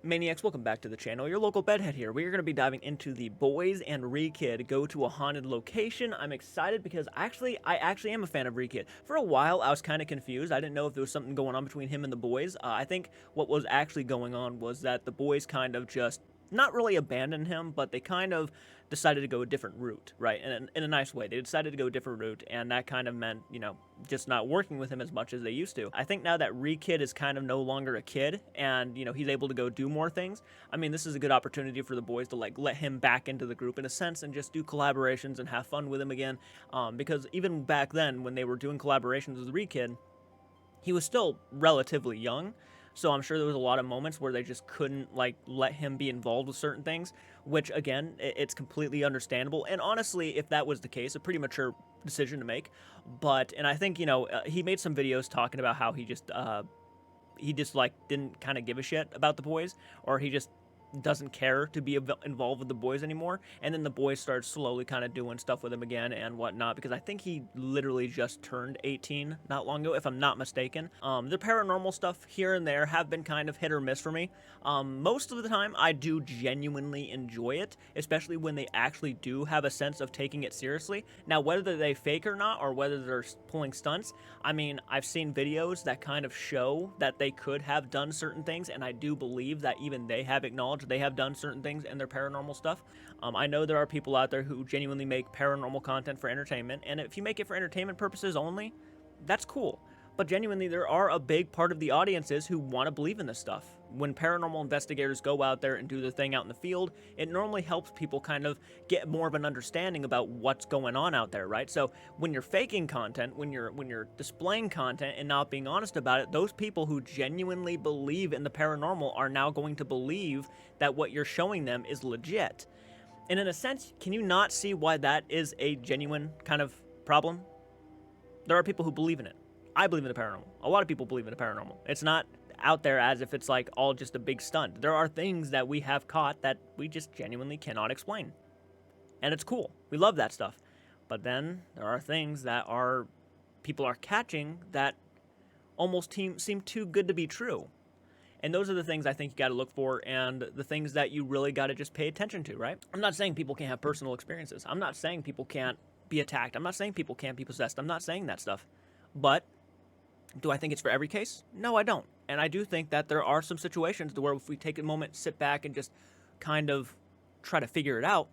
Maniacs, welcome back to the channel. Your local bedhead here. We are going to be diving into the boys and Reekid go to a haunted location. I'm excited because I actually am a fan of Reekid. For a while, I was kind of confused. I didn't know if there was something going on between him and the boys. I think what was actually going on was that the boys kind of just not really abandoned him, but they kind of decided to go a different route, right? In a nice way. They decided to go a different route, and that kind of meant, you know, just not working with him as much as they used to. I think now that Reekid is kind of no longer a kid, and, you know, he's able to go do more things, I mean, this is a good opportunity for the boys to, like, let him back into the group in a sense and just do collaborations and have fun with him again, because even back then, when they were doing collaborations with Reekid, he was still relatively young, so I'm sure there was a lot of moments where they just couldn't, like, let him be involved with certain things, which, again, it's completely understandable. And honestly, if that was the case, a pretty mature decision to make. But, and I think, you know, he made some videos talking about how he just, like, didn't kind of give a shit about the boys, or he just doesn't care to be involved with the boys anymore, and then the boys start slowly kind of doing stuff with him again and whatnot, because I think he literally just turned 18 not long ago, if I'm not mistaken. The paranormal stuff here and there have been kind of hit or miss for me. Most of the time, I do genuinely enjoy it, especially when they actually do have a sense of taking it seriously. Now, whether they fake or not, or whether they're pulling stunts, I mean, I've seen videos that kind of show that they could have done certain things, and I do believe that even they have acknowledged they have done certain things in their paranormal stuff. I know there are people out there who genuinely make paranormal content for entertainment, and if you make it for entertainment purposes only, that's cool. But genuinely, there are a big part of the audiences who want to believe in this stuff. When paranormal investigators go out there and do their thing out in the field, it normally helps people kind of get more of an understanding about what's going on out there, right? So when you're faking content, when you're displaying content and not being honest about it, those people who genuinely believe in the paranormal are now going to believe that what you're showing them is legit. And in a sense, can you not see why that is a genuine kind of problem? There are people who believe in it. I believe in the paranormal. A lot of people believe in the paranormal. It's not out there as if it's like all just a big stunt. There are things that we have caught that we just genuinely cannot explain. And it's cool. We love that stuff. But then there are things that people are catching that almost seem too good to be true. And those are the things I think you got to look for, and the things that you really got to just pay attention to, right? I'm not saying people can't have personal experiences. I'm not saying people can't be attacked. I'm not saying people can't be possessed. I'm not saying that stuff. But do I think it's for every case? No, I don't. And I do think that there are some situations where if we take a moment, sit back, and just kind of try to figure it out,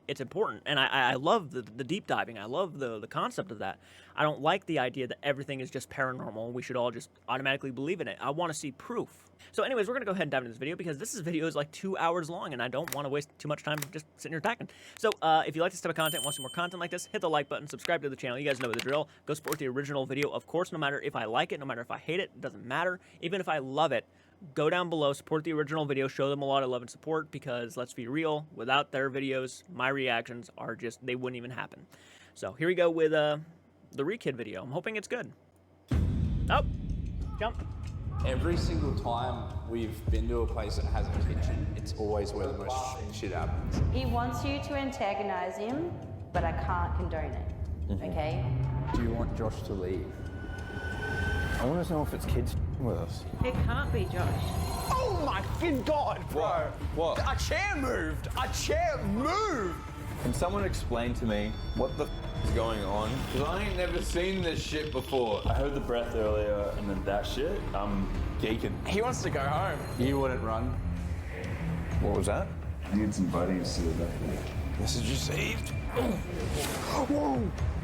it's important. And I love the deep diving. I love the concept of that. I don't like the idea that everything is just paranormal and we should all just automatically believe in it. I want to see proof. So anyways, we're going to go ahead and dive into this video because this video is like 2 hours long and I don't want to waste too much time just sitting here talking. So if you like this type of content, want some more content like this, hit the like button, subscribe to the channel. You guys know the drill. Go support the original video. Of course, no matter if I like it, no matter if I hate it, it doesn't matter. Even if I love it, go down below, support the original video, show them a lot of love and support, because let's be real, without their videos, my reactions are just, they wouldn't even happen. So here we go with the Reekid video. I'm hoping it's good. Oh, jump. Every single time we've been to a place that has a kitchen, it's always where the most shit happens. He wants you to antagonize him, but I can't condone it, okay? Do you want Josh to leave? I want to know if it's kids with us. It can't be Josh. Oh my good God, bro! What? A chair moved! A chair moved! Can someone explain to me what the is going on? Because I ain't never seen this shit before. I heard the breath earlier and then that shit. I'm geeking. He wants to go home. You wouldn't run. What was that? I need some buddies to the Message received. Whoa!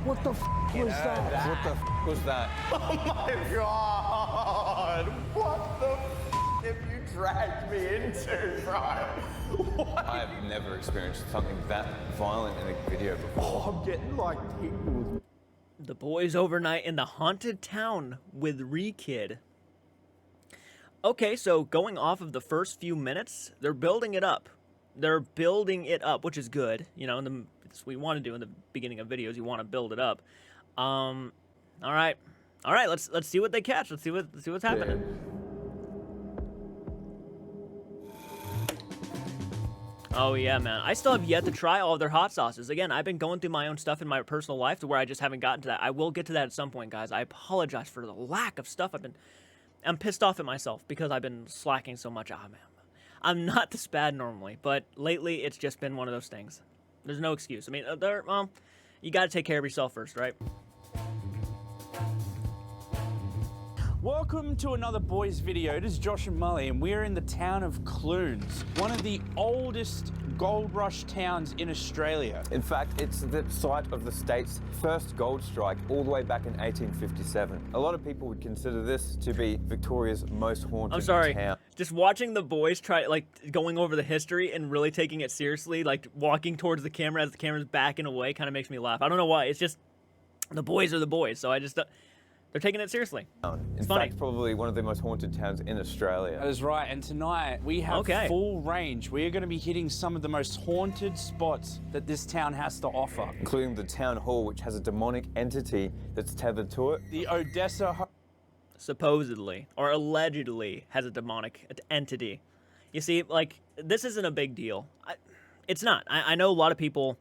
What the was that? What the was that? Oh my God! What the have you dragged me into, bro? What? I have never experienced something that violent in a video before. Oh, I'm getting like tingles. The boys overnight in the haunted town with Reekid. Okay, so going off of the first few minutes, they're building it up. They're building it up, which is good. You know, that's what we want to do in the beginning of videos. You want to build it up. All right. Let's see what they catch. Let's see what's happening. Oh yeah, man. I still have yet to try all of their hot sauces. Again, I've been going through my own stuff in my personal life to where I just haven't gotten to that. I will get to that at some point, guys. I apologize for the lack of stuff. I'm pissed off at myself because I've been slacking so much. Ah, man. I'm not this bad normally, but lately it's just been one of those things. There's no excuse. I mean, you got to take care of yourself first, right? Welcome to another boys video. It is Josh and Mully, and we're in the town of Clunes, one of the oldest gold rush towns in Australia. In fact, it's the site of the state's first gold strike all the way back in 1857. A lot of people would consider this to be Victoria's most haunted I'm sorry. town. Just watching the boys try, like, going over the history and really taking it seriously, like, walking towards the camera as the camera's backing away kind of makes me laugh. I don't know why. It's just, the boys are the boys, so I just... They're taking it seriously. In fact, probably one of the most haunted towns in Australia. That is right, and tonight we have full range. We are going to be hitting some of the most haunted spots that this town has to offer. Including the town hall, which has a demonic entity that's tethered to it. The Odessa... Supposedly, or allegedly, has a demonic entity. You see, like, this isn't a big deal. It's not. I know a lot of people...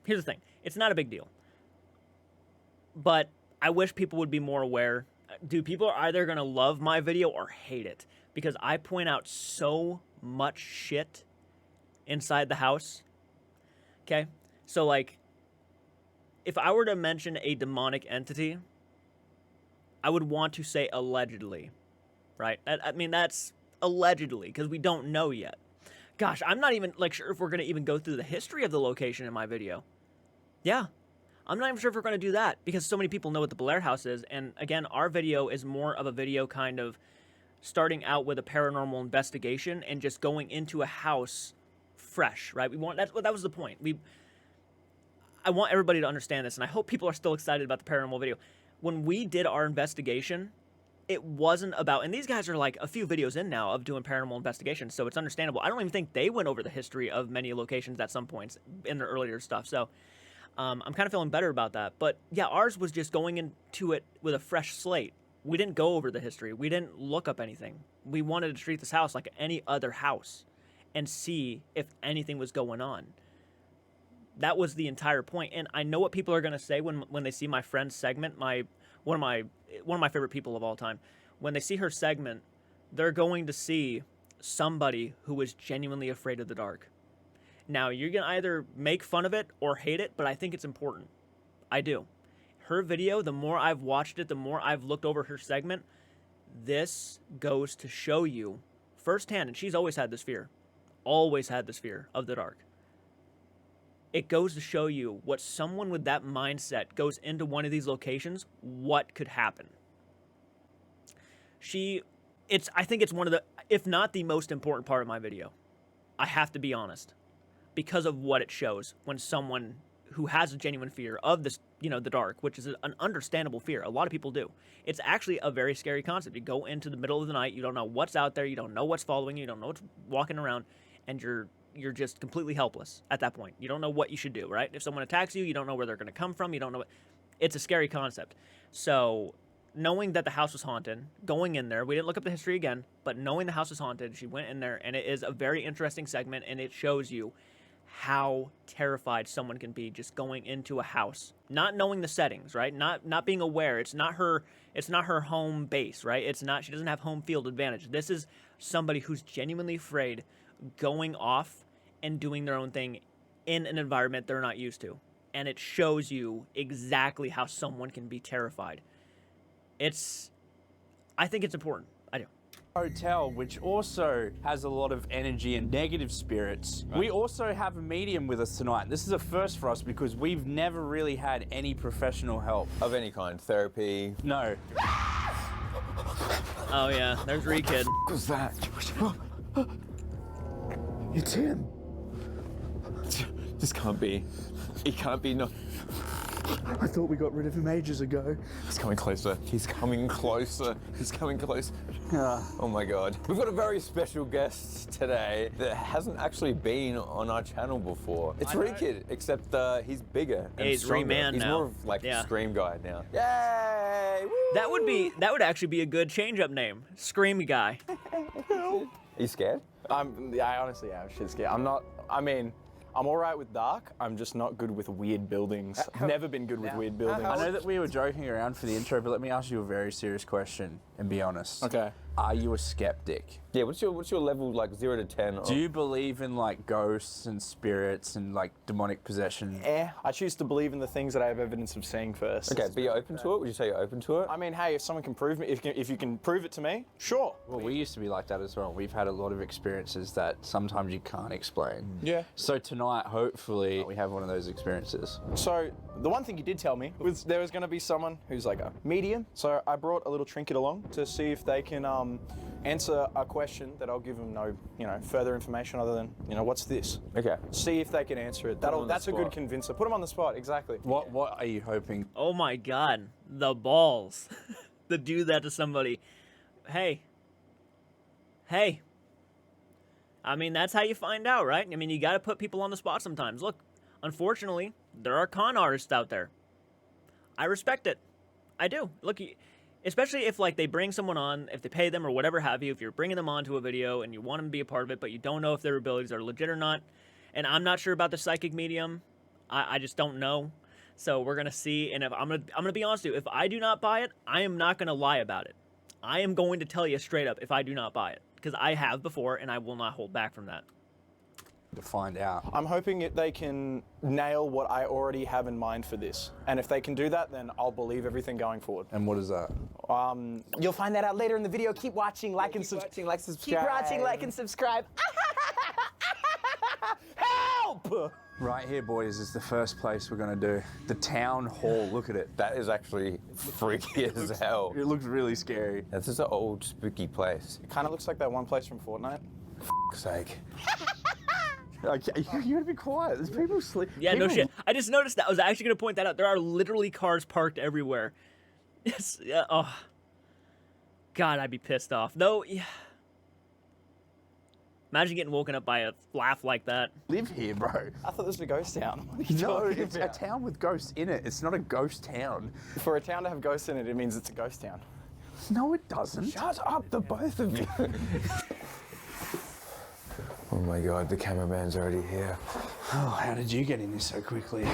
Here's the thing. It's not a big deal. But... I wish people would be more aware. Dude, people are either going to love my video or hate it because I point out so much shit inside the house. Okay? So, like, if I were to mention a demonic entity, I would want to say allegedly, right? I mean, that's allegedly because we don't know yet. Gosh, I'm not even, like, sure if we're going to even go through the history of the location in my video. Yeah. I'm not even sure if we're going to do that because so many people know what the Blair House is. And again, our video is more of a video kind of starting out with a paranormal investigation and just going into a house fresh, right? That was the point. I want everybody to understand this, and I hope people are still excited about the paranormal video. When we did our investigation, it wasn't about, and these guys are like a few videos in now of doing paranormal investigations, so it's understandable. I don't even think they went over the history of many locations at some points in their earlier stuff, so... I'm kind of feeling better about that. But yeah, ours was just going into it with a fresh slate. We didn't go over the history. We didn't look up anything. We wanted to treat this house like any other house and see if anything was going on. That was the entire point. And I know what people are going to say when they see my friend's segment, one of my favorite people of all time. When they see her segment, they're going to see somebody who is genuinely afraid of the dark. Now, you're going to either make fun of it or hate it, but I think it's important. I do. Her video, the more I've watched it, the more I've looked over her segment, this goes to show you firsthand, and she's always had this fear of the dark. It goes to show you what someone with that mindset goes into one of these locations, what could happen. I think it's one of the, if not the most important part of my video. I have to be honest. Because of what it shows when someone who has a genuine fear of this, the dark, which is an understandable fear. A lot of people do. It's actually a very scary concept. You go into the middle of the night, you don't know what's out there, you don't know what's following you, you don't know what's walking around, and you're just completely helpless at that point. You don't know what you should do, right? If someone attacks you, you don't know where they're going to come from, you don't know it's a scary concept. So, knowing that the house was haunted, going in there, we didn't look up the history again, but knowing the house was haunted, she went in there, and it is a very interesting segment, and it shows you how terrified someone can be just going into a house, not knowing the settings, right? Not being aware. It's not her home base, right? She doesn't have home field advantage. This is somebody who's genuinely afraid going off and doing their own thing in an environment they're not used to. And it shows you exactly how someone can be terrified. I think it's important. I do. Hotel, which also has a lot of energy and negative spirits. Right. We also have a medium with us tonight. This is a first for us because we've never really had any professional help. Of any kind, therapy? No. Oh yeah, there's Reekid. What was that? It's him. This can't be. It can't be. No. I thought we got rid of him ages ago. He's coming closer. He's coming closer. He's coming close. Oh my God. We've got a very special guest today that hasn't actually been on our channel before. It's Reekid, except he's bigger and he's stronger. Re-Man he's now. more of like a Scream guy now. Yay! Woo! That would actually be a good change-up name. Scream Guy. Are you scared? Yeah, I honestly am shit scared. I'm all right with dark. I'm just not good with weird buildings. I've never been good with weird buildings. I know that we were joking around for the intro, but let me ask you a very serious question and be honest. Okay. Are you a skeptic? Yeah, what's your level, like 0 to 10? Do you believe in like ghosts and spirits and like demonic possession? I choose to believe in the things that I have evidence of seeing first. Okay, but you're open to it? Would you say you're open to it? I mean, hey, if someone can prove me, if you can prove it to me, sure. Well, we used to be like that as well. We've had a lot of experiences that sometimes you can't explain. Yeah. So tonight, hopefully, we have one of those experiences. So the one thing you did tell me was there was going to be someone who's like a medium. So I brought a little trinket along to see if they can answer a question that I'll give them no, further information other than, what's this? Okay. See if they can answer it. them on the That's a good spot. convincer. Put them on the spot, exactly. What are you hoping? Oh my God, the balls to do that to somebody. Hey. I mean, that's how you find out, right? I mean, you got to put people on the spot sometimes. Look, unfortunately, there are con artists out there. I respect it. I do. Look, especially if like they bring someone on, if they pay them or whatever have you, if you're bringing them onto a video and you want them to be a part of it, but you don't know if their abilities are legit or not. And I'm not sure about the psychic medium. I just don't know. So we're gonna see. And if I'm gonna be honest with you, if I do not buy it, I am not gonna lie about it. I am going to tell you straight up if I do not buy it, because I have before, and I will not hold back from that. To find out. I'm hoping they can nail what I already have in mind for this. And if they can do that, then I'll believe everything going forward. And what is that? You'll find that out later in the video. Keep watching, like and subscribe. Keep watching, like and subscribe. Help! Right here, boys, is the first place we're gonna do. The town hall. Look at it. That is actually freaky as hell. It looks really scary. This is an old, spooky place. It kind of looks like that one place from Fortnite. For sake. Okay, you gotta be quiet. There's people sleep. Yeah, no shit. I just noticed that. I was actually gonna point that out. There are literally cars parked everywhere. Yes. Yeah. Oh. God, I'd be pissed off. Though. Yeah. Imagine getting woken up by a laugh like that. Live here, bro. I thought this was a ghost town. What are you No, talking it's a about? town with ghosts in it. It's not a ghost town. For a town to have ghosts in it, it means it's a ghost town. No, it doesn't. Shut up, the both of you. Oh my God, the cameraman's already here. Oh, how did you get in here so quickly?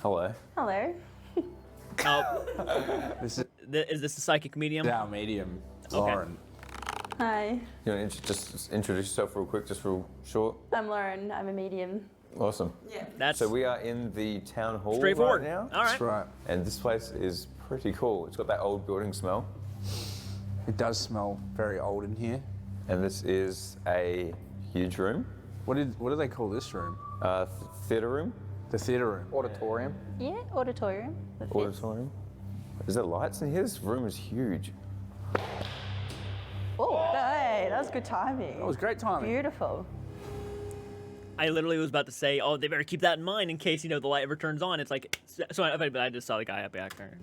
Hello. Hello. Oh, This is is this the psychic medium? our medium, Lauren. Hi. You want to just introduce yourself real quick, just real short? I'm Lauren. I'm a medium. Awesome. That's So we are in the town hall straightforward. right now. All right. That's right. And this place is pretty cool. It's got that old building smell. It does smell very old in here. And this is a huge room. What do they call this room? Theater room? The theater room. Auditorium. Yeah, auditorium. That fits. Auditorium. Is there lights in here? This room is huge. Oh, hey, that was good timing. That was great timing. Beautiful. I literally was about to say, oh, they better keep that in mind in case, the light ever turns on. It's like, so I just saw the guy up back there.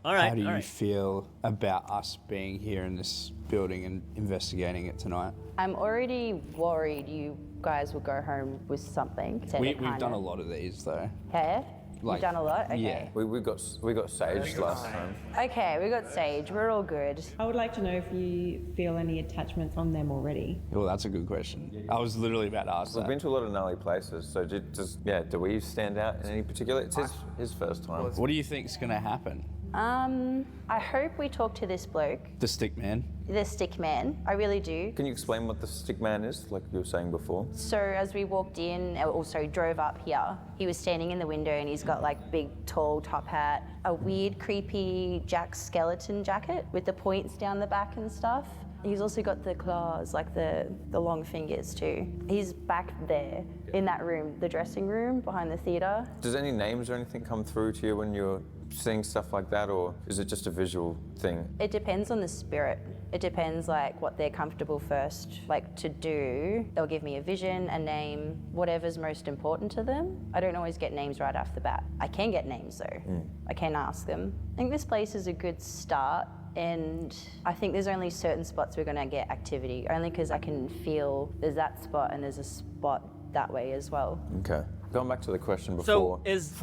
All right, How do all you right. feel about us being here in this building and investigating it tonight? I'm already worried you guys will go home with something. We've done a lot of these though. Yeah? Like, You've done a lot? Okay. yeah. We got saged last time. Okay, we got Sage. We're all good. I would like to know if you feel any attachments on them already. Well, that's a good question. I was literally about to ask We've that. been to a lot of gnarly places, so do we stand out in any particular? It's his first time. What do you think's gonna happen? I hope we talk to this bloke, The stick man. the stick man. I really do. Can you explain what the stick man is, like you were saying before? So as we walked in, also drove up here, he was standing in the window and he's got like big, tall top hat, a weird, creepy Jack Skeleton jacket with the points down the back and stuff. He's also got the claws, like the long fingers too. He's back there in that room, the dressing room behind the theatre. Does any names or anything come through to you when you're seeing stuff like that, or is it just a visual thing? It depends on the spirit. It depends like what they're comfortable first like to do. They'll give me a vision, a name, whatever's most important to them. I don't always get names right off the bat. I can get names though. I can ask them. I think this place is a good start, and I think there's only certain spots we're gonna get activity, only because I can feel there's that spot and there's a spot that way as well. Okay. Going back to the question So before.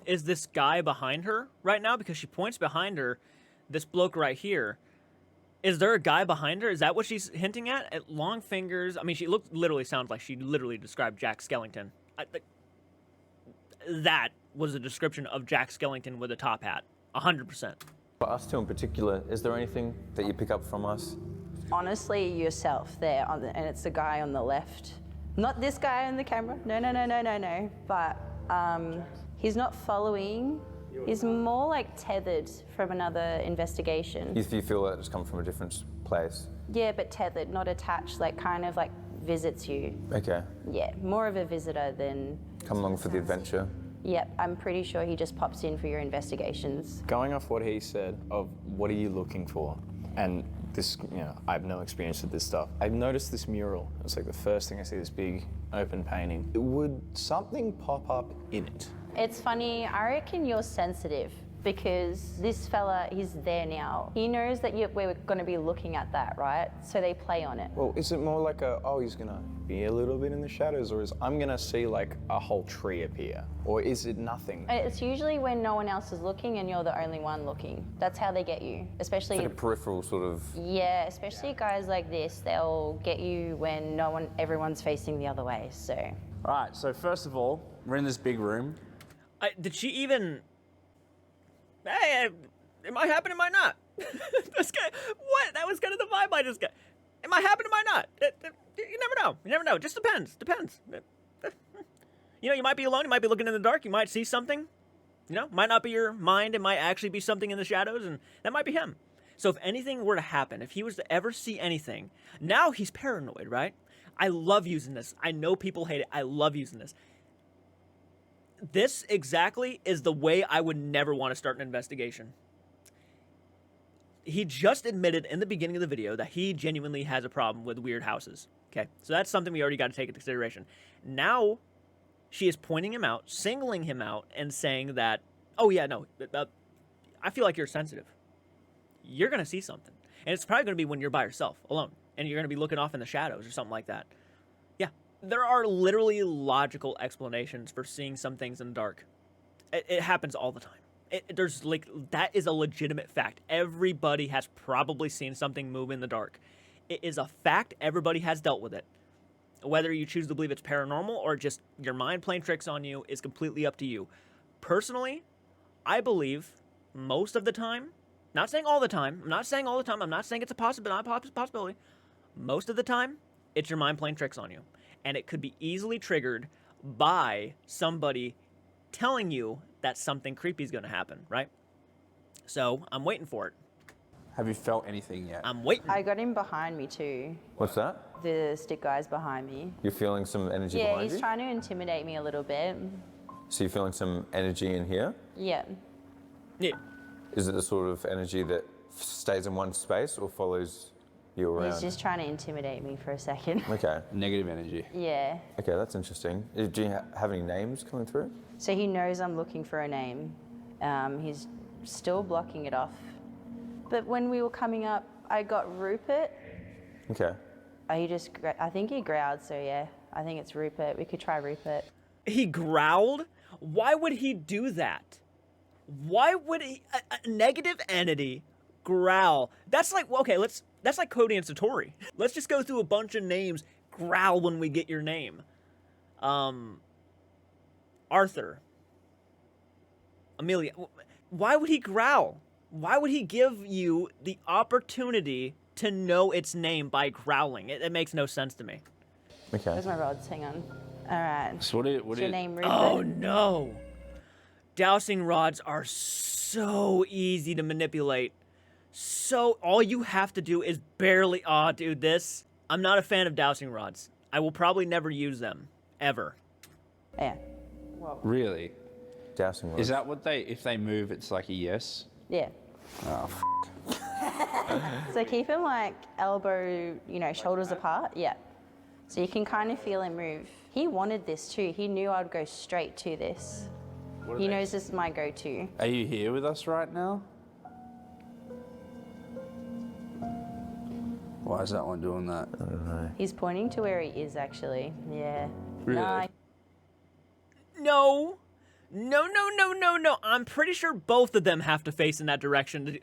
is this guy behind her right now? Because she points behind her, this bloke right here. Is there a guy behind her? Is that what she's hinting at? Long fingers. I mean, she literally sounds like she literally described Jack Skellington. That was a description of Jack Skellington with a top hat. 100%. For us two in particular, is there anything that you pick up from us Honestly, yourself there, and it's the guy on the left. Not this guy on the camera. No. But he's not following. He's more like tethered from another investigation. You feel that it's come from a different place? Yeah, but tethered, not attached, like kind of like visits you. Okay. Yeah, more of a visitor than... Come along for the adventure. Yep, I'm pretty sure he just pops in for your investigations. Going off what he said of what are you looking for, and this, I have no experience with this stuff. I've noticed this mural. It's like the first thing I see, this big open painting. Would something pop up in it? It's funny, I reckon you're sensitive because this fella, he's there now. He knows that we're going to be looking at that, right? So they play on it. Well, is it more like he's going to be a little bit in the shadows, or is I'm going to see like a whole tree appear? Or is it nothing? It's usually when no one else is looking and you're the only one looking. That's how they get you, especially... It's like a peripheral sort of... Yeah, especially guys like this, they'll get you when everyone's facing the other way, so... All right, so first of all, we're in this big room. Did she even... Hey, it might happen, it might not. This guy, what? That was kind of the vibe I just got. It might happen, it might not. You never know. You never know. It just depends. You might be alone. You might be looking in the dark. You might see something. Might not be your mind. It might actually be something in the shadows, and that might be him. So if anything were to happen, if he was to ever see anything, now he's paranoid, right? I love using this. I know people hate it. I love using this. This exactly is the way I would never want to start an investigation. He just admitted in the beginning of the video that he genuinely has a problem with weird houses. Okay, so that's something we already got to take into consideration. Now, she is pointing him out, singling him out, and saying that, oh yeah, no, I feel like you're sensitive. You're going to see something. And it's probably going to be when you're by yourself, alone, and you're going to be looking off in the shadows or something like that. Yeah. There are literally logical explanations for seeing some things in the dark. It happens all the time. That is a legitimate fact. Everybody has probably seen something move in the dark. It is a fact. Everybody has dealt with it. Whether you choose to believe it's paranormal or just your mind playing tricks on you is completely up to you. Personally, I believe most of the time, not saying all the time, I'm not saying all the time, I'm not saying it's a possibility. Most of the time, it's your mind playing tricks on you. And it could be easily triggered by somebody telling you that something creepy is going to happen, right? So I'm waiting for it. Have you felt anything yet? I'm waiting. I got him behind me too. What's that? The stick guy's behind me. You're feeling some energy Yeah, behind you? he's trying to intimidate me a little bit. So you're feeling some energy in here? Yeah. Yeah. Is it the sort of energy that stays in one space or follows you around? He's just trying to intimidate me for a second. Okay. Negative energy. Yeah. Okay, that's interesting. Do you have any names coming through? So he knows I'm looking for a name. He's still blocking it off. But when we were coming up, I got Rupert. Okay. I think he growled, so yeah. I think it's Rupert. We could try Rupert. He growled? Why would he do that? Why would a negative entity growl? That's like, okay, that's like Cody and Satori. Let's just go through a bunch of names, growl when we get your name. Arthur. Amelia. Why would he growl? Why would he give you the opportunity to know its name by growling? It makes no sense to me. Okay. Where's my rods? Hang on. All right. So Is your name Rupert? Oh no. Dowsing rods are so easy to manipulate. So all you have to do is barely, dude, I'm not a fan of dowsing rods. I will probably never use them, ever. Yeah. Whoa. Really? Dowsing rods. Is that what if they move, it's like a yes? Yeah. Oh, So keep him like elbow, shoulders apart. Yeah. So you can kind of feel him move. He wanted this too. He knew I'd go straight to this. He knows this is my go-to. Are you here with us right now? Why is that one doing that? I don't know. He's pointing to where he is actually. Yeah. Really? No. No. I'm pretty sure both of them have to face in that direction.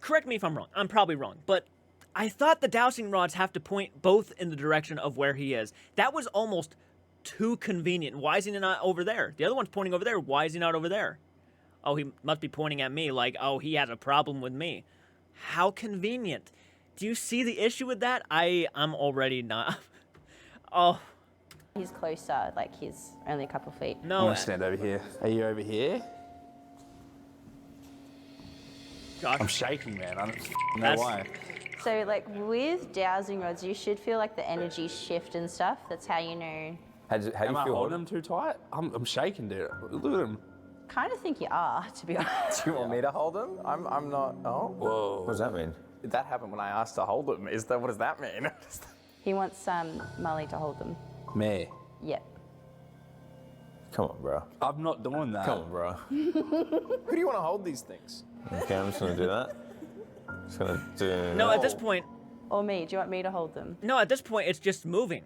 Correct me if I'm wrong. I'm probably wrong. But I thought the dowsing rods have to point both in the direction of where he is. That was almost too convenient. Why is he not over there? The other one's pointing over there. Why is he not over there? Oh, he must be pointing at me like, oh, he has a problem with me. How convenient. Do you see the issue with that? I'm already not. Oh, He's closer, like he's only a couple feet. I'm no. gonna stand over here. Are you over here? Josh, I'm shaking, man. I don't know That's- why. So like with dowsing rods, you should feel like the energy shift and stuff. That's how you know. How do Am you I feel? holding them too tight? I'm shaking, dude. Look at him. Kind of think you are, to be honest. Do you want me to hold him? I'm not. Oh, Whoa. What does that mean? that happened when I asked to hold him. What does that mean? He wants Molly to hold them. Me. Yep. Come on, bro. I'm not doing that. Come on, bro. Who do you want to hold these things? Okay, I'm just gonna do that. Just gonna do. no, at this point, Or me? Do you want me to hold them? no, at this point, it's just moving.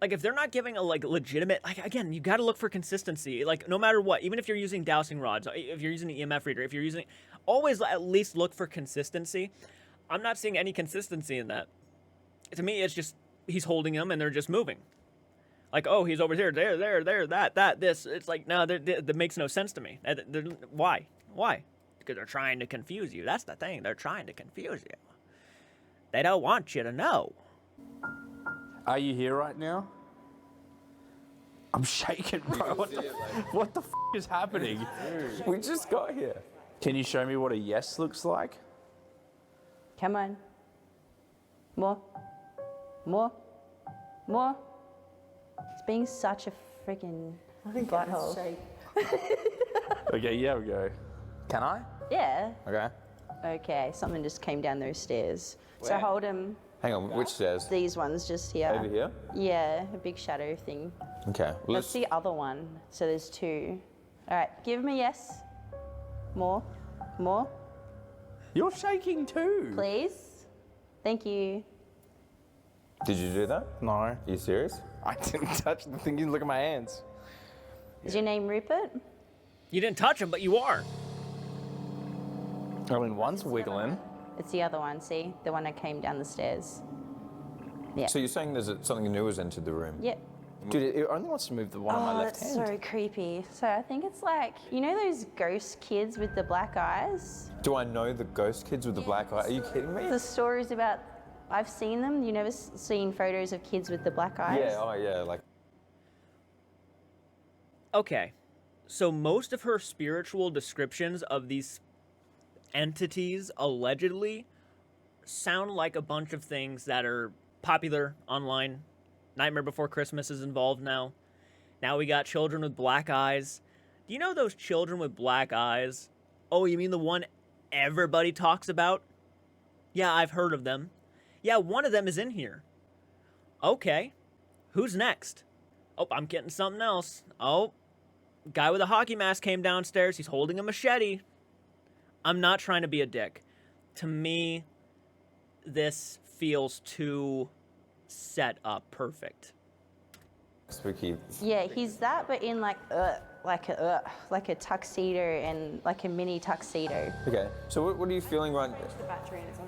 Like if they're not giving a like legitimate, like again, you got to look for consistency. Like no matter what, even if you're using dowsing rods, if you're using an EMF reader, if you're using, always at least look for consistency. I'm not seeing any consistency in that. To me, it's just he's holding them and they're just moving. Like, oh, he's over here, there, that, this. It's like, no, that makes no sense to me. Why? Why? Because they're trying to confuse you. That's the thing. They're trying to confuse you. They don't want you to know. Are you here right now? I'm shaking, bro. What the f is happening? We just got here. Can you show me what a yes looks like? Come on. More. More. More. It's being such a freaking butthole. Okay, yeah, we go. Can I? Yeah. Okay. Okay, something just came down those stairs. So Where? hold him. Hang on, which stairs? These ones just here. Over here? Yeah, a big shadow thing. Okay. Well, That's the other one. So there's two. All right, give him a yes. More. More. You're shaking too. Please. Thank you. Did you do that? No. Are you serious? I didn't touch the thing. You look at my hands. Is your name Rupert? You didn't touch him, but you are. I mean, one's wiggling. It's the other one, see? The one that came down the stairs. Yeah. So you're saying something new has entered the room? Yep. Dude, it only wants to move the one on my Oh, left that's hand. so creepy. So I think it's like, you know those ghost kids with the black eyes? Do I know the ghost kids with the black eye? Are you kidding me? The stories about, I've seen them. You never seen photos of kids with the black eyes? Yeah, oh yeah, like. Okay, so most of her spiritual descriptions of these entities allegedly sound like a bunch of things that are popular online. Nightmare Before Christmas is involved now. Now we got children with black eyes. Do you know those children with black eyes? Oh, you mean the one everybody talks about? Yeah, I've heard of them. Yeah, one of them is in here. Okay, who's next? Oh, I'm getting something else. Oh, guy with a hockey mask came downstairs. He's holding a machete. I'm not trying to be a dick. To me, this feels too set up perfect. Spooky. Yeah, he's that, but in like a tuxedo and like a mini tuxedo. Okay, so what are you feeling right now? The battery and it's on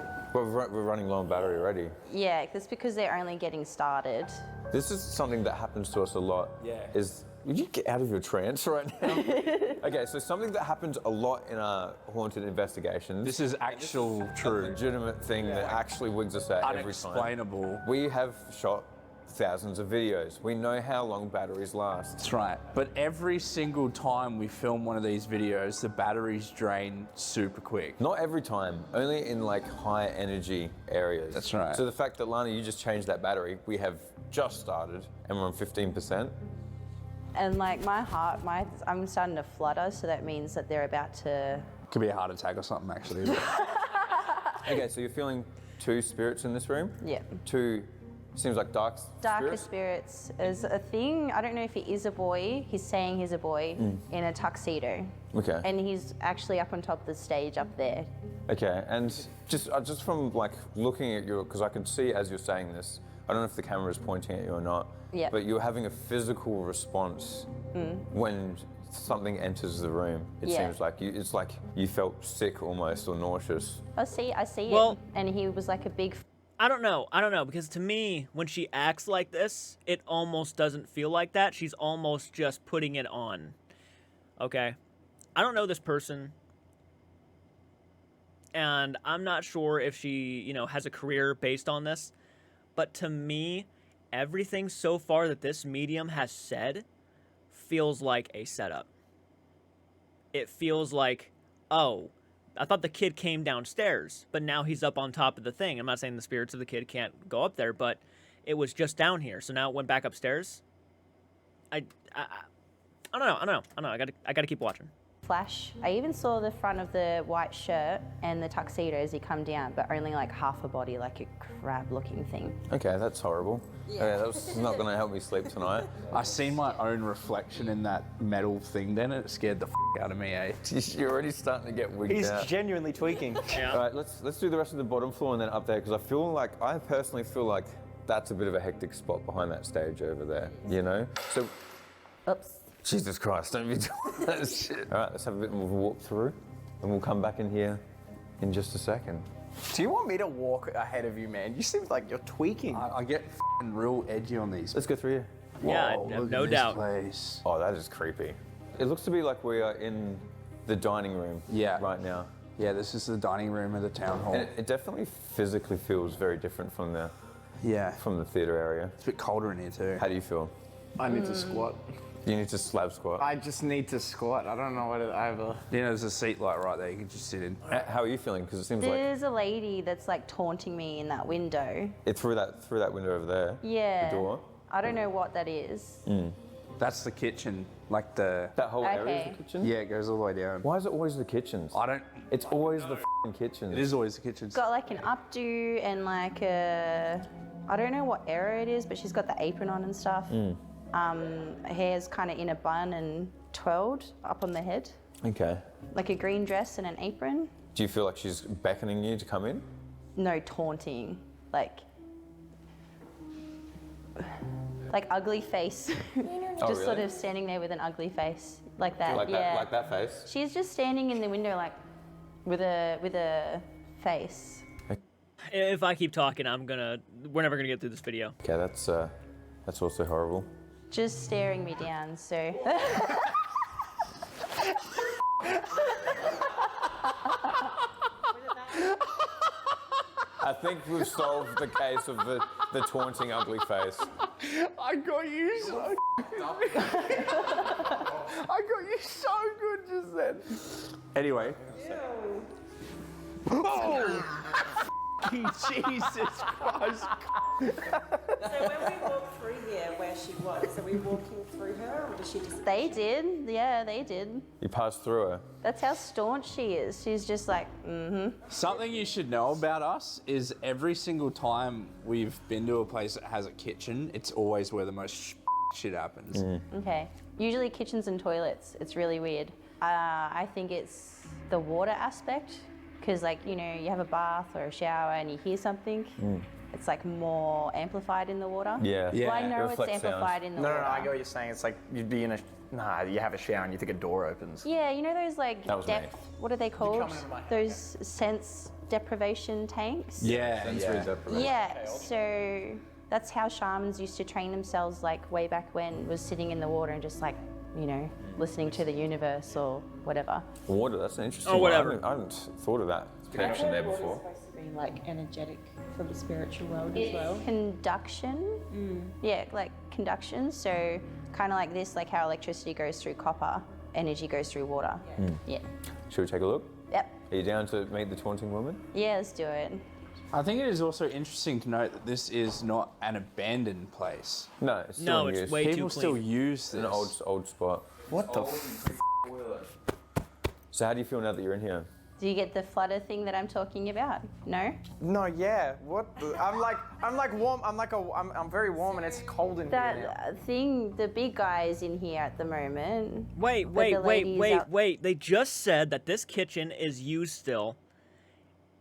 15%. Well, we're running low on battery already. Yeah, that's because they're only getting started. This is something that happens to us a lot. Yeah. Would you get out of your trance right now? Okay, so something that happens a lot in our haunted investigations. This is actual a true. legitimate thing that actually wigs us out every time. Unexplainable. We have shot thousands of videos. We know how long batteries last. That's right. But every single time we film one of these videos, the batteries drain super quick. Not every time, only in like high energy areas. That's right. So the fact that Lana, you just changed that battery, we have just started and we're on 15%. And like my heart, I'm starting to flutter, so that means that they're about to. Could be a heart attack or something, actually. Okay, so you're feeling two spirits in this room? Yeah. Two, seems like Darker spirits is a thing. I don't know if he is a boy. He's saying he's a boy in a tuxedo. Okay. And he's actually up on top of the stage up there. Okay, and just from like looking at you, because I can see as you're saying this, I don't know if the camera is pointing at you or not, Yeah. but you're having a physical response when something enters the room. It Yeah. seems like it's like you felt sick almost or nauseous. I see Well- it. And he was like a big. I don't know, because to me, when she acts like this, it almost doesn't feel like that. She's almost just putting it on. Okay? I don't know this person. and I'm not sure if she, you know, has a career based on this, but to me, everything so far that this medium has said feels like a setup. It feels like, oh, I thought the kid came downstairs, but now he's up on top of the thing. I'm not saying the spirits of the kid can't go up there, but it was just down here, so now it went back upstairs. I don't know. I gotta keep watching. Flash. I even saw the front of the white shirt and the tuxedo as he come down, but only like half a body, like a crab-looking thing. Okay, that's horrible. Yeah, that's not going to help me sleep tonight. I seen my own reflection in that metal thing then, and it scared the out of me, eh? You're already starting to get wigged He's out. genuinely tweaking. All right, let's do the rest of the bottom floor and then up there, because I personally feel like that's a bit of a hectic spot behind that stage over there, you know? So, Oops. Jesus Christ, don't be doing that shit. All right, let's have a bit more of a walk through, and we'll come back in here in just a second. Do you want me to walk ahead of you, man? You seem like you're tweaking. I get real edgy on these. Let's go through here. Yeah, Whoa, look no at this doubt. place. Oh, that is creepy. It looks to be like we are in the dining room right now. Yeah, this is the dining room of the town hall. And it definitely physically feels very different from the theatre area. It's a bit colder in here too. How do you feel? I need to squat. You need to slab squat. I just need to squat. I don't know what I have a... You know, there's a seat like right there. You can just sit in. How are you feeling? Because it seems like There's a lady that's like taunting me in that window. it's through that window over there. Yeah. The door. I don't know what that is. That's the kitchen, like the. That whole area Okay. is the kitchen. Yeah, it goes all the way down. Why is it always the kitchens? I don't. It's always the f***ing kitchens. It is always the kitchen. Got like an updo and like a, I don't know what era it is, but she's got the apron on and stuff. Her hair's kind of in a bun and twirled up on the head. Okay. Like a green dress and an apron. Do you feel like she's beckoning you to come in? No, taunting. Like ugly face. Just sort really? of standing there with an ugly face. Like that, Like yeah. that, like that face. She's just standing in the window like with a face. If I keep talking, we're never gonna get through this video. Okay, that's also horrible. Just staring me down, so. I think we've solved the case of the taunting ugly face. I got you so I got you so good just then. Anyway. Jesus Christ. So when we walked through here where she was, are we walking through her or does she just... They did, yeah, they did. You passed through her. That's how staunch she is. She's just like, Something you should know about us is every single time we've been to a place that has a kitchen, it's always where the most shit happens. okay. Usually kitchens and toilets. It's really weird. I think it's the water aspect. Because, like, you know, you have a bath or a shower and you hear something, it's like more amplified in the water. Yeah. Well, I It know it's reflects amplified sound. in the No, water. I get what you're saying. It's like you'd be in a... Nah, you have a shower and you think a door opens. Yeah, you know those like That was me. depth, what are they called? coming into my head. Those sense deprivation tanks? Yeah, Sensory deprivation. Yeah, so that's how shamans used to train themselves like way back when, was sitting in the water and just like, you know, listening to the universe or whatever. Water, that's an interesting Oh, one. whatever. I haven't thought of that connection there before. Supposed to be like energetic for the spiritual world as well. Conduction. Yeah, like conduction. So kind of like this, like how electricity goes through copper, energy goes through water. Yeah. Should we take a look? Yep. Are you down to meet the taunting woman? Yeah, let's do it. I think it is also interesting to note that this is not an abandoned place. No, it's still No, in it's use. way too People still clean. use this. An old spot. What the So how do you feel now that you're in here? Do you get the flutter thing that I'm talking about? No? No, yeah. What? I'm like warm. I'm very warm and it's cold in here now. That thing, the big guy is in here at the moment. Wait. the lady's out- They just said that this kitchen is used still.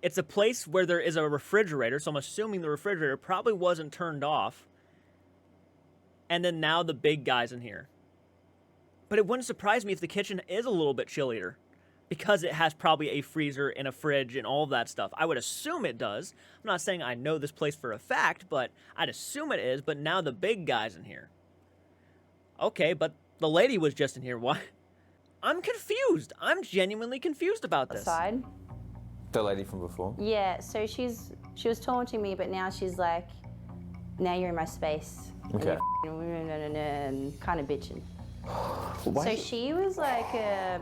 It's a place where there is a refrigerator, so I'm assuming the refrigerator probably wasn't turned off. And then now the big guy's in here. But it wouldn't surprise me if the kitchen is a little bit chillier, because it has probably a freezer and a fridge and all of that stuff. I would assume it does. I'm not saying I know this place for a fact, but I'd assume it is. But now the big guy's in here. Okay, but the lady was just in here. Why? I'm confused. I'm genuinely confused about this. Side. The lady from before? Yeah, so she was taunting me, but now she's like, now you're in my space. Okay. And kind of bitching. So she was like, I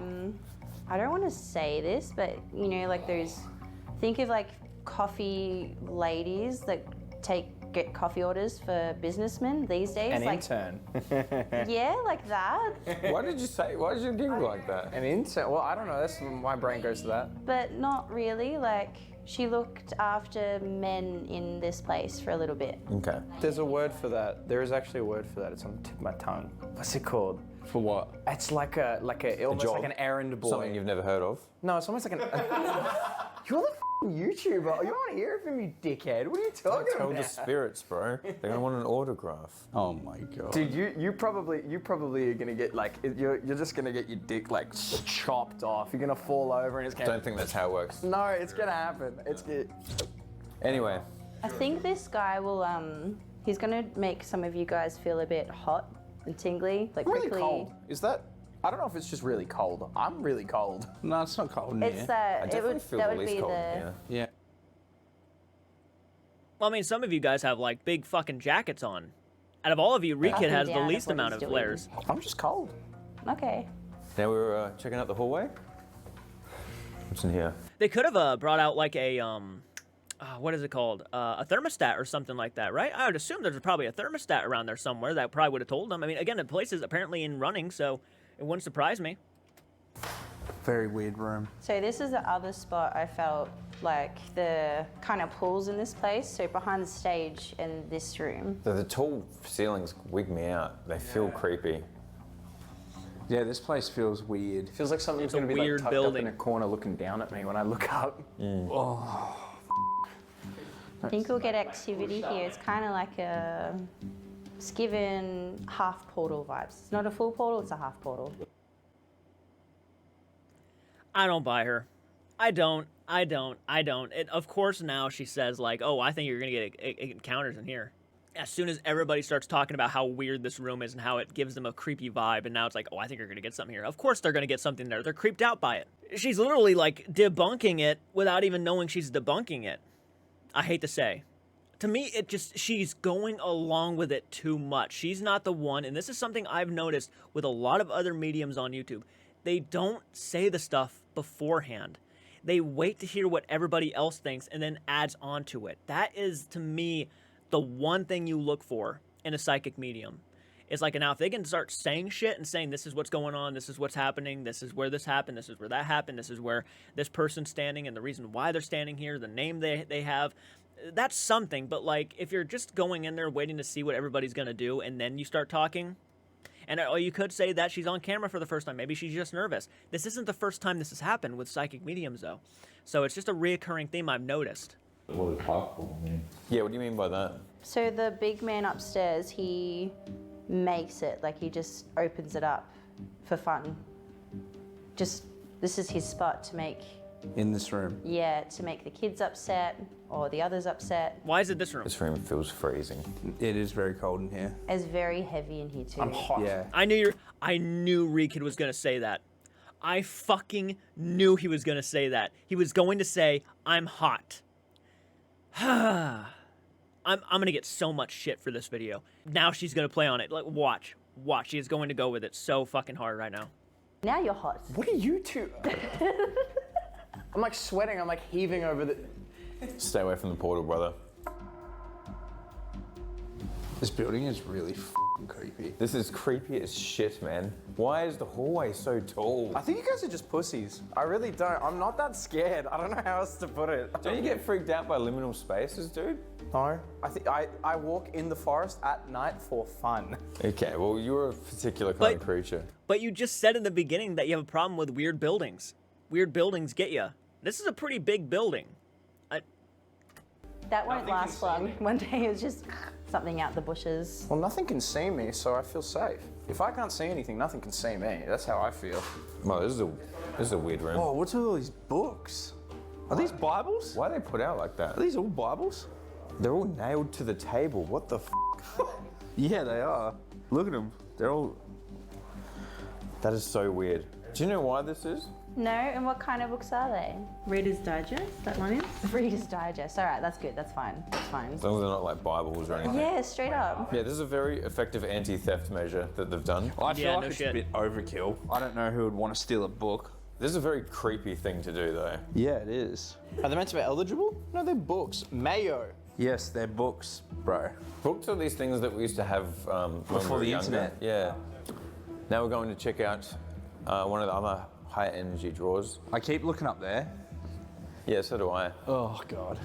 don't want to say this, but you know, like think of like coffee ladies that get coffee orders for businessmen these days. An like, intern. Yeah, like that. Why did you giggle like that? An intern? Well, I don't know. That's my brain goes to that. But not really. Like, she looked after men in this place for a little bit. Okay. There's a word for that. There is actually a word for that. It's on the tip of my tongue. What's it called? For what? It's like almost job? like an errand boy. Something you've never heard of? No, it's almost like an. You're the YouTuber. You want to hear it from me, dickhead? What are you talking Tell about? the spirits, bro. They're gonna want an autograph. Oh my god. Dude, you probably are gonna get like you're just gonna get your dick like chopped off. You're gonna fall over and it's gonna. Don't think that's how it works. No, it's gonna happen. It's good. Anyway, I think this guy will, he's gonna make some of you guys feel a bit hot and tingly, like Really prickly. cold. Is that? I don't know if it's just really cold. I'm really cold. No, it's not cold in It's here. I it definitely would feel that the would least be cold. the Yeah. Yeah. Well, I mean, some of you guys have like big fucking jackets on. Out of all of you, Reekid Up and has the down least is what amount he's of doing. layers. I'm just cold. okay. Now we're checking out the hallway. What's in here? They could have brought out like a what is it called? A thermostat or something like that, right? I would assume there's probably a thermostat around there somewhere that probably would have told them. I mean, again, the place is apparently in running, so it wouldn't surprise me. Very weird room. So this is the other spot I felt like the kind of pools in this place. So behind the stage and this room. The tall ceilings wig me out. They feel creepy. Yeah, this place feels weird. Feels like something's It's a gonna be like weird tucked building. up in a corner looking down at me when I look up. I think we'll get activity here. It's kind of like it's given half portal vibes. It's not a full portal, it's a half portal. I don't buy her. I don't. Of course, now she says, like, oh, I think you're going to get encounters in here. As soon as everybody starts talking about how weird this room is and how it gives them a creepy vibe, and now it's like, oh, I think you're going to get something here. Of course they're going to get something there. They're creeped out by it. She's literally, like, debunking it without even knowing she's debunking it. I hate to say. To me, she's going along with it too much. She's not the one, and this is something I've noticed with a lot of other mediums on YouTube. They don't say the stuff beforehand. They wait to hear what everybody else thinks and then adds on to it. That is, to me, the one thing you look for in a psychic medium. It's like, now if they can start saying shit and saying this is what's going on, this is what's happening, this is where this happened, this is where that happened, this is where this person's standing and the reason why they're standing here, the name they have, that's something. But like, if you're just going in there waiting to see what everybody's gonna do and then you start talking, and you could say that she's on camera for the first time. Maybe she's just nervous. This isn't the first time this has happened with psychic mediums, though. So it's just a reoccurring theme I've noticed. Well, it's possible. I mean, Yeah, what do you mean by that? So the big man upstairs, he makes it, like he just opens it up for fun. Just, this is his spot to make, In this room. yeah, to make the kids upset or the others upset. Why is it this room? This room feels freezing. It is very cold in here. It's very heavy in here too. I'm hot. Yeah. I knew Reekid was gonna say that. I fucking knew he was gonna say that. He was going to say, I'm hot. I'm gonna get so much shit for this video. Now she's gonna play on it. Like, watch. She is going to go with it so fucking hard right now. Now you're hot. What are you two? I'm like sweating. I'm like heaving over the. Stay away from the portal, brother. This building is really f***ing creepy. This is creepy as shit, man. Why is the hallway so tall? I think you guys are just pussies. I really don't. I'm not that scared. I don't know how else to put it. Don't you get freaked out by liminal spaces, dude? No. I think I walk in the forest at night for fun. Okay, well, you're a particular kind of But- creature. But you just said in the beginning that you have a problem with weird buildings. Weird buildings get you. This is a pretty big building. That won't last long. One day it was just something out the bushes. Well, nothing can see me, so I feel safe. If I can't see anything, nothing can see me. That's how I feel. Well, this is a weird room. Oh, what's with all these books? Are these Bibles? Why are they put out like that? Are these all Bibles? They're all nailed to the table. What the f? Yeah, they are. Look at them. They're all... That is so weird. Do you know why this is? No? And what kind of books are they? Reader's Digest, that one is. Reader's Digest. All right, that's good. That's fine. That's fine. As long as they're not like Bibles or anything. Yeah, straight up. Yeah, this is a very effective anti-theft measure that they've done. I feel Yeah, like no it's shit. a bit overkill. I don't know who would want to steal a book. This is a very creepy thing to do, though. Yeah, it is. Are they meant to be eligible? No, they're books. Mayo. Yes, they're books, bro. Books are these things that we used to have when we Before were the younger. internet. Yeah. Now we're going to check out one of the other high energy drawers. I keep looking up there. Yeah, so do I. Oh, God.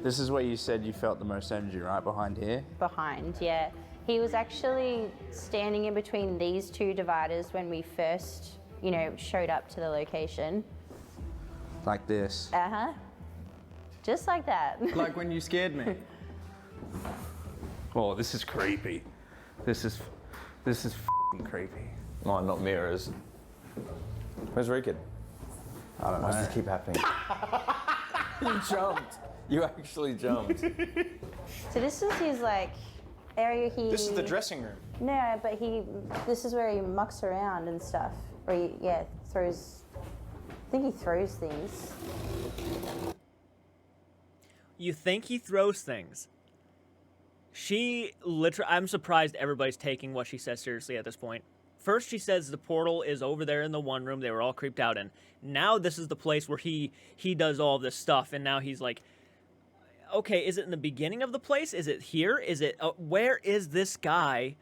This is where you said you felt the most energy, right? Behind here? Behind, yeah. He was actually standing in between these two dividers when we first, showed up to the location. Like this. Uh-huh. Just like that. Like when you scared me. Oh, this is creepy. This is f***ing creepy. Oh, not mirrors. Where's Reekid? I don't know. Why does this keep happening? You jumped. You actually jumped. So this is his, area he... This is the dressing room. No, but this is where he mucks around and stuff. Or he, throws... I think he throws things. You think he throws things? I'm surprised everybody's taking what she says seriously at this point. First, she says the portal is over there in the one room they were all creeped out in. Now this is the place where he does all this stuff, and now he's like, okay, is it in the beginning of the place? Is it here? Is it... where is this guy?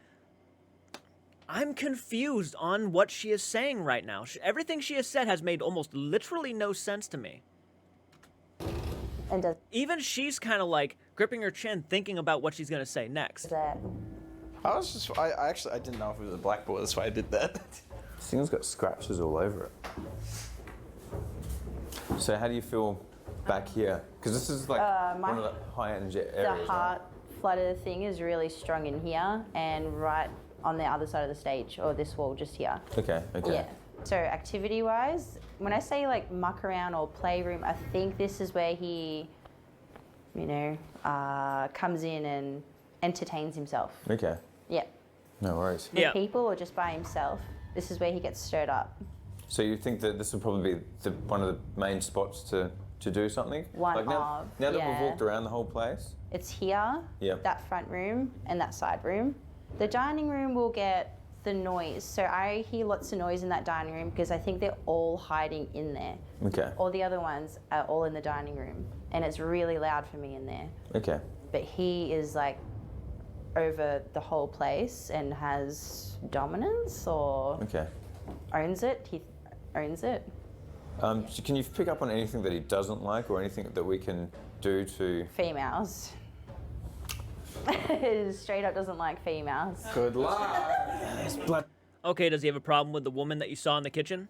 I'm confused on what she is saying right now. Everything she has said has made almost literally no sense to me. And does Even she's kind of like gripping her chin, thinking about what she's going to say next. that. I didn't know if it was a blackboard, that's why I did that. This thing's got scratches all over it. So how do you feel back here? Because this is like one of the high energy areas. The right? heart flutter thing is really strong in here and right on the other side of the stage, or this wall just here. Okay, okay. Yeah. So activity-wise, when I say muck around or playroom, I think this is where he, comes in and entertains himself. Okay, Yeah. no worries. With Yeah. people or just by himself. This is where he gets stirred up. So you think that this would probably be one of the main spots to do something? One now, of, now that we've yeah. walked around the whole place? It's here, Yep. that front room, and that side room. The dining room will get the noise. So I hear lots of noise in that dining room because I think they're all hiding in there. Okay, All the other ones are all in the dining room. And it's really loud for me in there. okay. But he is over the whole place and has dominance or Okay. owns it. He owns it. So can you pick up on anything that he doesn't like or anything that we can do to... Females. Straight up doesn't like females. Good luck. Okay, does he have a problem with the woman that you saw in the kitchen?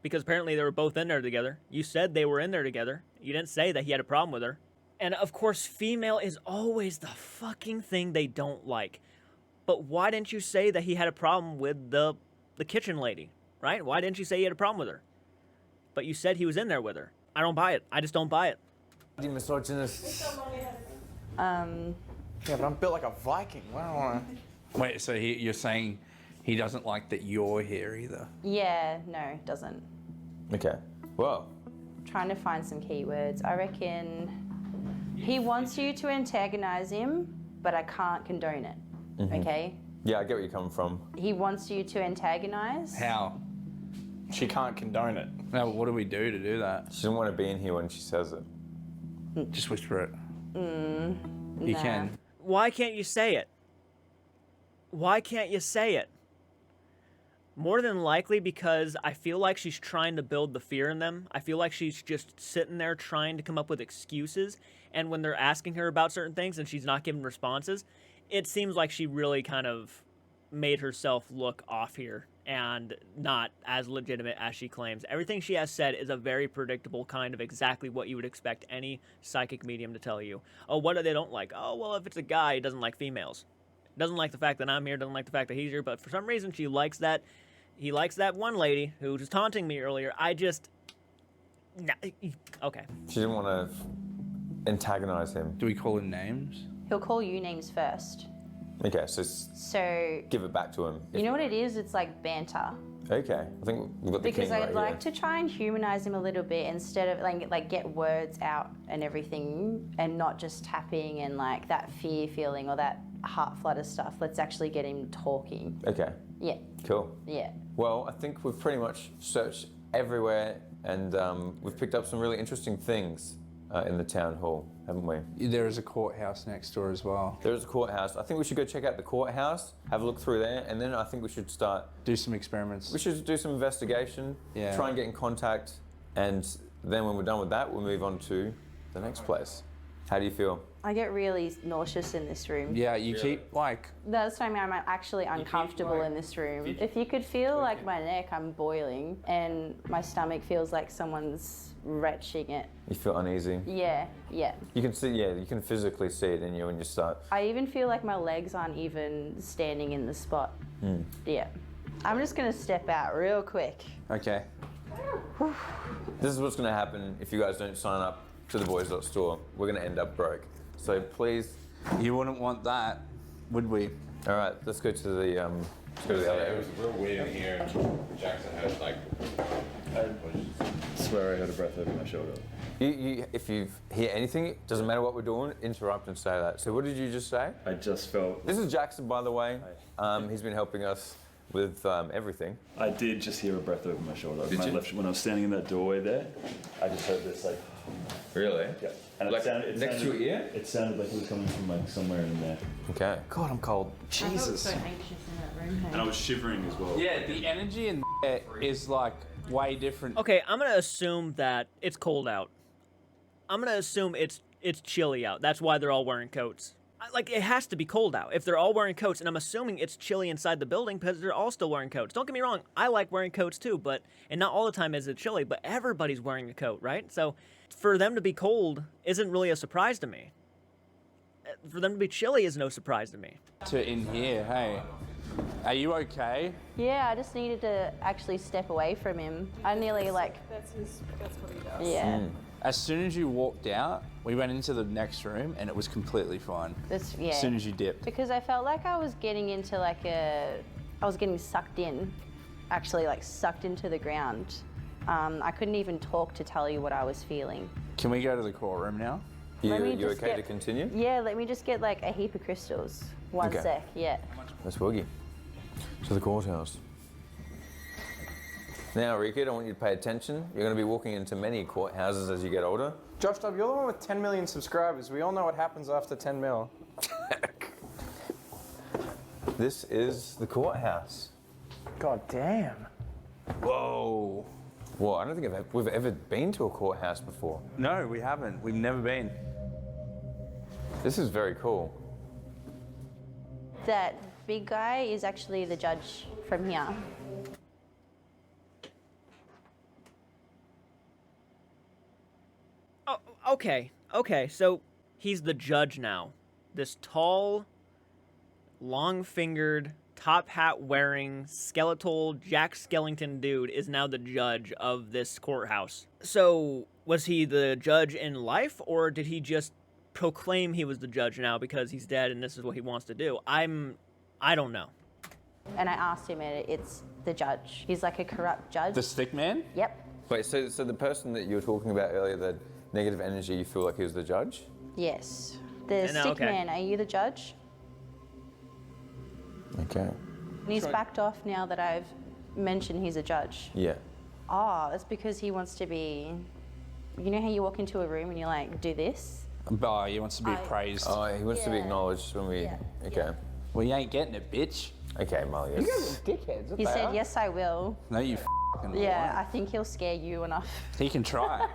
Because apparently they were both in there together. You said they were in there together. You didn't say that he had a problem with her. And of course, female is always the fucking thing they don't like. But why didn't you say that he had a problem with the kitchen lady, right? Why didn't you say he had a problem with her? But you said he was in there with her. I don't buy it. I just don't buy it. You misogynist. Yeah, but I'm built like a Viking. I don't want to... Wait, so you're saying he doesn't like that you're here either? Yeah, no, doesn't. Okay. Well, Trying to find some keywords. I reckon he wants you to antagonize him, but I can't condone it. Okay? yeah, I get where you're coming from. He wants you to antagonize. How? She can't condone it. Now, what do we do to do that? She doesn't want to be in here when she says it. Just whisper it. You Nah. can. Why can't you say it? Why can't you say it? More than likely because I feel like she's trying to build the fear in them. I feel like she's just sitting there trying to come up with excuses. And when they're asking her about certain things and she's not giving responses, it seems like she really kind of made herself look off here and not as legitimate as she claims. Everything she has said is a very predictable kind of exactly what you would expect any psychic medium to tell you. Oh, what do they don't like? Oh, well, if it's a guy, he doesn't like females. Doesn't like the fact that I'm here, doesn't like the fact that he's here, but for some reason she likes that. He likes that one lady who was taunting me earlier. Okay. She didn't want to antagonize him. Do we call him names? He'll call you names first. Okay, so So give it back to him. you know what it is? It's like banter. Okay, I think we've got the Because king right I'd like here. to try and humanize him a little bit instead of like get words out and everything, and not just tapping and like that fear feeling or that heart flutter stuff. Let's actually get him talking. Okay, Yeah, cool. yeah. Well, I think we've pretty much searched everywhere, and we've picked up some really interesting things in the town hall, haven't we? There is a courthouse next door as well. There is a courthouse. I think we should go check out the courthouse, have a look through there, and then I think we should start. Do some experiments. We should do some investigation, Yeah. try and get in contact, and then when we're done with that, we'll move on to the next place. How do you feel? I get really nauseous in this room. Yeah, you keep like. That's what I mean. I'm actually uncomfortable in this room. If you could feel like my neck, I'm boiling, and my stomach feels like someone's retching it. You feel uneasy? Yeah, yeah. You can see, yeah, you can physically see it in you when you start. I even feel like my legs aren't even standing in the spot. Yeah. I'm just gonna step out real quick. Okay. This is what's going to happen if you guys don't sign up to the boys.store. We're going to end up broke. So please. You wouldn't want that, would we? All right, let's go to the other area. We're waiting here. Jackson has like. I swear I had a breath over my shoulder. If you hear anything, doesn't matter what we're doing, interrupt and say that. So what did you just say? I just felt. This is Jackson, by the way. He's been helping us with everything. I did just hear a breath over my shoulder. Did you? When I was standing in that doorway there, I just heard this like. Really? Yeah. And Like next to your ear? It sounded like it was coming from like somewhere in there. Okay. God, I'm cold. Jesus. I felt so anxious in that room. And I was shivering as well. Yeah, the energy in there is like way different. Okay, I'm gonna assume that it's cold out. I'm gonna assume it's chilly out. That's why they're all wearing coats. Like, it has to be cold out if they're all wearing coats, and I'm assuming it's chilly inside the building because they're all still wearing coats. Don't get me wrong, I like wearing coats too, and not all the time is it chilly, but everybody's wearing a coat, right? So for them to be cold isn't really a surprise to me. For them to be chilly is no surprise to me. To in here, hey. Are you okay? Yeah, I just needed to actually step away from him. I nearly like, That's what he does. yeah. As soon as you walked out, we went into the next room and it was completely fine. That's, yeah. As soon as you dipped. Because I felt like I was getting into like I was getting sucked in, actually like sucked into the ground. I couldn't even talk to tell you what I was feeling. Can we go to the courtroom now? You Let me okay just to get- continue? Yeah, let me just get like a heap of crystals. One Okay. sec, yeah. Let's boogie. To the courthouse. Now, Reekid, I want you to pay attention. You're going to be walking into many courthouses as you get older. Josh Dub, you're the one with 10 million subscribers. We all know what happens after 10 mil. This is the courthouse. God damn. Whoa. Well, I don't think we've ever been to a courthouse before. No, we haven't. We've never been. This is very cool. That big guy is actually the judge from here. Oh, okay, so he's the judge now. This tall, long-fingered, top hat wearing, skeletal Jack Skellington dude is now the judge of this courthouse. So, was he the judge in life, or did he just proclaim he was the judge now because he's dead and this is what he wants to do? I don't know. And I asked him, and it's the judge. He's like a corrupt judge. The stick man? Yep. Wait, so the person that you were talking about earlier, the negative energy, you feel like he was the judge? Yes. The And now, stick okay. man, are you the judge? Okay. And he's backed off now that I've mentioned he's a judge. Yeah. Oh, that's because he wants to be. You know how you walk into a room and you're like, do this? Oh, he wants to be praised. Oh, he wants to be Yeah. acknowledged when we. Yeah. Okay. Well, you ain't getting it, bitch. Okay, Molly. You guys are dickheads. He said, yes, I will. No, you f***ing Yeah, I lying. think he'll scare you enough. He can try.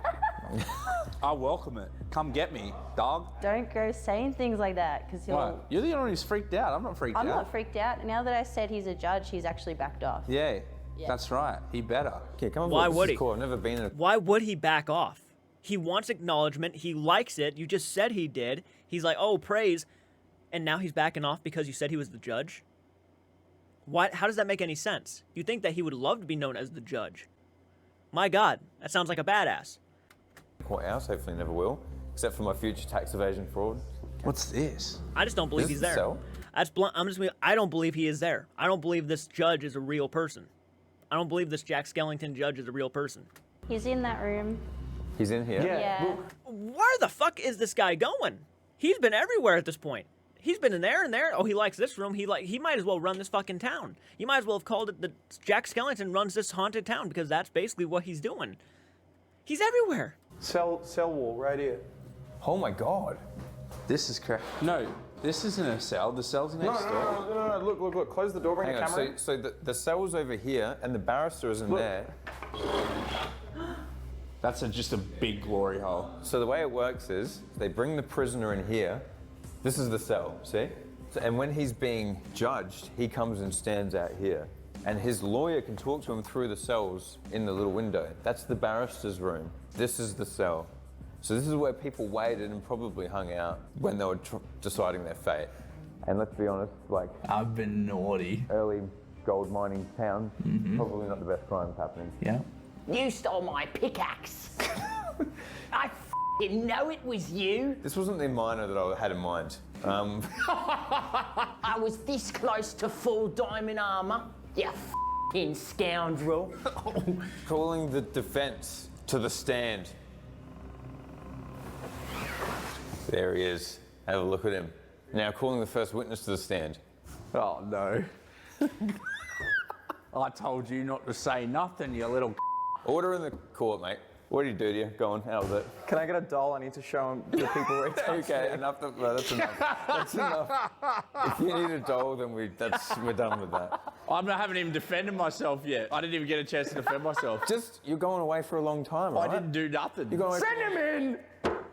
I welcome it. Come get me, dog. Don't go saying things like that, because he'll. What? You're the one who's freaked out. I'm not freaked I'm out. not freaked out. Now that I said he's a judge, he's actually backed off. Yeah, that's right. He better. Okay, come on. Why this would is he? Cool. I've never been in a. Why would he back off? He wants acknowledgement. He likes it. You just said he did. He's like, oh, praise. And now he's backing off because you said he was the judge? What? How does that make any sense? You think that he would love to be known as the judge. My God, that sounds like a badass. courthouse. Hopefully, never will. Except for my future tax evasion fraud. What's this? I just don't believe Is he's this there. so? That's blunt. I don't believe he is there. I don't believe this judge is a real person. I don't believe this Jack Skellington judge is a real person. He's in that room. He's in here. Yeah. Where the fuck is this guy going? He's been everywhere at this point. He's been in there and there. Oh, he likes this room. He might as well run this fucking town. You might as well have called it the Jack Skellington runs this haunted town, because that's basically what he's doing. He's everywhere. Cell wall right here. Oh my God. This is correct. No, this isn't a cell. The cell's next door. No. Look. Close the door. Bring Hang the on. camera. So the cell's over here, and the barrister is in there. That's just a big glory hole. So the way it works is they bring the prisoner in here. This is the cell, see? So, and when he's being judged, he comes and stands out here. And his lawyer can talk to him through the cells in the little window. That's the barrister's room. This is the cell. So this is where people waited and probably hung out when they were deciding their fate. And let's be honest, like I've been naughty. early gold mining town, probably not the best crimes happening. Yeah. You stole my pickaxe. I f***ing know it was you. This wasn't the miner that I had in mind. I was this close to full diamond armor. You f***ing scoundrel. Calling the defense to the stand. There he is. Have a look at him. Now calling the first witness to the stand. Oh no. I told you not to say nothing, you little. Order in the court, mate. What did he do to you? Go on, how was it? Can I get a doll? I need to show him the people we're Okay, enough. That's enough. That's enough. If you need a doll, then we're done with that. I haven't even defended myself yet. I didn't even get a chance to defend myself. You're going away for a long time, right? I didn't do nothing. You're going away Send him in!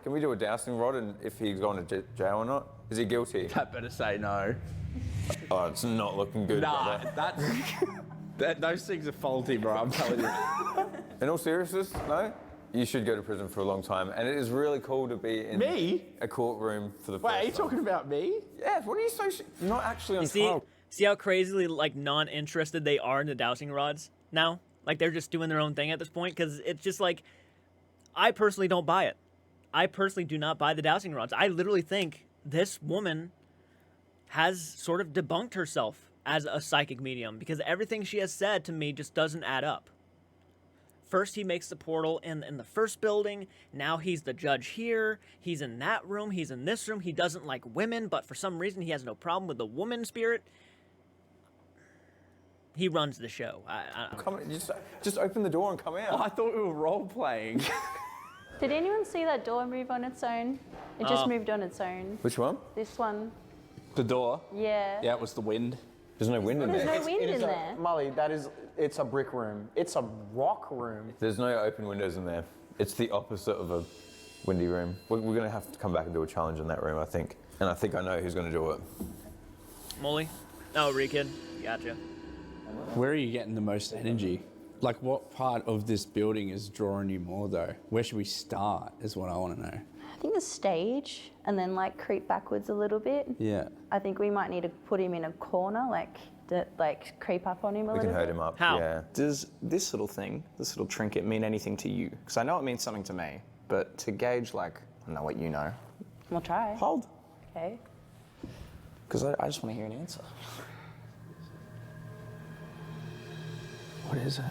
Can we do a dousing rod and if he's going to jail or not? Is he guilty? That better say no. Oh, it's not looking good, Nah, brother. those things are faulty, bro, I'm telling you. In all seriousness, no? You should go to prison for a long time, and it is really cool to be in a courtroom for the first time. Wait, are you talking about me? Yes, what are you so... You're not actually on trial. See how crazily, like, non-interested they are in the dowsing rods now? Like, they're just doing their own thing at this point, because it's just like... I personally don't buy it. I personally do not buy the dowsing rods. I literally think this woman has sort of debunked herself as a psychic medium, because everything she has said to me just doesn't add up. First, he makes the portal in the first building. Now he's the judge here. He's in that room. He's in this room. He doesn't like women, but for some reason he has no problem with the woman spirit. He runs the show. Come on, just open the door and come out. I thought we were role-playing. Did anyone see that door move on its own? It just moved on its own. Which one? This one. The door? Yeah. Yeah, it was the wind. There's no wind in There's there. no wind in there. Molly, it's a brick room. It's a rock room. There's no open windows in there. It's the opposite of a windy room. We're going to have to come back and do a challenge in that room, I think. And I think I know who's going to do it. Molly? Oh, Reekid. Gotcha. Where are you getting the most energy? Like, what part of this building is drawing you more, though? Where should we start, is what I want to know. I think the stage, and then creep backwards a little bit. Yeah. I think we might need to put him in a corner, creep up on him a We little can hurt bit. him up. How? Yeah. Does this little thing, this little trinket, mean anything to you? Because I know it means something to me, but to gauge, I don't know what you know. We'll try. Hold. Okay. Because I just want to hear an answer. What is it?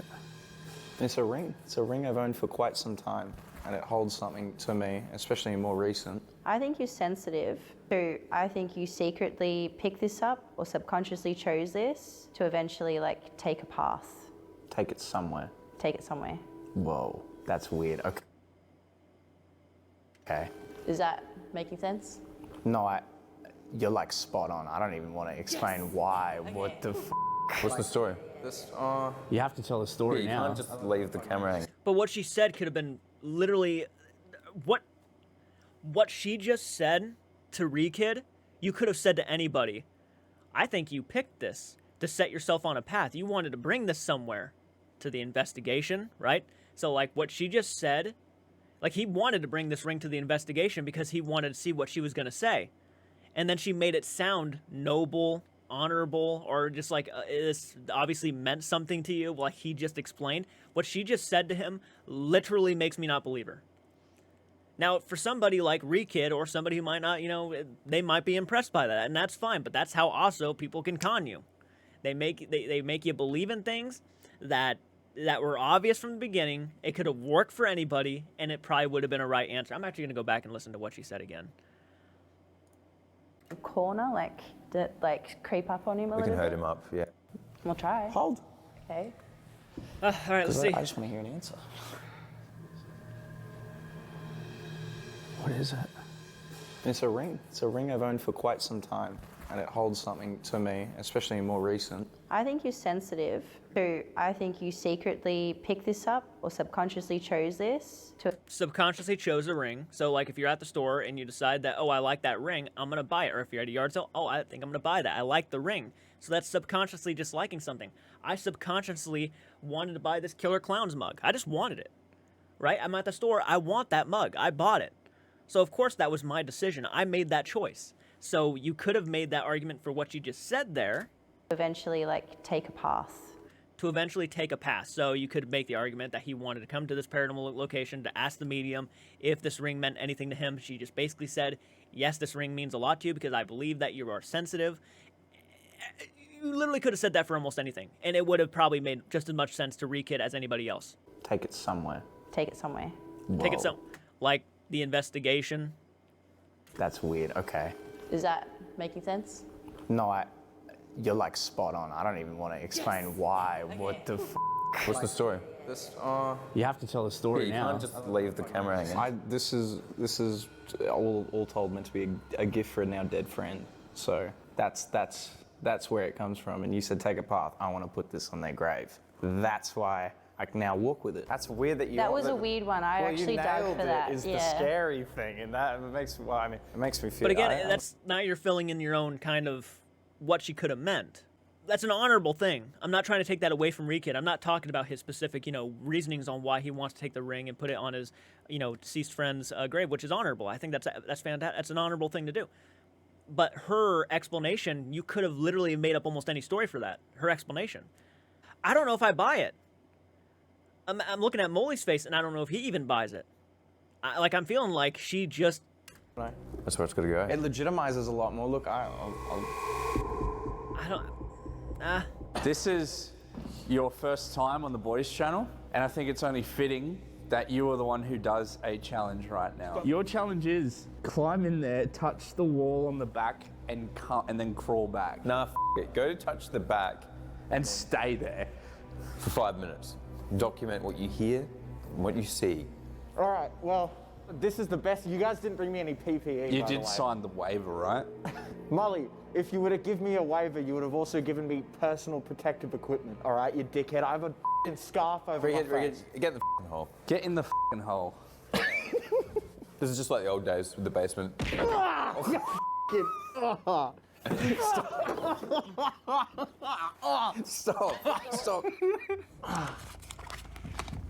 It's a ring. It's a ring I've owned for quite some time, and it holds something to me, especially more recent. I think you're sensitive. So I think you secretly picked this up or subconsciously chose this to eventually take a path. Take it somewhere. Take it somewhere. Whoa, that's weird. Okay. Okay. Is that making sense? No, you're spot on. I don't even want to explain why. Okay. What the f? What's the story? You have to tell the story You now. can't just leave the camera hanging. But what she said could have been literally... What she just said to Reekid, you could have said to anybody. I think you picked this to set yourself on a path. You wanted to bring this somewhere to the investigation, right? So, what she just said, he wanted to bring this ring to the investigation because he wanted to see what she was going to say. And then she made it sound noble, honorable, or just this obviously meant something to you, like he just explained. What she just said to him literally makes me not believe her. Now, for somebody like Reekid or somebody who might not, they might be impressed by that, and that's fine, but that's how also people can con you. They make you believe in things that were obvious from the beginning. It could have worked for anybody, and it probably would have been a right answer. I'm actually gonna go back and listen to what she said again. Corner, like creep up on him a We little can hurt bit. him up, yeah. We'll try. Hold. Okay. All right, let's see. I just want to hear an answer. What is it? It's a ring. It's a ring I've owned for quite some time, and it holds something to me, especially more recent. I think you're sensitive. So I think you secretly picked this up or subconsciously chose this to. Subconsciously chose a ring. So like if you're at the store and you decide that, oh, I like that ring, I'm gonna buy it. Or if you're at a yard sale, oh, I think I'm gonna buy that. I like the ring. So that's subconsciously just liking something. I subconsciously wanted to buy this Killer Clowns mug. I just wanted it, right? I'm at the store. I want that mug. I bought it. So of course that was my decision. I made that choice. So you could have made that argument for what you just said there. Eventually, like, take a path. To eventually take a pass. So you could make the argument that he wanted to come to this paranormal location to ask the medium if this ring meant anything to him. She just basically said, yes, this ring means a lot to you because I believe that you are sensitive. You literally could have said that for almost anything, and it would have probably made just as much sense to Reekid as anybody else. Take it somewhere. Take it somewhere. Take it like the investigation. That's weird. Okay. Is that making sense? No, you're like spot on. I don't even want to explain why. What the What's the story? This, You have to tell the story You now. can't just leave the camera hanging. this is all told meant to be a gift for a now dead friend. So that's where it comes from. And you said take a path. I want to put this on their grave. That's why I can now walk with it. That's weird that you. That was a weird one. I actually dug for that. Is yeah. the scary thing, and that makes. Well, I mean, It makes me feel. But again, that's now you're filling in your own kind of what she could have meant. That's an honorable thing. I'm not trying to take that away from Reekid. I'm not talking about his specific, reasonings on why he wants to take the ring and put it on his, deceased friend's grave, which is honorable. I think that's fantastic. That's an honorable thing to do. But her explanation, you could have literally made up almost any story for that. Her explanation. I don't know if I buy it. I'm looking at Molly's face, and I don't know if he even buys it. I'm feeling like she just... That's where it's got to go. It legitimizes a lot more. Look, This is your first time on the boys' channel, and I think it's only fitting that you are the one who does a challenge right now. Your challenge is climb in there, touch the wall on the back, and then crawl back. Nah, it. Go to touch the back And stay there. for 5 minutes. Document what you hear and what you see. all right. Well, this is the best. You guys didn't bring me any PPE. You by the did way. sign the waiver, right? Molly, if you would have given me a waiver, you would have also given me personal protective equipment. All right, you dickhead. I have a f***ing scarf over my face. Get in the f***ing hole. Get in the f***ing hole. This is just like the old days with the basement. Stop.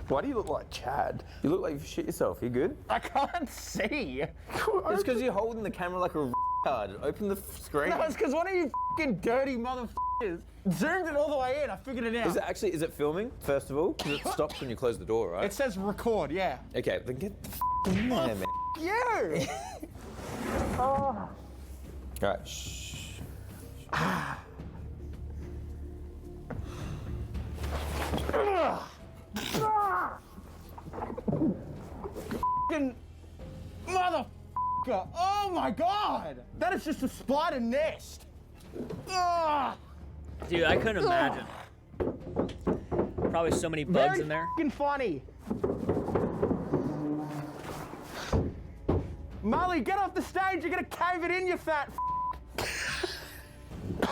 Why do you look like Chad? You look like you shit yourself. You good? I can't see. It's because you're holding the camera like a card. Open the screen. No, it's because one of you f***ing dirty motherfuckers zoomed it all the way in. I figured it out. Is it filming, first of all? Because it stops when you close the door, right? It says record, yeah. Okay, then get the f in there, man. You! All right, shh. F***ing motherfucker! Oh my god! That is just a spider nest. Ugh. Dude, I couldn't imagine. Probably so many bugs Very in there. f***ing funny. Molly, get off the stage. You're gonna cave it in, you fat f***.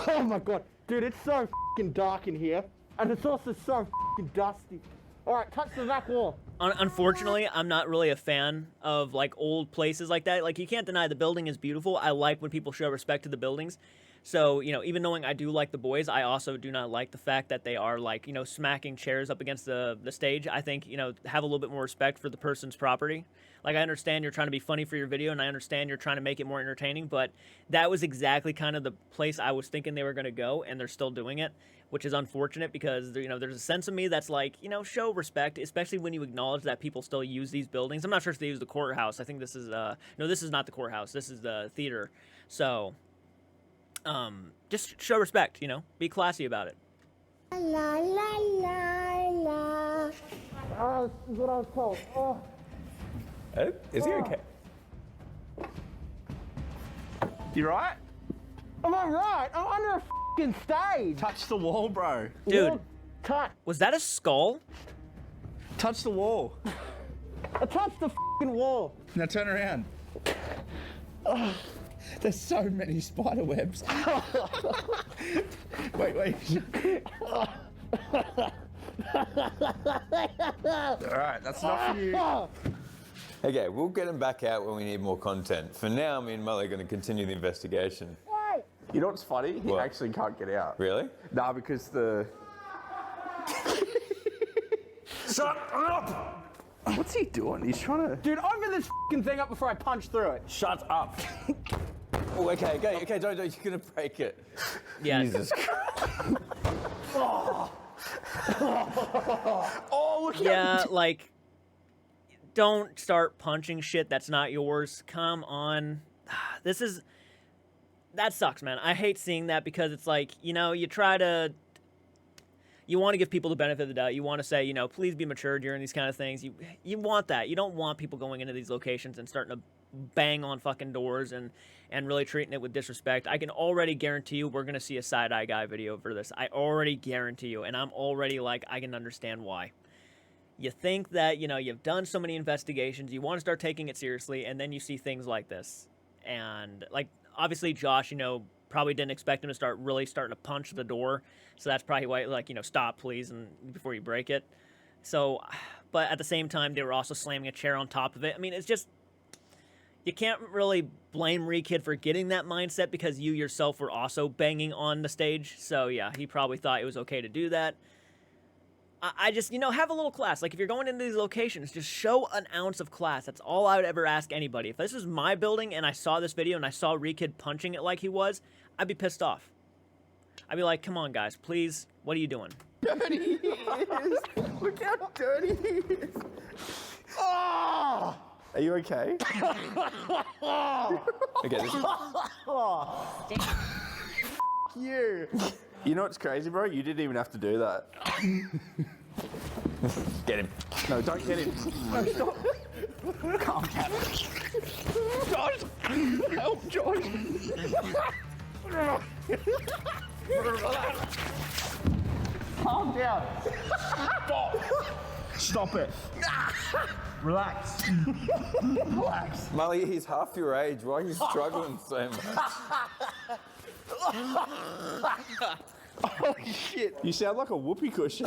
Oh my god. Dude, it's so f***ing dark in here. And it's also so f***ing dusty. All right, touch the back wall. Unfortunately, I'm not really a fan of old places like that. You can't deny the building is beautiful. I like when people show respect to the buildings. So, even knowing I do like the boys, I also do not like the fact that they are smacking chairs up against the stage. I think, have a little bit more respect for the person's property. I understand you're trying to be funny for your video, and I understand you're trying to make it more entertaining, but that was exactly kind of the place I was thinking they were going to go, and they're still doing it, which is unfortunate because, there's a sense of me that's show respect, especially when you acknowledge that people still use these buildings. I'm not sure if they use the courthouse. I think this is, no, this is not the courthouse. This is the theater. So, just show respect, be classy about it. La la la Oh, this is what I was told. Oh. Is he okay? You right? Am I right? I'm under a f***ing stage. Touch the wall, bro. Dude, Touch. was that a skull? Touch the wall. I touched the f***ing wall. Now turn around. There's so many spider webs. Wait. Alright, that's enough for you. Okay, we'll get him back out when we need more content. For now, me and Molly are going to continue the investigation. You know what's funny? He What? actually can't get out. Really? Nah, because the... Shut up! What's he doing? He's trying to... Dude, open this f***ing thing up before I punch through it. Shut up. Oh, okay, don't, you're going to break it. Yeah. Jesus Christ. Oh, look Yeah, like, don't start punching shit that's not yours. Come on. That sucks, man. I hate seeing that because it's like, you know, you want to give people the benefit of the doubt. You want to say, you know, please be mature during these kind of things. You want that. You don't want people going into these locations and starting to bang on fucking doors and really treating it with disrespect. I can already guarantee you we're going to see a side-eye guy video for this. I already guarantee you. And I'm already like, I can understand why. You think that, you know, you've done so many investigations, you want to start taking it seriously, and then you see things like this. And, like, obviously Josh, you know, probably didn't expect him to starting to punch the door. So that's probably why, like, you know, stop, please, and before you break it. So, but at the same time, they were also slamming a chair on top of it. I mean, it's just, you can't really blame Reekid for getting that mindset because you yourself were also banging on the stage. So, yeah, he probably thought it was okay to do that. I just, you know, have a little class. Like, if you're going into these locations, just show an ounce of class. That's all I would ever ask anybody. If this was my building and I saw this video and I saw Reekid punching it like he was, I'd be pissed off. I'd be like, come on, guys, please, what are you doing? dirty he is. Look how dirty he is. Oh! Are you okay? Okay, this is... You. You know what's crazy, bro? You didn't even have to do that. Get him. No, don't get him. No, stop. Calm down. Josh! Help, Josh! Calm down. Stop it. Relax. Relax. Molly, he's half your age. Why are you struggling so much? Oh, shit. You sound like a whoopee cushion.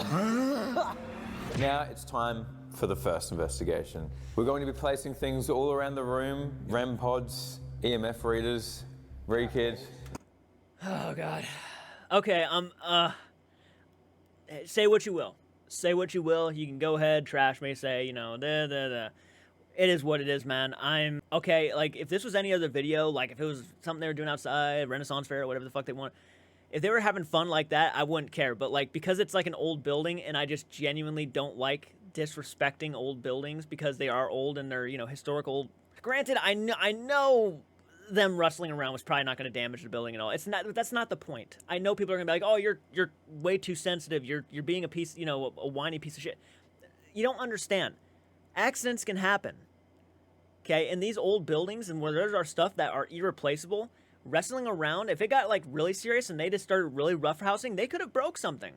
Now it's time for the first investigation. We're going to be placing things all around the room. REM pods, EMF readers, Reekid. Oh, God. Okay, say what you will. Say what you will. You can go ahead, trash me, say, you know, It is what it is, man. I'm... Okay, like, if this was any other video, like, if it was something they were doing outside, Renaissance Fair, or whatever the fuck they want, if they were having fun like that, I wouldn't care. But, like, because it's, like, an old building, and I just genuinely don't like disrespecting old buildings because they are old and they're, you know, historical... Granted, I know them rustling around was probably not going to damage the building at all. It's not. That's not the point. I know people are going to be like, oh, you're way too sensitive. You're being a piece, you know, a whiny piece of shit. You don't understand. Accidents can happen. Okay, in these old buildings and where there's our stuff that are irreplaceable, wrestling around, if it got like really serious and they just started really roughhousing, they could have broke something.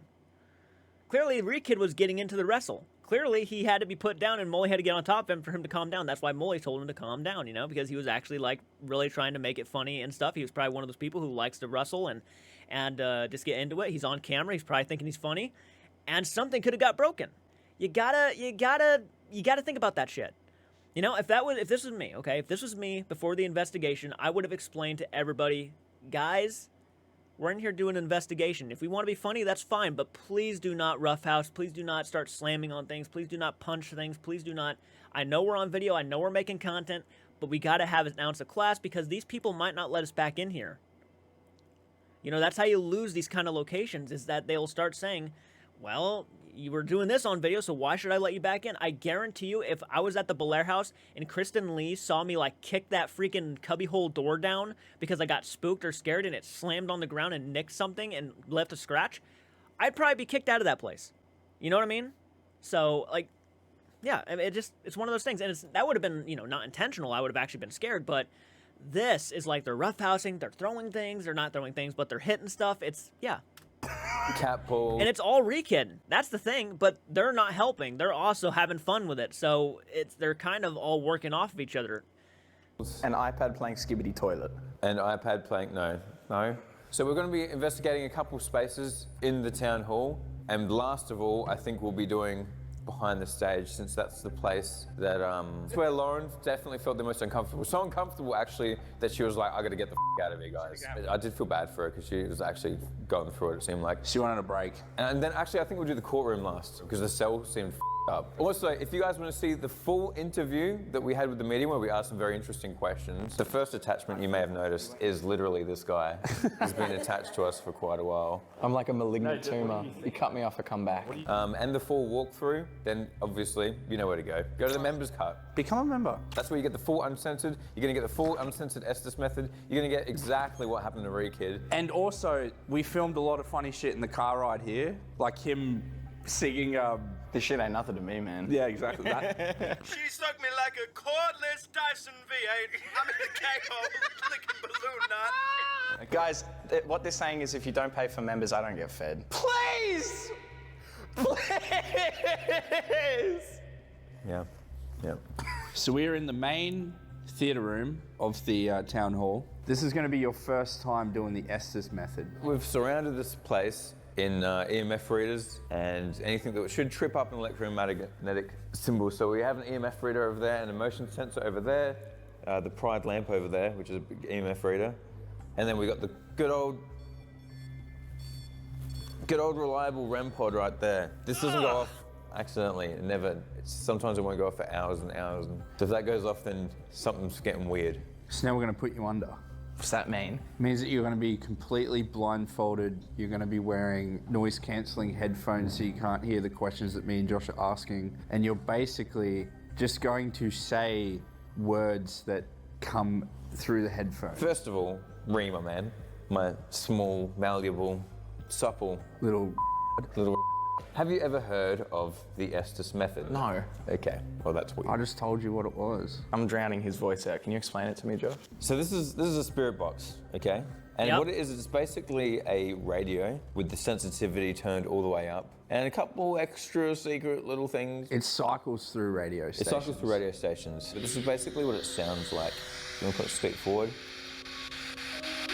Clearly, Reekid was getting into the wrestle. Clearly, he had to be put down and Molly had to get on top of him for him to calm down. That's why Molly told him to calm down, you know, because he was actually like really trying to make it funny and stuff. He was probably one of those people who likes to wrestle and just get into it. He's on camera. He's probably thinking he's funny, and something could have got broken. You gotta think about that shit. You know, if this was me, okay, if this was me before the investigation, I would have explained to everybody, guys, we're in here doing an investigation. If we want to be funny, that's fine, but please do not roughhouse. Please do not start slamming on things. Please do not punch things. Please do not. I know we're on video. I know we're making content, but we got to have an ounce of class because these people might not let us back in here. You know, that's how you lose these kind of locations, is that they'll start saying, well, you were doing this on video, so why should I let you back in? I guarantee you, if I was at the Belair house and Kristen Lee saw me, like, kick that freaking cubbyhole door down because I got spooked or scared and it slammed on the ground and nicked something and left a scratch, I'd probably be kicked out of that place. You know what I mean? So, like, Yeah, I mean, it's one of those things, and that would have been, you know, not intentional. I would have actually been scared, but this is like they're roughhousing, they're throwing things, they're not throwing things, but they're hitting stuff. It's, yeah. Cat ball. And it's all Reekid. That's the thing, but they're not helping. They're also having fun with it, so they're kind of all working off of each other. An iPad playing Skibbity Toilet. An iPad playing, no. So we're going to be investigating a couple spaces in the town hall, and last of all, I think we'll be doing behind the stage, since that's the place that it's where Lauren definitely felt the most uncomfortable. So uncomfortable actually that she was like, I gotta get the out of here, guys. I did feel bad for her because she was actually going through it seemed like. She wanted a break. And then actually I think we'll do the courtroom last because the cell seemed up. Also, if you guys want to see the full interview that we had with the media where we asked some very interesting questions, the first attachment you may have noticed is literally this guy. He's been attached to us for quite a while. I'm like a malignant tumor. You cut me off, I come back. And the full walkthrough, then obviously you know where to go. Go to the members cut. Become a member. That's where you get the full uncensored. You're going to get the full uncensored Estes method. You're going to get exactly what happened to Reekid. And also, we filmed a lot of funny shit in the car ride here, like him singing. This shit ain't nothing to me, man. Yeah, exactly. That. She sucked me like a cordless Dyson V8. I'm in the K-hole, licking balloon nut. Guys, what they're saying is if you don't pay for members, I don't get fed. Please! Please! Yeah. So we're in the main theatre room of the town hall. This is going to be your first time doing the Estes method. We've surrounded this place in EMF readers and anything that should trip up an electromagnetic symbol. So we have an EMF reader over there and a motion sensor over there, the Pride lamp over there, which is a big EMF reader. And then we got the good old reliable REM pod right there. This doesn't go off accidentally, it never. Sometimes it won't go off for hours and hours. And so if that goes off, then something's getting weird. So now we're going to put you under. What's that mean? It means that you're going to be completely blindfolded. You're going to be wearing noise-cancelling headphones so you can't hear the questions that me and Josh are asking. And you're basically just going to say words that come through the headphones. First of all, Ree, my man, my small, malleable, supple little. Have you ever heard of the Estes method? No. Okay, well that's weird. I just told you what it was. I'm drowning his voice out. Can you explain it to me, Joe? So this is a spirit box, okay? And what it is, it's basically a radio with the sensitivity turned all the way up and a couple extra secret little things. It cycles through radio stations. It cycles through radio stations. But this is basically what it sounds like. You want to put it straight forward?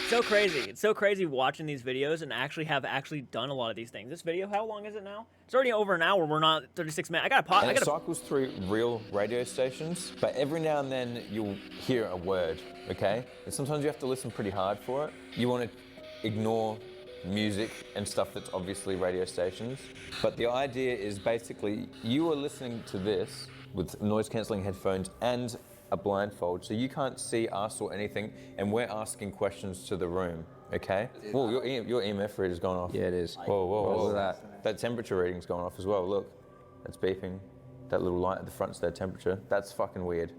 So crazy. It's so crazy watching these videos and actually done a lot of these things. This video, how long is it now? It's already over an hour. We're not 36 minutes. I got to pause. It cycles through real radio stations, but every now and then you'll hear a word, okay? And sometimes you have to listen pretty hard for it. You want to ignore music and stuff that's obviously radio stations. But the idea is basically you are listening to this with noise-cancelling headphones and a blindfold, so you can't see us or anything, and we're asking questions to the room, okay? Whoa, your EMF reader's gone off. Yeah, it is. Whoa. Look at that. That temperature reading's gone off as well, look. That's beeping. That little light at the front's their temperature. That's fucking weird.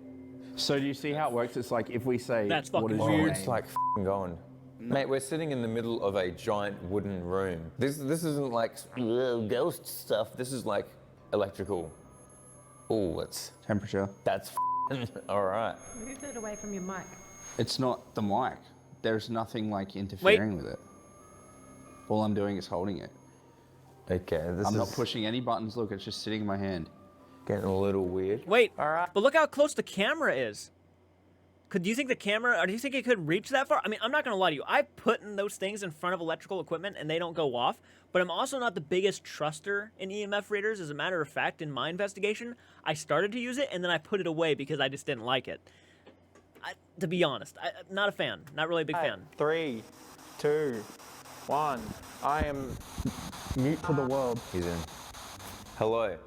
So do you see how it works? It's like if we say, That's fucking what is weird. your It's name? like f***ing going. Mate, we're sitting in the middle of a giant wooden room. This isn't like ghost stuff. This is like electrical. Oh, Temperature. all right. Move it away from your mic. It's not the mic. There's nothing like interfering with it. All I'm doing is holding it. Okay, I'm not pushing any buttons. Look, it's just sitting in my hand. Getting a little weird. Wait, but look how close the camera is. Do you think the camera, or do you think it could reach that far? I mean, I'm not gonna lie to you. I put in those things in front of electrical equipment and they don't go off, but I'm also not the biggest truster in EMF readers. As a matter of fact, in my investigation, I started to use it and then I put it away because I just didn't like it. To be honest, I'm not a fan. Not really a big fan. 3, 2, 1. I am mute to the world. He's in. Hello.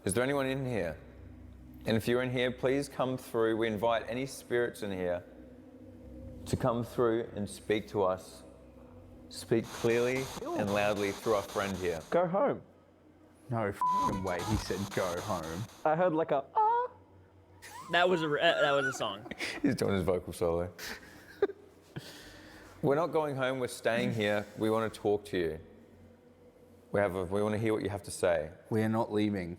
Is there anyone in here? And if you're in here, please come through. We invite any spirits in here to come through and speak to us. Speak clearly and loudly through our friend here. Go home. No f***ing way. He said go home. I heard like a That was a song. He's doing his vocal solo. We're not going home. We're staying here. We want to talk to you. We want to hear what you have to say. We are not leaving.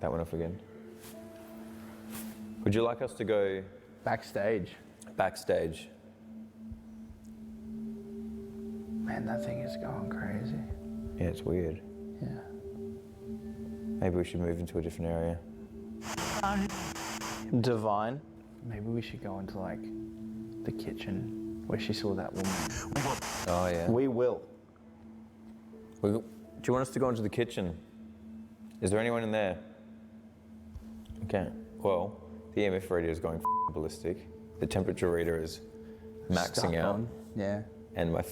That went off again. Would you like us to go Backstage. backstage? Man, that thing is going crazy. Yeah, it's weird. Yeah. Maybe we should move into a different area. Divine. Maybe we should go into like the kitchen where she saw that woman. Oh yeah. We will. Do you want us to go into the kitchen? Is there anyone in there? Okay. Well, the EMF radio is going ballistic. The temperature reader is maxing Stuck out. on. Yeah. And my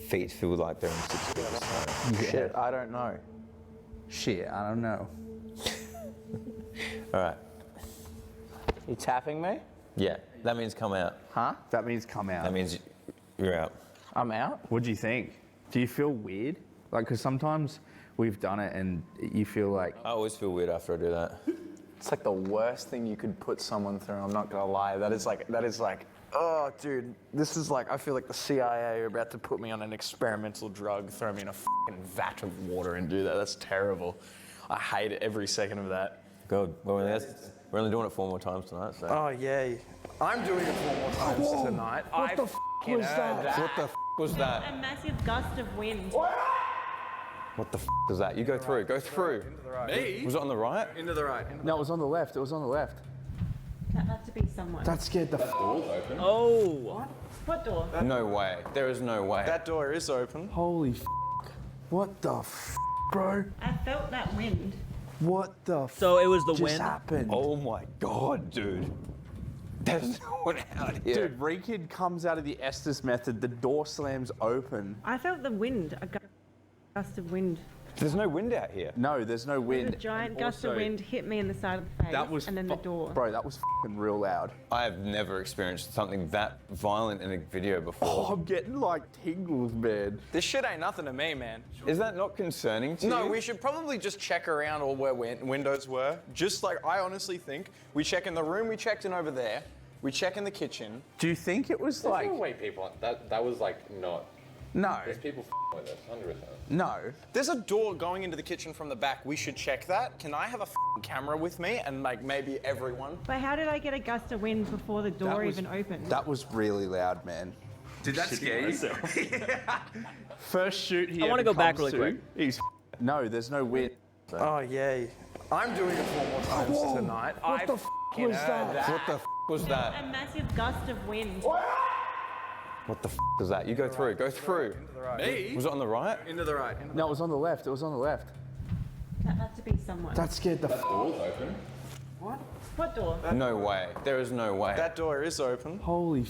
feet feel like they're in 6 feet of snow. Shit, I don't know. Shit, I don't know. All right. You tapping me? Yeah, that means come out. Huh? That means come out. That means you're out. I'm out. What do you think? Do you feel weird? Like, because sometimes we've done it and you feel like, I always feel weird after I do that. It's like the worst thing you could put someone through. I'm not gonna lie. That is like, oh, dude, this is like, I feel like the CIA are about to put me on an experimental drug, throw me in a fucking vat of water and do that. That's terrible. I hate it every second of that. Good. Well, we're only doing it 4 more times tonight, so. Oh, yay. I'm doing it 4 more times tonight. What the fuck was that? What the was that? A massive gust of wind. What the was that? You go through. Go through. Me? Was it on the right? Into the right. no, it was on the left. It was on the left. That had to be someone. That scared the Oh. What door? No way. There is no way. That door is open. Holy what the bro? I felt that wind. What the So it was the just wind. happened? Oh my god, dude. There's no one out here. Dude, Reekid comes out of the Estes method. The door slams open. I felt the wind, a gust of wind. There's no wind out here. No, there's no wind. A giant And gust of also, wind hit me in the side of the face, That was and then the door. Bro, that was fucking real loud. I have never experienced something that violent in a video before. Oh, I'm getting like tingles, man. This shit ain't nothing to me, man. Is that not concerning to you? No, we should probably just check around all where windows were. Just like, I honestly think we check in the room we checked in over there. We check in the kitchen. Do you think it was like... There's no way people, that was like not, No, there's people with us, 100%. no. There's a door going into the kitchen from the back. We should check that. Can I have a camera with me and like maybe everyone? But how did I get a gust of wind before the door was- even opened? That was really loud, man. Did that scare you? First shoot he I wanna ever go back comes really to, quick. He's no, there's no wind. Oh, yay. I'm doing it 4 more times tonight. What the was that? What the was that? A massive gust of wind. What the was that? You go through. Go through. Me? Was it on the right? Into the right. No, it was on the left. It was on the left. That had to be someone. That scared the What door? No way. There is no way. That door is open. Holy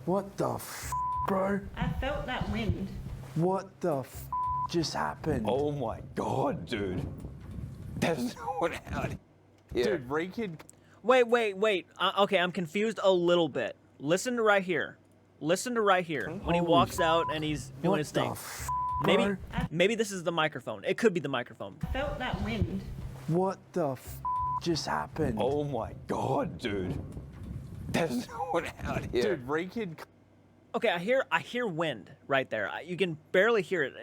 what the bro? I felt that wind. What the just happened? Oh my god, dude. There's no one out here. Dude, Reekid. Wait. Okay, I'm confused a little bit. Listen to right here. Listen to right here. When he walks out and he's doing his thing. Maybe this is the microphone. It could be the microphone. I felt that wind. What the just happened? Oh my god, dude. There's no one out here. Dude, Reekid. Okay, I hear wind right there. You can barely hear it.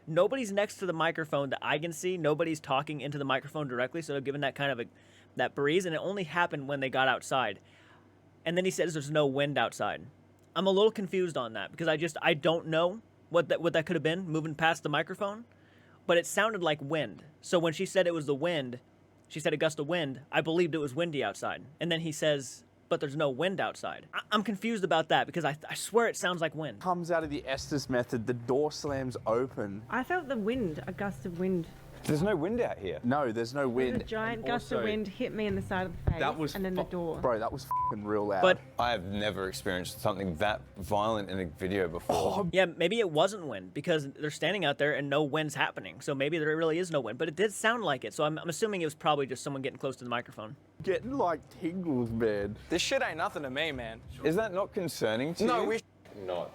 Nobody's next to the microphone that I can see. Nobody's talking into the microphone directly, so they're giving that kind of that breeze, and it only happened when they got outside. And then he says there's no wind outside. I'm a little confused on that because I don't know what that could have been moving past the microphone, but it sounded like wind. So when she said it was the wind, she said a gust of wind, I believed it was windy outside. And then he says, but there's no wind outside. I'm confused about that because I swear it sounds like wind. Comes out of the Estes method. The door slams open. I felt the wind, a gust of wind. There's no wind out here. No, there's no wind. A giant And gust of also, wind hit me in the side of the face, That was and then the door. Bro, that was fucking real loud. But I have never experienced something that violent in a video before. yeah, maybe it wasn't wind because they're standing out there and no wind's happening. So maybe there really is no wind, but it did sound like it. So I'm assuming it was probably just someone getting close to the microphone. getting like tingles, man. This shit ain't nothing to me, man. Is that not concerning to No, you? we. Not.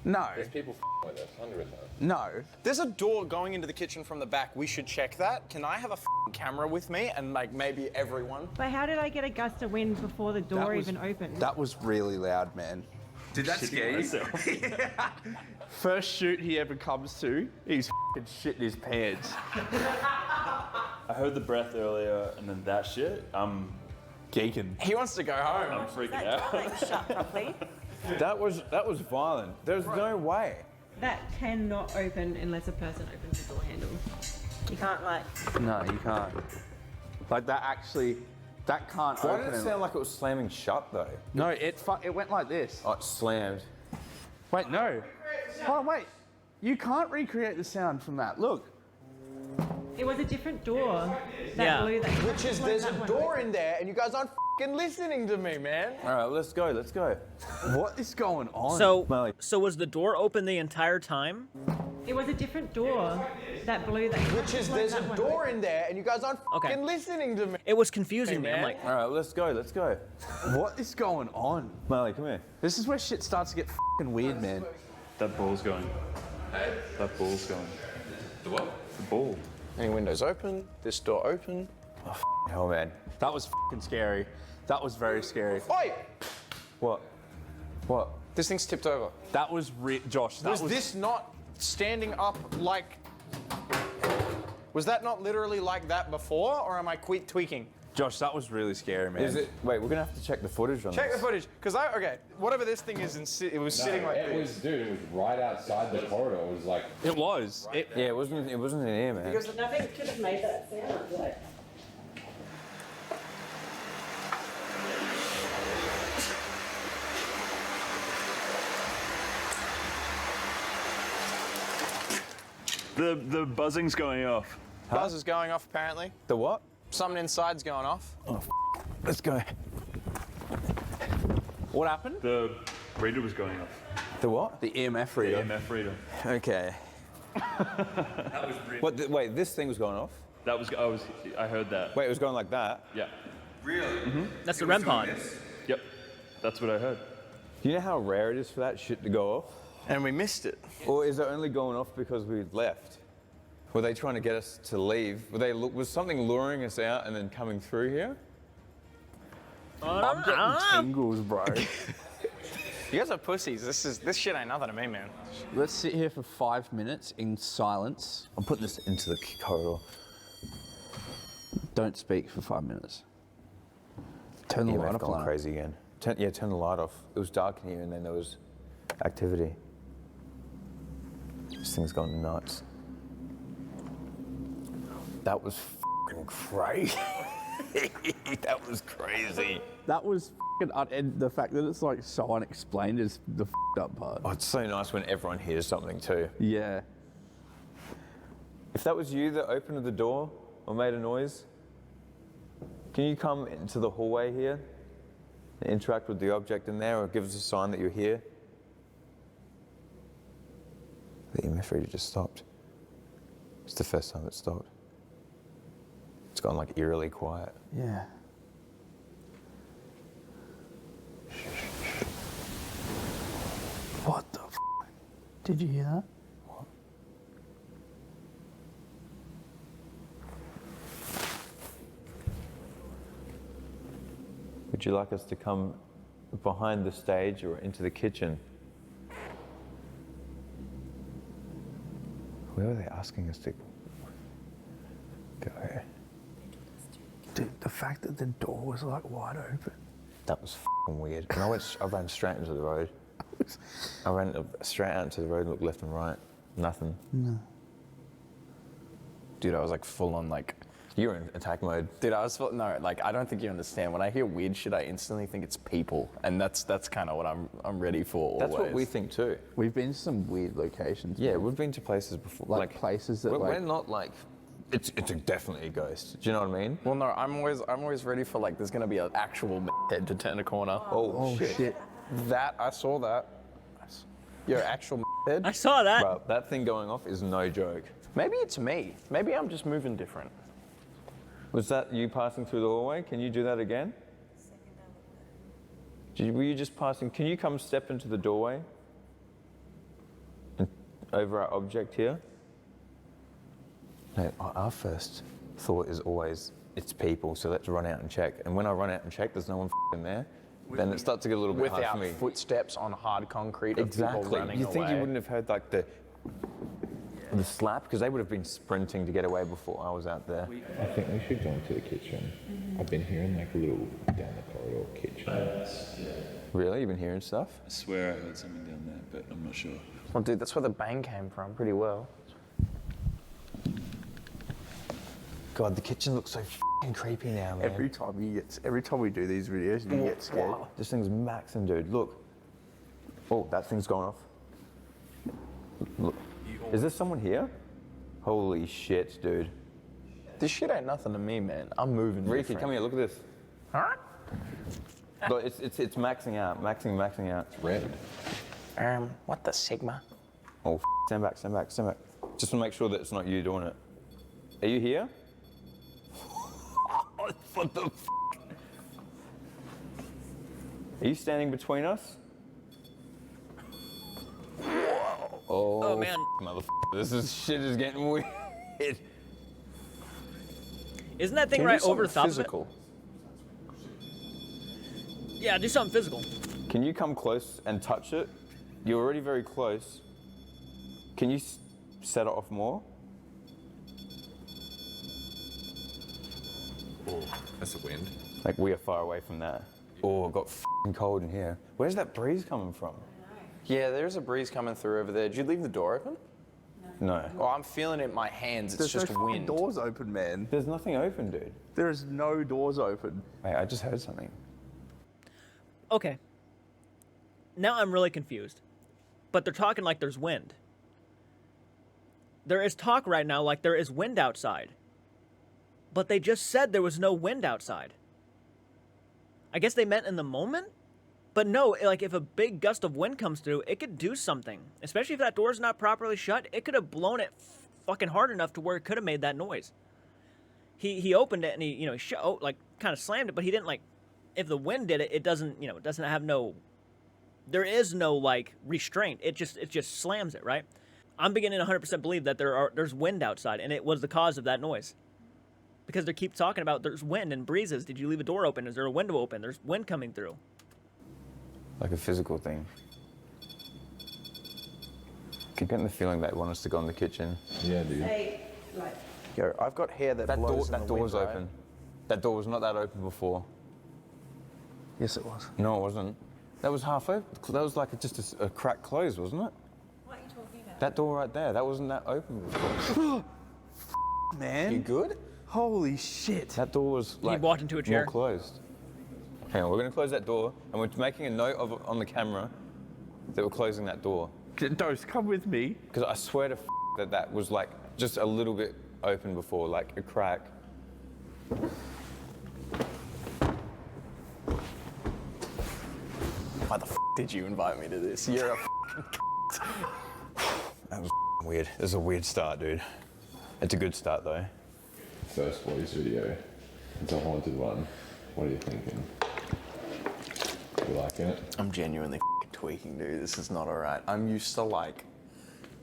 No, There's people with us, 100%. no. There's a door going into the kitchen from the back. We should check that. Can I have a camera with me and like maybe everyone? But how did I get a gust of wind before the door even opened? That was really loud, man. Did that scare you? First shoot he ever comes to, he's fucking shitting his pants. I heard the breath earlier, and then that shit. I'm geeking. He wants to go home. I'm freaking That out. door ain't shut properly. That was violent. There's no way. That cannot open unless a person opens the door handle. You can't like. No, you can't. Like that actually, that can't Why open. did it sound like it was slamming shut though? No, it went like this. Oh, it slammed. Wait, no. Oh, wait. You can't recreate the sound from that. Look. It was a different door that Yeah. blew that. Which is, there's a door in there, and you guys aren't f***ing listening to me, man. All right, let's go. Let's go. What is going on? So was the door open the entire time? It was a different door that blew that. Which is, there's a door in there, and you guys aren't Okay. f***ing listening to me. It was confusing me. I'm man. like, All right, let's go. Let's go. What is going on? Marley, come here. This is where shit starts to get fucking weird, man. That ball's going. That ball's going. The what? The ball. Any windows open? This door open? Hell, man. That was fucking scary. That was very scary. Oi! What? What? This thing's tipped over. That was Josh. That Was this not standing up like... Was that not literally like that before, or am I tweaking? Josh, that was really scary, man. Is it? Wait, we're gonna have to check the footage on Check the this. footage, because okay, whatever this thing is, it was sitting like It this. was, dude, it was right outside the corridor. It was like, It was. Yeah, it wasn't in here, man. Because nothing could have made that sound. Like. The buzzing's going off. Buzz is going off, apparently. The what? Something inside's going off. Let's go. What happened? The reader was going off. The what? The EMF reader. EMF reader. Okay. That was really. Wait, this thing was going off? That was. I heard that. Wait, it was going like that? Yeah. that's the REM pod. Yep. That's what I heard. Do you know how rare it is for that shit to go off? And we missed it. Or is it only going off because we left? Were they trying to get us to leave? Was something luring us out and then coming through here? I'm getting tingles, bro. You guys are pussies. This shit ain't nothing to me, man. Let's sit here for 5 minutes in silence. I'm putting this into the corridor. Don't speak for 5 minutes. Turn the light EMF off. gone crazy again. Turn the light off. It was dark in here and then there was activity. This thing's gone nuts. That was fucking crazy. That was crazy. That was and the fact that it's like so unexplained is the up part. Oh, it's so nice when everyone hears something too. Yeah. If that was you that opened the door or made a noise, can you come into the hallway here and interact with the object in there or give us a sign that you're here? The EMF reader just stopped. It's the first time it stopped. It's gone like eerily quiet. Yeah. What the f? Did you hear that? What? Would you like us to come behind the stage or into the kitchen? Where are they asking us to go? Dude, the fact that the door was like wide open. That was f***ing weird. And I ran straight into the road. I ran straight out into the road and looked left and right. Nothing. No. Dude, I was like full on like... You were in attack mode. Dude, I was no, like I don't think you understand. When I hear weird shit, I instantly think it's people, and that's kind of what I'm ready for. That's always. what we think too. We've been to some weird locations. Yeah, man. we've been to places before. Like places that we're like... not like... It's definitely a ghost. Do you know what I mean? Well, no, I'm always ready for like there's gonna be an actual head to turn a corner. Oh, shit. That I saw that. Your actual head. I saw that. Bro, that thing going off is no joke. Maybe it's me. Maybe I'm just moving different. Was that you passing through the hallway? Can you do that again? Were you just passing? Can you come step into the doorway? And over our object here? No, our first thought is always, it's people, so let's run out and check. And when I run out and check, there's no one f***ing there, then it starts to get a little bit hard for Without me. footsteps on hard concrete of people Exactly. running You think away. you wouldn't have heard like the... The slap? Because they would have been sprinting to get away before I was out there. I think we should go into the kitchen. I've been hearing like a little down the corridor kitchen. Really? You've been hearing stuff? I swear I heard something down there, but I'm not sure. Well, dude, that's where the bang came from pretty well. God, the kitchen looks so f***ing creepy now, man. Every time we do these videos, you get scared. Wow. This thing's maxing, dude. Look. Oh, that thing's going off. Look. Is there someone here? Holy shit, dude. This shit ain't nothing to me, man. I'm moving. Reekid, come here, look at this. Huh? Look, it's maxing out, maxing out. It's red. What the Sigma? Oh, stand back. Just to make sure that it's not you doing it. Are you here? What the f***? Are you standing between us? Oh man. Motherfucker, shit is getting weird. Isn't that thing Can right you do over the top physical? of it? Yeah, do something physical. Can you come close and touch it? You're already very close. Can you set it off more? Oh, that's a wind. Like, we are far away from that. Oh, it got f***ing cold in here. Where's that breeze coming from? Yeah, there's a breeze coming through over there. Did you leave the door open? No. Oh, I'm feeling it in my hands. It's There's just no fucking wind. doors open, man. There's nothing open, dude. There is no doors open. Wait, I just heard something. Okay. Now I'm really confused. But they're talking like there's wind. There is talk right now like there is wind outside. But they just said there was no wind outside. I guess they meant in the moment? But no, like if a big gust of wind comes through, it could do something. Especially if that door's not properly shut, it could have blown it fucking hard enough to where it could have made that noise. He opened it and he like kind of slammed it, but he didn't like. If the wind did it, it doesn't it doesn't have no. There is no like restraint. It just slams it, right? I'm beginning to 100% believe that there's wind outside, and it was the cause of that noise. Because they keep talking about there's wind and breezes. Did you leave a door open? Is there a window open? There's wind coming through. Like a physical thing. Keep getting the feeling they want us to go in the kitchen. Yeah, dude. Say, like, Yo, I've got hair that blows in the That door's wind, open. right? That door was not that open before. Yes, it was. No, it wasn't. That was half open. That was like just a crack close, wasn't it? what are you talking about? That door right there, that wasn't that open before. Man. You good? Holy shit. That door was like walked into a chair. more closed. Hang on, we're gonna close that door, and we're making a note of it on the camera that we're closing that door. Dose, come with me. Because I swear to that was like just a little bit open before, like a crack. Why the did you invite me to this? You're a That was weird. It was a weird start, dude. It's a good start though. First boys video. It's a haunted one. What are you thinking? You liking it? I'm genuinely tweaking, dude. This is not alright. I'm used to like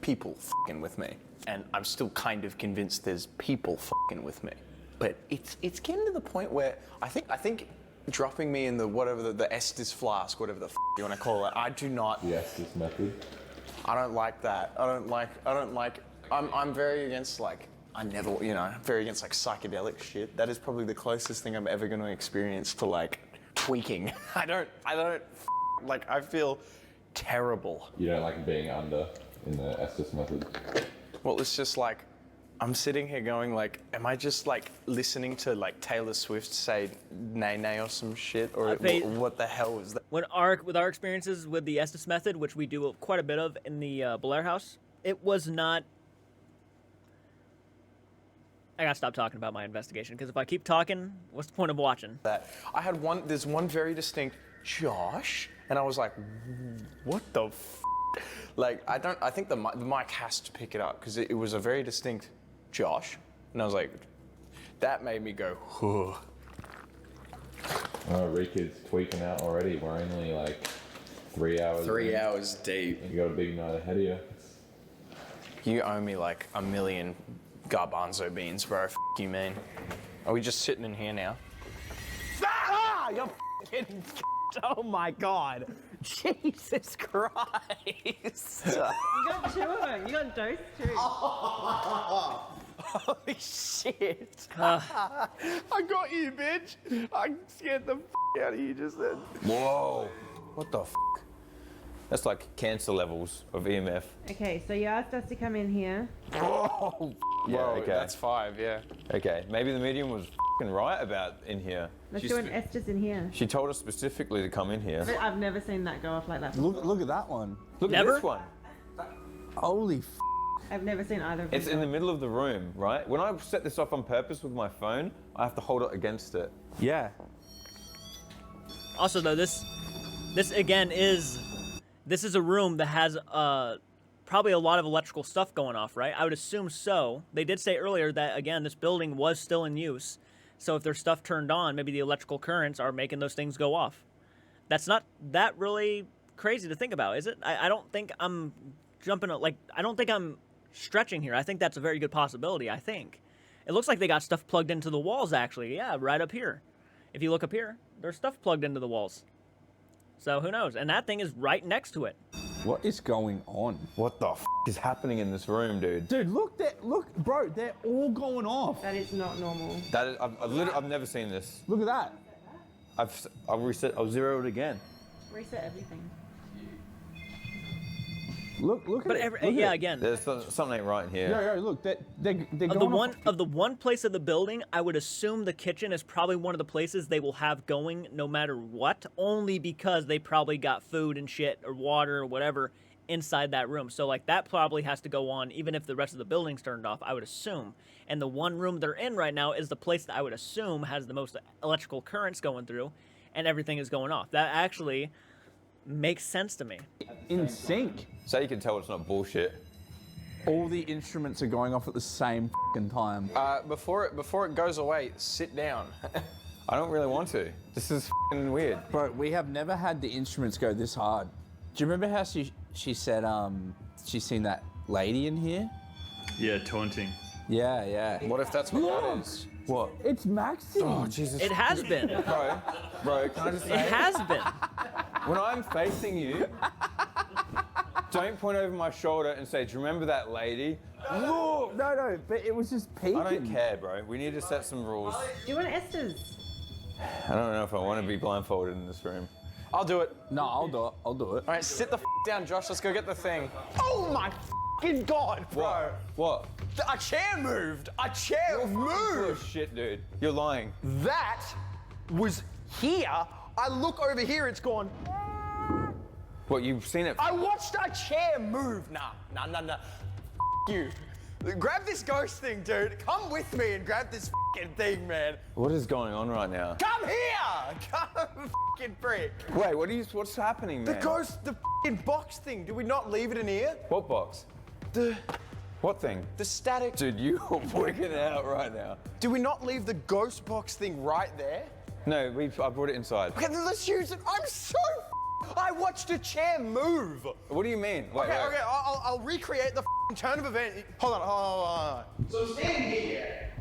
people with me, and I'm still kind of convinced there's people with me. But it's getting to the point where I think dropping me in the whatever the Estes flask, whatever the you want to call it, I do not. The Estes method. I don't like that. I don't like. I'm very against like. I'm very against like psychedelic shit. That is probably the closest thing I'm ever going to experience to like tweaking. I don't like. I feel terrible. You don't like being under in the Estes method? Well, it's just like I'm sitting here going like, am I just like listening to like Taylor Swift say "nay nay" or some shit, or what the hell is that? With our experiences with the Estes method, which we do quite a bit of in the Blair House, it was not. I gotta stop talking about my investigation because if I keep talking, what's the point of watching? That I had one. There's one very distinct Josh, and I was like, what the f? Like I think the mic has to pick it up because it was a very distinct Josh, and I was like, that made me go, whew. Oh, Reekid's tweaking out already. We're only like 3 hours. 3 hours deep. You got a big night ahead of you. You owe me like a million garbanzo beans, bro. F you mean? Are we just sitting in here now? Ah! You're Oh my God. Jesus Christ. You got 2 of them. You got those 2. Holy shit. I got you, bitch. I scared the out of you just then. Whoa. What the That's like cancer levels of EMF. Okay, so you asked us to come in here. Oh, yeah, Whoa, okay. that's 5, yeah. Okay, maybe the medium was right about in here. Let's do an Estes in here. She told us specifically to come in here. I've never seen that go off like that. Look at that one. Look Never? at this one. Holy I've never seen either of them. It's in the middle of the room, right? When I set this off on purpose with my phone, I have to hold it against it. Yeah. Also, though, this again is a room that has probably a lot of electrical stuff going off, right? I would assume so. They did say earlier that, again, this building was still in use. So if there's stuff turned on, maybe the electrical currents are making those things go off. That's not that really crazy to think about, is it? I don't think I'm I don't think I'm stretching here. I think that's a very good possibility, I think. It looks like they got stuff plugged into the walls, actually. Yeah, right up here. If you look up here, there's stuff plugged into the walls. So who knows? And that thing is right next to it. What is going on? What the is happening in this room, dude? Dude, look, bro, they're all going off. That is not normal. That is, I've never seen this. Look at that. I'll zero it again. Reset everything. Look But at it. again. There's something ain't right in here. Yeah, look, they're Of the one place of the building, I would assume the kitchen is probably one of the places they will have going no matter what, only because they probably got food and shit or water or whatever inside that room. So like that probably has to go on even if the rest of the building's turned off, I would assume. And the one room they're in right now is the place that I would assume has the most electrical currents going through and everything is going off. That actually makes sense to me. in sync. So you can tell it's not bullshit. All the instruments are going off at the same fucking time. Before it goes away, sit down. I don't really want to. This is fucking weird. Bro, we have never had the instruments go this hard. Do you remember how she said she's seen that lady in here? Yeah, taunting. Yeah, yeah. What if that's what that is? What? It's Maxine. Oh, Jesus. It has been. Bro, can I just say? It has been. When I'm facing you, don't point over my shoulder and say, do you remember that lady? Look! No, but it was just peeking. I don't care, bro. We need to set some rules. Do you want Estes? I don't know if I want to be blindfolded in this room. I'll do it. No, I'll do it. I'll do it. All right, sit the down, Josh. Let's go get the thing. Oh my fucking god, bro! What? A chair moved. A chair moved. Oh shit, dude. You're lying. That was here. I look over here. It's gone. What? You've seen it? I watched a chair move. Nah. You. Grab this ghost thing, dude. Come with me and grab this fucking thing, man. What is going on right now? Come here! Come fucking prick. Wait, what's happening, man? The ghost, the fucking box thing. Did we not leave it in here? What box? What thing? The static. Dude, you are wigging out right now. Did we not leave the ghost box thing right there? No, I brought it inside. Okay, then let's use it. I'm so I watched a chair move. What do you mean? Wait, Okay, I'll recreate the turn of event. Hold on. So I'm standing here.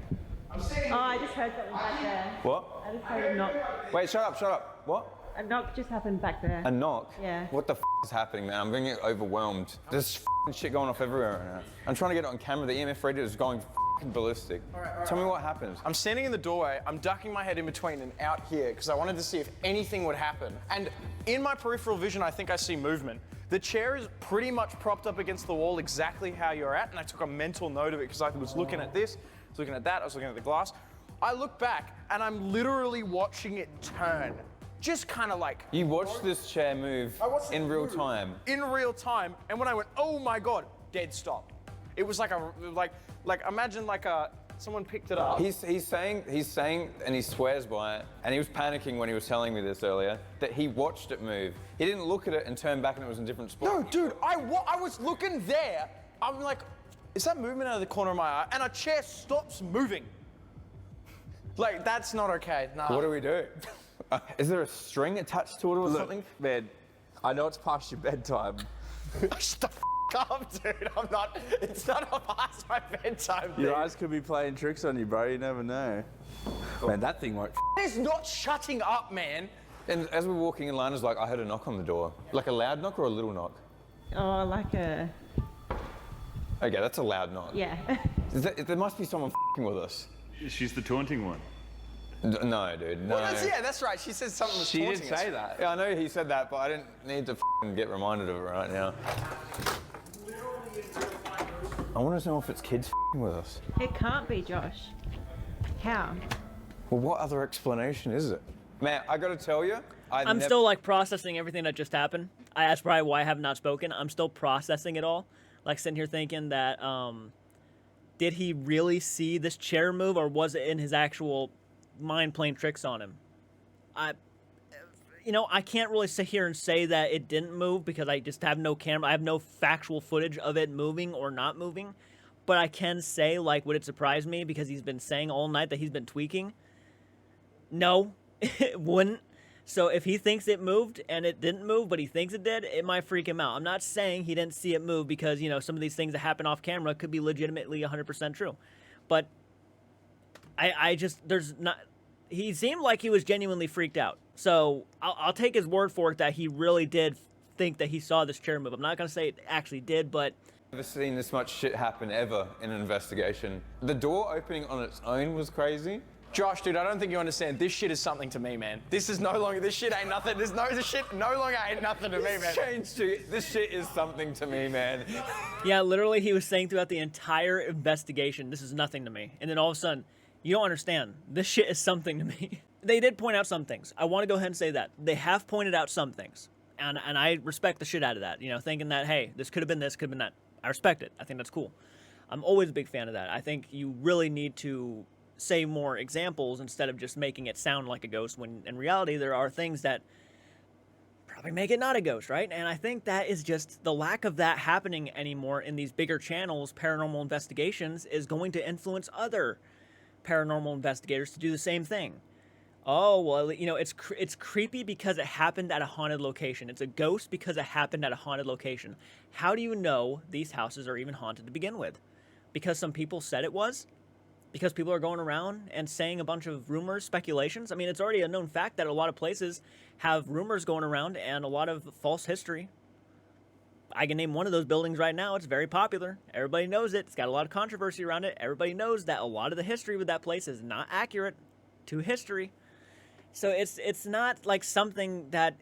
Oh, I just heard something back there. What? I just heard a knock. Wait, shut up. What? A knock just happened back there. A knock? Yeah. What the is happening, man? I'm getting overwhelmed. There's shit going off everywhere right now. I'm trying to get it on camera. The EMF radio is going ballistic. All right. Tell me what happens. I'm standing in the doorway. I'm ducking my head in between and out here because I wanted to see if anything would happen. And in my peripheral vision, I think I see movement. The chair is pretty much propped up against the wall exactly how you're at, and I took a mental note of it because I was looking at this, I was looking at that, I was looking at the glass. I look back and I'm literally watching it turn. Just kind of like... You watched this chair move in real time? In real time, and when I went, oh my God, dead stop. It was like imagine someone picked it up. He's saying, and he swears by it, and he was panicking when he was telling me this earlier, that he watched it move. He didn't look at it and turn back and it was in a different spot. No, dude, I was looking there. I'm like, is that movement out of the corner of my eye? And a chair stops moving. Like, that's not okay. Nah. What do we do? Is there a string attached to it or something? Man, I know it's past your bedtime. Shut the up, dude. It's not past my bedtime, dude. Your eyes could be playing tricks on you, bro. You never know. Man, that thing won't. It's not shutting up, man. And as we're walking in line, it's like I heard a knock on the door. Like a loud knock or a little knock? Oh, like a... Okay, that's a loud knock. Yeah. There must be someone f***ing with us. She's the taunting one. No, dude, no. Well, that's right. She said something was She taunting did us. say that. Yeah, I know he said that, but I didn't need to f***ing get reminded of it right now. I want to know if it's kids f***ing with us. It can't be, Josh. How? Well, what other explanation is it? Man, I gotta tell you, I'm still like processing everything that just happened. That's probably why I have not spoken. I'm still processing it all. Like sitting here thinking that, did he really see this chair move, or was it in his actual mind playing tricks on him? I can't really sit here and say that it didn't move because I just have no camera. I have no factual footage of it moving or not moving. But I can say, like, would it surprise me because he's been saying all night that he's been tweaking? No, it wouldn't. So if he thinks it moved and it didn't move, but he thinks it did, it might freak him out. I'm not saying he didn't see it move because, some of these things that happen off camera could be legitimately 100% true. But he seemed like he was genuinely freaked out. So I'll take his word for it that he really did think that he saw this chair move. I'm not going to say it actually did, but... I've never seen this much shit happen ever in an investigation. The door opening on its own was crazy. Josh, dude, I don't think you understand. This shit is something to me, man. This shit ain't nothing. This shit no longer ain't nothing to me, man. This shit is something to me, man. Yeah, literally, he was saying throughout the entire investigation, this is nothing to me. And then all of a sudden, you don't understand. This shit is something to me. They did point out some things. I want to go ahead and say that. They have pointed out some things. And I respect the shit out of that. Thinking that, hey, this could have been this, could have been that. I respect it. I think that's cool. I'm always a big fan of that. I think you really need to say more examples instead of just making it sound like a ghost when in reality there are things that probably make it not a ghost, right? And I think that is just the lack of that happening anymore in these bigger channels. Paranormal investigations is going to influence other paranormal investigators to do the same thing. Oh, well, it's creepy because it happened at a haunted location. It's a ghost because it happened at a haunted location. How do you know these houses are even haunted to begin with? Because some people said it was? Because people are going around and saying a bunch of rumors, speculations? I mean, it's already a known fact that a lot of places have rumors going around and a lot of false history. I can name one of those buildings right now. It's very popular. Everybody knows it. It's got a lot of controversy around it. Everybody knows that a lot of the history with that place is not accurate to history. So it's not like something that...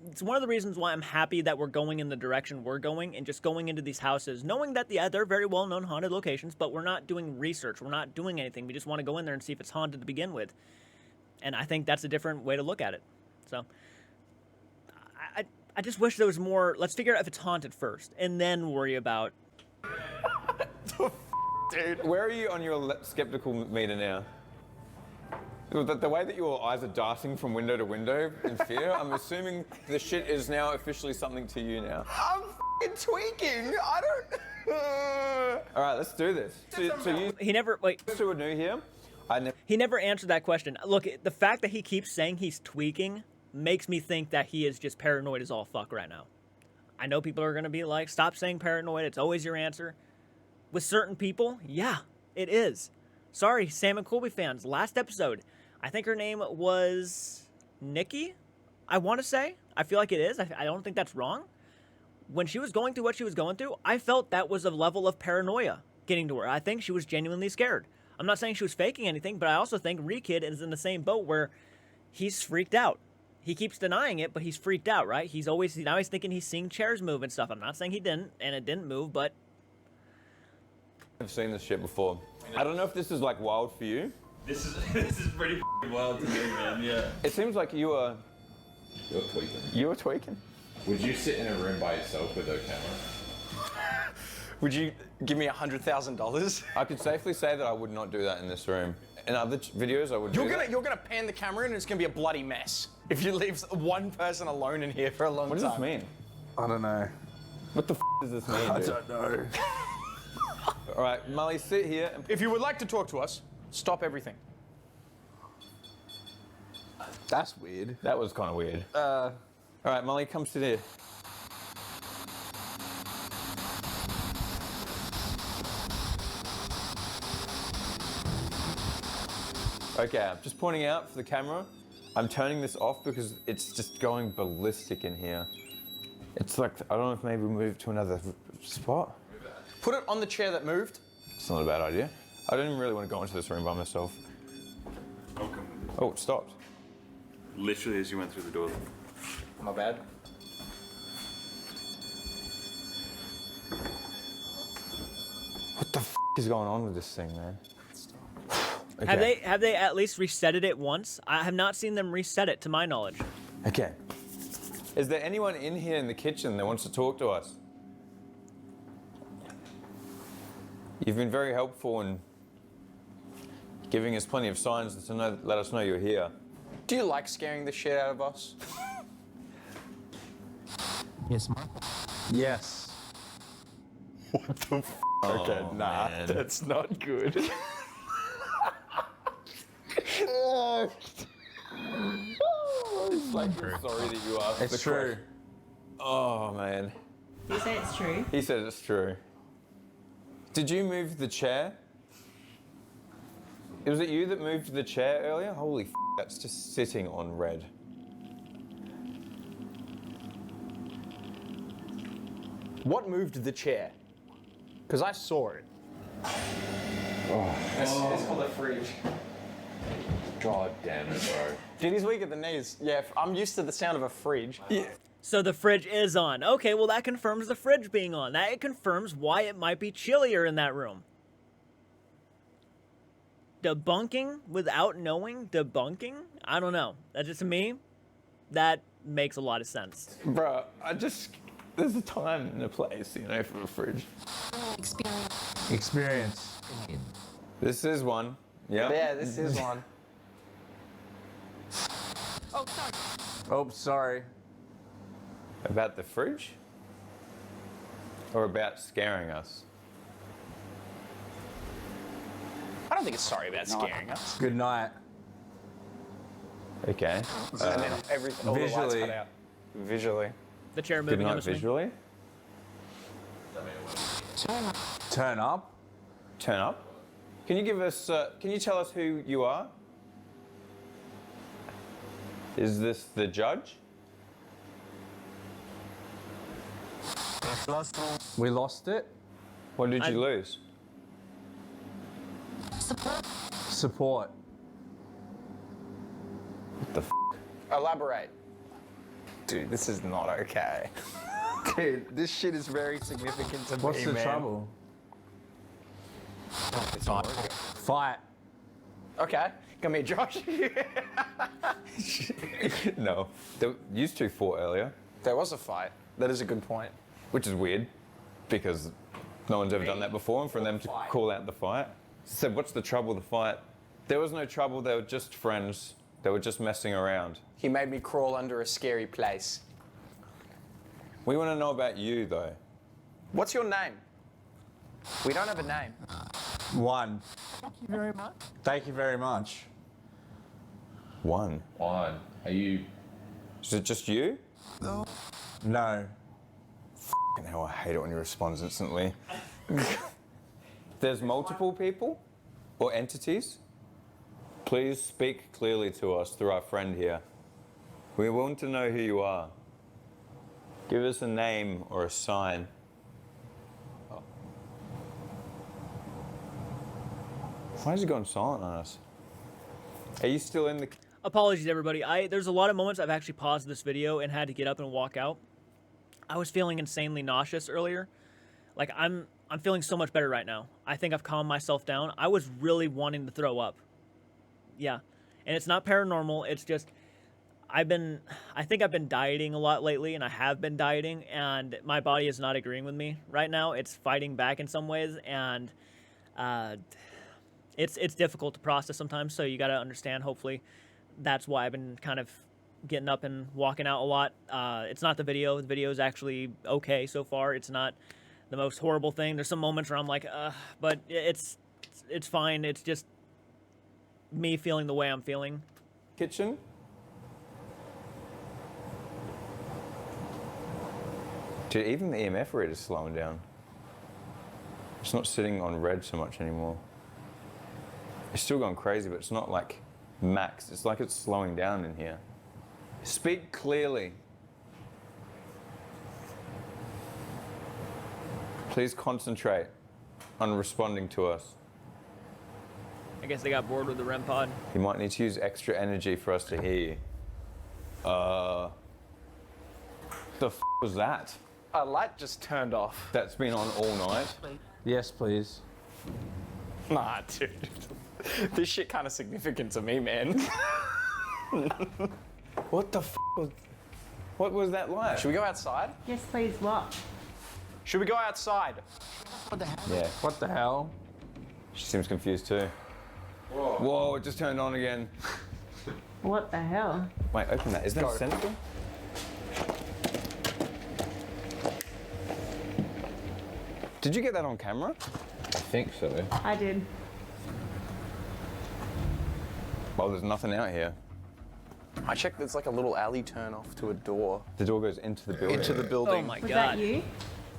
It's one of the reasons why I'm happy that we're going in the direction we're going and just going into these houses, knowing that, yeah, they're very well-known haunted locations, but we're not doing research. We're not doing anything. We just want to go in there and see if it's haunted to begin with. And I think that's a different way to look at it. So I just wish there was more. Let's figure out if it's haunted first and then worry about... Dude, where are you on your skeptical meter now? The way that your eyes are darting from window to window in fear, I'm assuming the shit is now officially something to you now. I'm f***ing tweaking. I don't... All right, let's do this. So you... He never... Wait. Two are new here. He never answered that question. Look, the fact that he keeps saying he's tweaking makes me think that he is just paranoid as all fuck right now. I know people are going to be like, stop saying paranoid. It's always your answer. With certain people, yeah, it is. Sorry, Sam and Colby fans. Last episode... I think her name was Nikki, I want to say. I feel like it is. I don't think that's wrong. When she was going through what she was going through, I felt that was a level of paranoia getting to her. I think she was genuinely scared. I'm not saying she was faking anything, but I also think Reekid is in the same boat where he's freaked out. He keeps denying it, but he's freaked out, right? He's thinking he's seeing chairs move and stuff. I'm not saying he didn't, and it didn't move, but... I've seen this shit before. I don't know if this is like wild for you. This is pretty wild to me, man. Yeah. It seems like you were tweaking. You were tweaking? Would you sit in a room by yourself with a camera? Would you give me $100,000? I could safely say that I would not do that in this room. In other videos, I would do that. You're gonna pan the camera in and it's gonna be a bloody mess. If you leave one person alone in here for a long time. What does this mean? I don't know. What the f does this mean, I dude? don't know. All right, Molly, sit here. If you would like to talk to us, stop everything. That's weird. That was kind of weird. All right, Molly, come sit here. Okay, I'm just pointing out for the camera, I'm turning this off because it's just going ballistic in here. It's like, I don't know if maybe we move to another spot. Put it on the chair that moved. It's not a bad idea. I don't even really want to go into this room by myself. Oh, it stopped. Literally as you went through the door. My bad. What the f is going on with this thing, man? Okay. Have they at least resetted it once? I have not seen them reset it to my knowledge. Okay. Is there anyone in here in the kitchen that wants to talk to us? You've been very helpful in giving us plenty of signs to let us know you're here. Do you like scaring the shit out of us? Yes, ma'am. Yes. What the f? Okay, nah, man. that's not good. It's like, I'm sorry that you asked. It's true. Oh, man. You say it's true? He said it's true. Did you move the chair? Was it you that moved the chair earlier? Holy f, that's just sitting on red. What moved the chair? Because I saw it. It's called a fridge. God damn it, bro. Dude, he's weak at the knees. Yeah, I'm used to the sound of a fridge. Yeah. So the fridge is on. Okay, well that confirms the fridge being on. That confirms why it might be chillier in that room. Debunking without knowing debunking? I don't know. That's just to me, that makes a lot of sense. Bruh, there's a time and a place, you know, for a fridge. Experience. This is one. Yeah. Yeah, this is one. Oh, sorry. About the fridge? Or about scaring us? I don't think it's sorry about scaring us. Good night. Okay. And then all the lights visually. cut out. Visually. The chair Good moving, I'm night assuming. visually. Turn up. Turn up. Can you give us, can you tell us who you are? Is this the judge? We lost it. What did you lose? Support. What the f? Elaborate. Dude, this is not okay. Dude, this shit is very significant to What's me, the man. trouble? It's not. Fight. Okay, come here, Josh. No. They used to fought earlier. There was a fight. That is a good point. Which is weird, because no one's ever done that before, and for them to call out the fight. So what's the trouble, the fight? There was no trouble, they were just friends. They were just messing around. He made me crawl under a scary place. We want to know about you, though. What's your name? We don't have a name. One. Thank you very much. Thank you very much. One. Are you? Is it just you? No. No. F***ing hell, I hate it when you respond instantly. There's multiple people or entities. Please speak clearly to us through our friend here. We want to know who you are. Give us a name or a sign. Why is he going silent on us? Are you still in the... Apologies, everybody. There's a lot of moments I've actually paused this video and had to get up and walk out. I was feeling insanely nauseous earlier. Like, I'm feeling so much better right now. I think I've calmed myself down. I was really wanting to throw up. Yeah. And it's not paranormal. It's just, I think I've been dieting a lot lately, and I have been dieting, and my body is not agreeing with me right now. It's fighting back in some ways, and it's difficult to process sometimes, so you got to understand, hopefully, that's why I've been kind of getting up and walking out a lot. It's not the video. The video is actually okay so far. It's not the most horrible thing. There's some moments where I'm like, but it's fine. It's just me feeling the way I'm feeling. Kitchen? Dude, even the EMF reader is slowing down. It's not sitting on red so much anymore. It's still going crazy, but it's not like max. It's like it's slowing down in here. Speak clearly. Please concentrate on responding to us. I guess they got bored with the REM pod. You might need to use extra energy for us to hear you. The f was that? A light just turned off. That's been on all night? Yes, please. Nah, dude. This shit kind of significant to me, man. What the f was... What was that light? Should we go outside? Yes, please. What? Should we go outside? Yeah. What the hell? She seems confused too. Whoa, it just turned on again. What the hell? Wait, open that. Is that a sensor? Did you get that on camera? I think so. I did. Well, there's nothing out here. I checked there's like a little alley turn off to a door. The door goes into the building. Into the building. Oh my Was god. that you?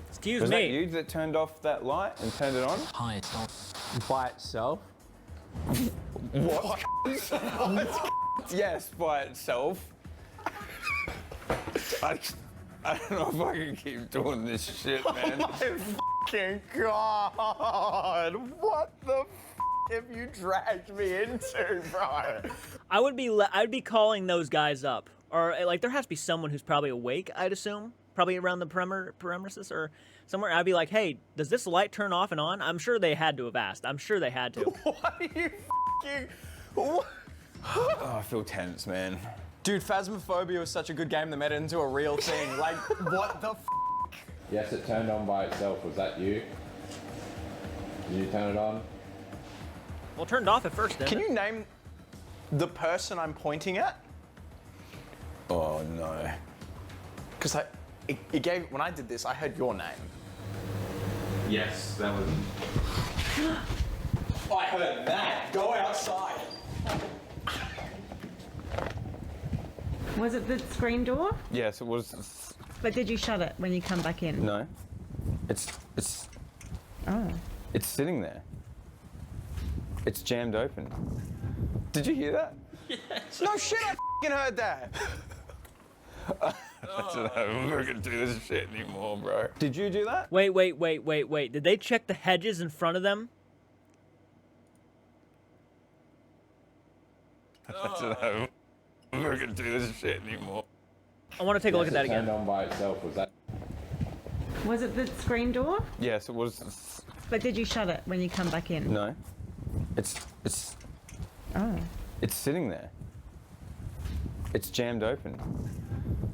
Excuse Was me. that you that turned off that light and turned it on? Hi, it's not. By itself? What? Yes, by itself. I don't know if I can keep doing this shit, man. My fucking god! What the f have you dragged me into, bro? I'd be calling those guys up, or like there has to be someone who's probably awake. I'd assume, probably around the premises or somewhere. I'd be like, hey, does this light turn off and on? I'm sure they had to have asked. I'm sure they had to. What are you fucking... What? Oh, I feel tense, man. Dude, Phasmophobia was such a good game that made it into a real thing. Like, what the f? Yes, it turned on by itself. Was that you? Did you turn it on? Well, it turned off at first, then. Can you name the person I'm pointing at? Oh, no. Because it gave... When I did this, I heard your name. Yes, that was. I heard that. Go outside. Was it the screen door? Yes, it was. But did you shut it when you come back in? No. It's Oh. It's sitting there. It's jammed open. Did you hear that? Yes. No shit, I f***ing heard that. I don't know if we can do this shit anymore, bro. Did you do that? Wait. Did they check the hedges in front of them? I don't know if we can do this shit anymore. I want to take a look at that Yes, it again. turned on by itself. Was that? Was it the screen door? Yes, it was. But did you shut it when you come back in? No. It's Oh. It's sitting there. It's jammed open.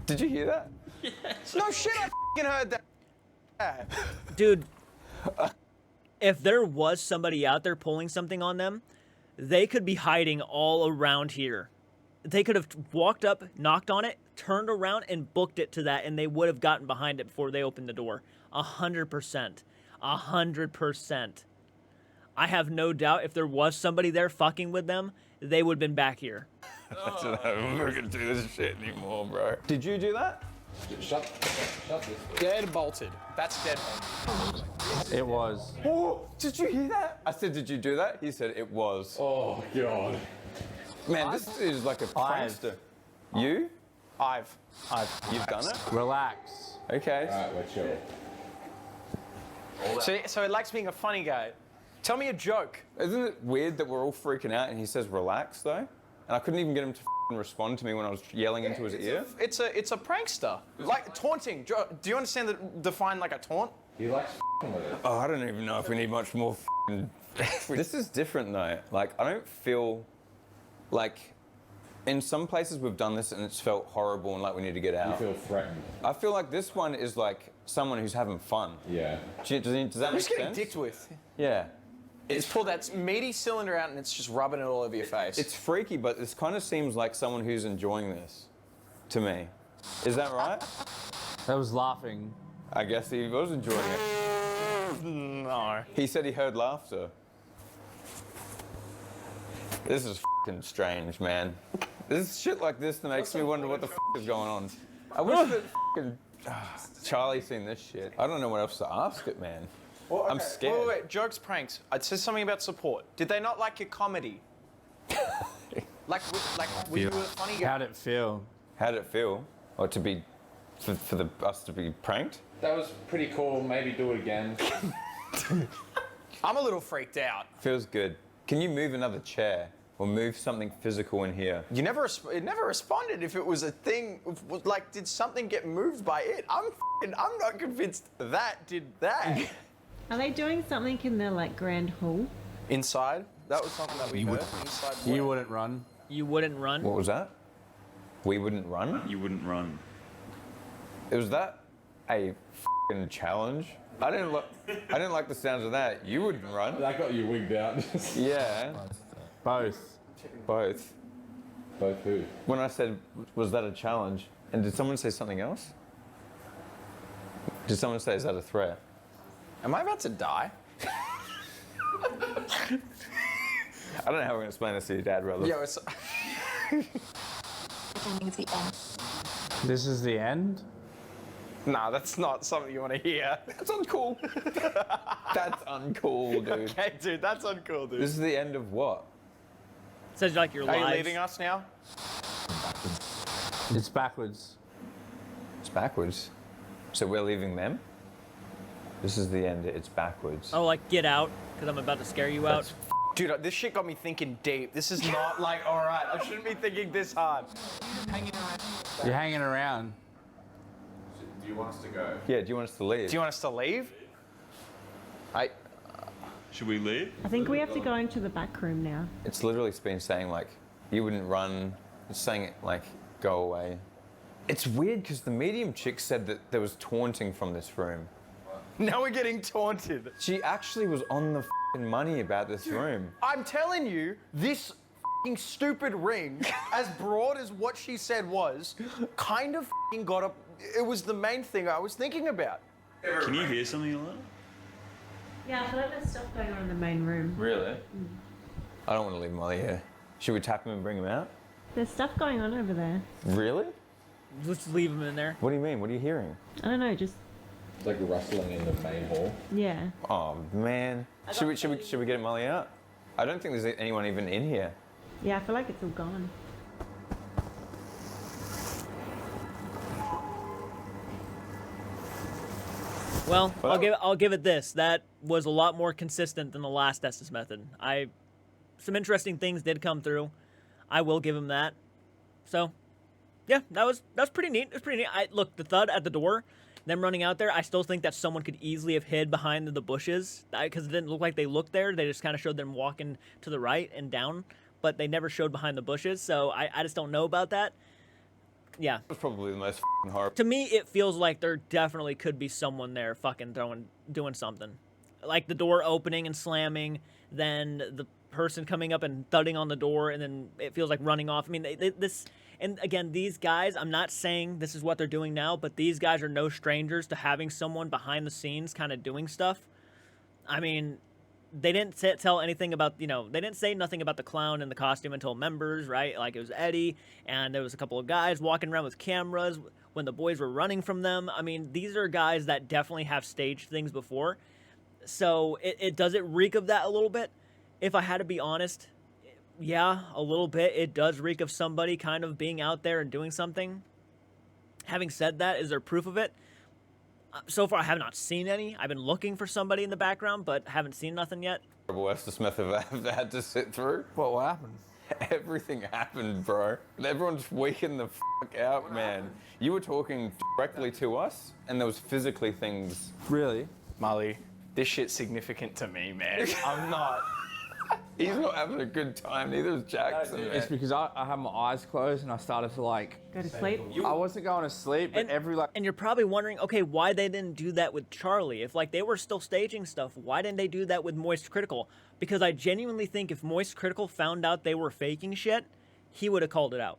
Did you hear that? Yes. No shit, I f***ing heard that. Dude, if there was somebody out there pulling something on them, they could be hiding all around here. They could have walked up, knocked on it, turned around, and booked it to that, and they would have gotten behind it before they opened the door. 100%. 100%. I have no doubt if there was somebody there fucking with them, they would have been back here. I don't know if we can do this shit anymore, bro. Did you do that? Shut this. Dead bolted. That's dead. It was. Oh, did you hear that? I said, did you do that? He said, it was. Oh god. Man, this is like a prankster. You? You've done it? Relax. Okay. Alright, we're chill. So it likes being a funny guy. Tell me a joke. Isn't it weird that we're all freaking out and he says relax though? And I couldn't even get him to respond to me when I was yelling into his ear. It's a prankster. Like taunting. Do you understand define like a taunt? He likes with it. Oh, I don't even know if we need much more This is different though. Like, I don't feel like in some places we've done this and it's felt horrible and like we need to get out. You feel threatened. I feel like this one is like someone who's having fun. Yeah. Does that make sense? Who's getting dicked with? Yeah. It's pulled that meaty cylinder out and it's just rubbing it all over your face. It's freaky, but this kind of seems like someone who's enjoying this to me. Is that right? I was laughing. I guess he was enjoying it. No. He said he heard laughter. This is f***ing strange, man. There's shit like this that makes me wonder what the f*** is going on. I wish that f***ing Charlie's seen this shit. I don't know what else to ask it, man. Well, okay. I'm scared. Wait. Jokes, pranks. It says something about support. Did they not like your comedy? Like, were you a funny guy? How'd it feel? How'd it feel? Or to be, for us to be pranked? That was pretty cool. Maybe do it again. I'm a little freaked out. Feels good. Can you move another chair or move something physical in here? You never, it never responded if it was a thing. Like, did something get moved by it? I'm not convinced that did that. Are they doing something in the like grand hall? Inside? That was something that we heard. Inside. You wouldn't run. You wouldn't run? What was that? We wouldn't run? You wouldn't run. Was that a f***ing challenge? I didn't like the sounds of that. You wouldn't run. That got you wigged out. Yeah. Both. Both. Both who? When I said, was that a challenge? And did someone say something else? Did someone say, is that a threat? Am I about to die? I don't know how we're going to explain this to your dad, brother. Yo, it's... This is the end? Nah, that's not something you want to hear. That's uncool. That's uncool, dude. Okay, dude, that's uncool, dude. This is the end of what? Says like your lives. Are you leaving us now? It's backwards. It's backwards. So we're leaving them? This is the end. It's backwards. Oh, like get out, because I'm about to scare you out. Dude, this shit got me thinking deep. This is not like, all right, I shouldn't be thinking this hard. You're hanging around. Do you want us to go? Yeah, do you want us to leave? Do you want us to leave? Should we leave? I think we have to go into the back room now. It's literally been saying, like, you wouldn't run. It's saying, like, go away. It's weird because the medium chick said that there was taunting from this room. Now we're getting taunted. She actually was on the f***ing money about this room. I'm telling you, this f***ing stupid ring, as broad as what she said was, kind of f***ing got up. It was the main thing I was thinking about. Can you hear something a little? Yeah, I feel like there's stuff going on in the main room. Really? I don't want to leave Molly here. Should we tap him and bring him out? There's stuff going on over there. Really? Let's leave him in there. What do you mean? What are you hearing? I don't know, just It's like rustling in the main hall. yeah. Oh man. Should we get Molly out? I don't think there's anyone even in here. Yeah, I feel like it's all gone. Well, I'll give it this. That was a lot more consistent than the last Estes method. Some interesting things did come through. I will give him that. So, yeah, that was pretty neat. It was pretty neat. Look, the thud at the door, them running out there, I still think that someone could easily have hid behind the bushes because it didn't look like they looked there. They just kind of showed them walking to the right and down, but they never showed behind the bushes. So I just don't know about that. Yeah. That was probably the most f***ing horrible. To me, it feels like there definitely could be someone there fucking doing something. Like the door opening and slamming, then the person coming up and thudding on the door, and then it feels like running off. I mean, and again, these guys, I'm not saying this is what they're doing now, but these guys are no strangers to having someone behind the scenes kind of doing stuff. I mean, they didn't tell anything about, they didn't say nothing about the clown in the costume until members, right? Like it was Eddie, and there was a couple of guys walking around with cameras when the boys were running from them. I mean, these are guys that definitely have staged things before. So does it reek of that a little bit? If I had to be honest, yeah, a little bit. It does reek of somebody kind of being out there and doing something. Having said that, is there proof of it? So far, I have not seen any. I've been looking for somebody in the background, but haven't seen nothing yet. Estes method I've had to sit through. What happened? Everything happened, bro. Everyone's freaking the f*** out, man. You were talking directly to us, and there was physically things. Really? Molly, this shit's significant to me, man. I'm not. He's not having a good time, neither is Jackson. It's because I had my eyes closed and I started to go to sleep. I wasn't going to sleep, but and you're probably wondering, okay, why they didn't do that with Charlie? If like they were still staging stuff, why didn't they do that with Moist Critical? Because I genuinely think if Moist Critical found out they were faking shit, he would have called it out.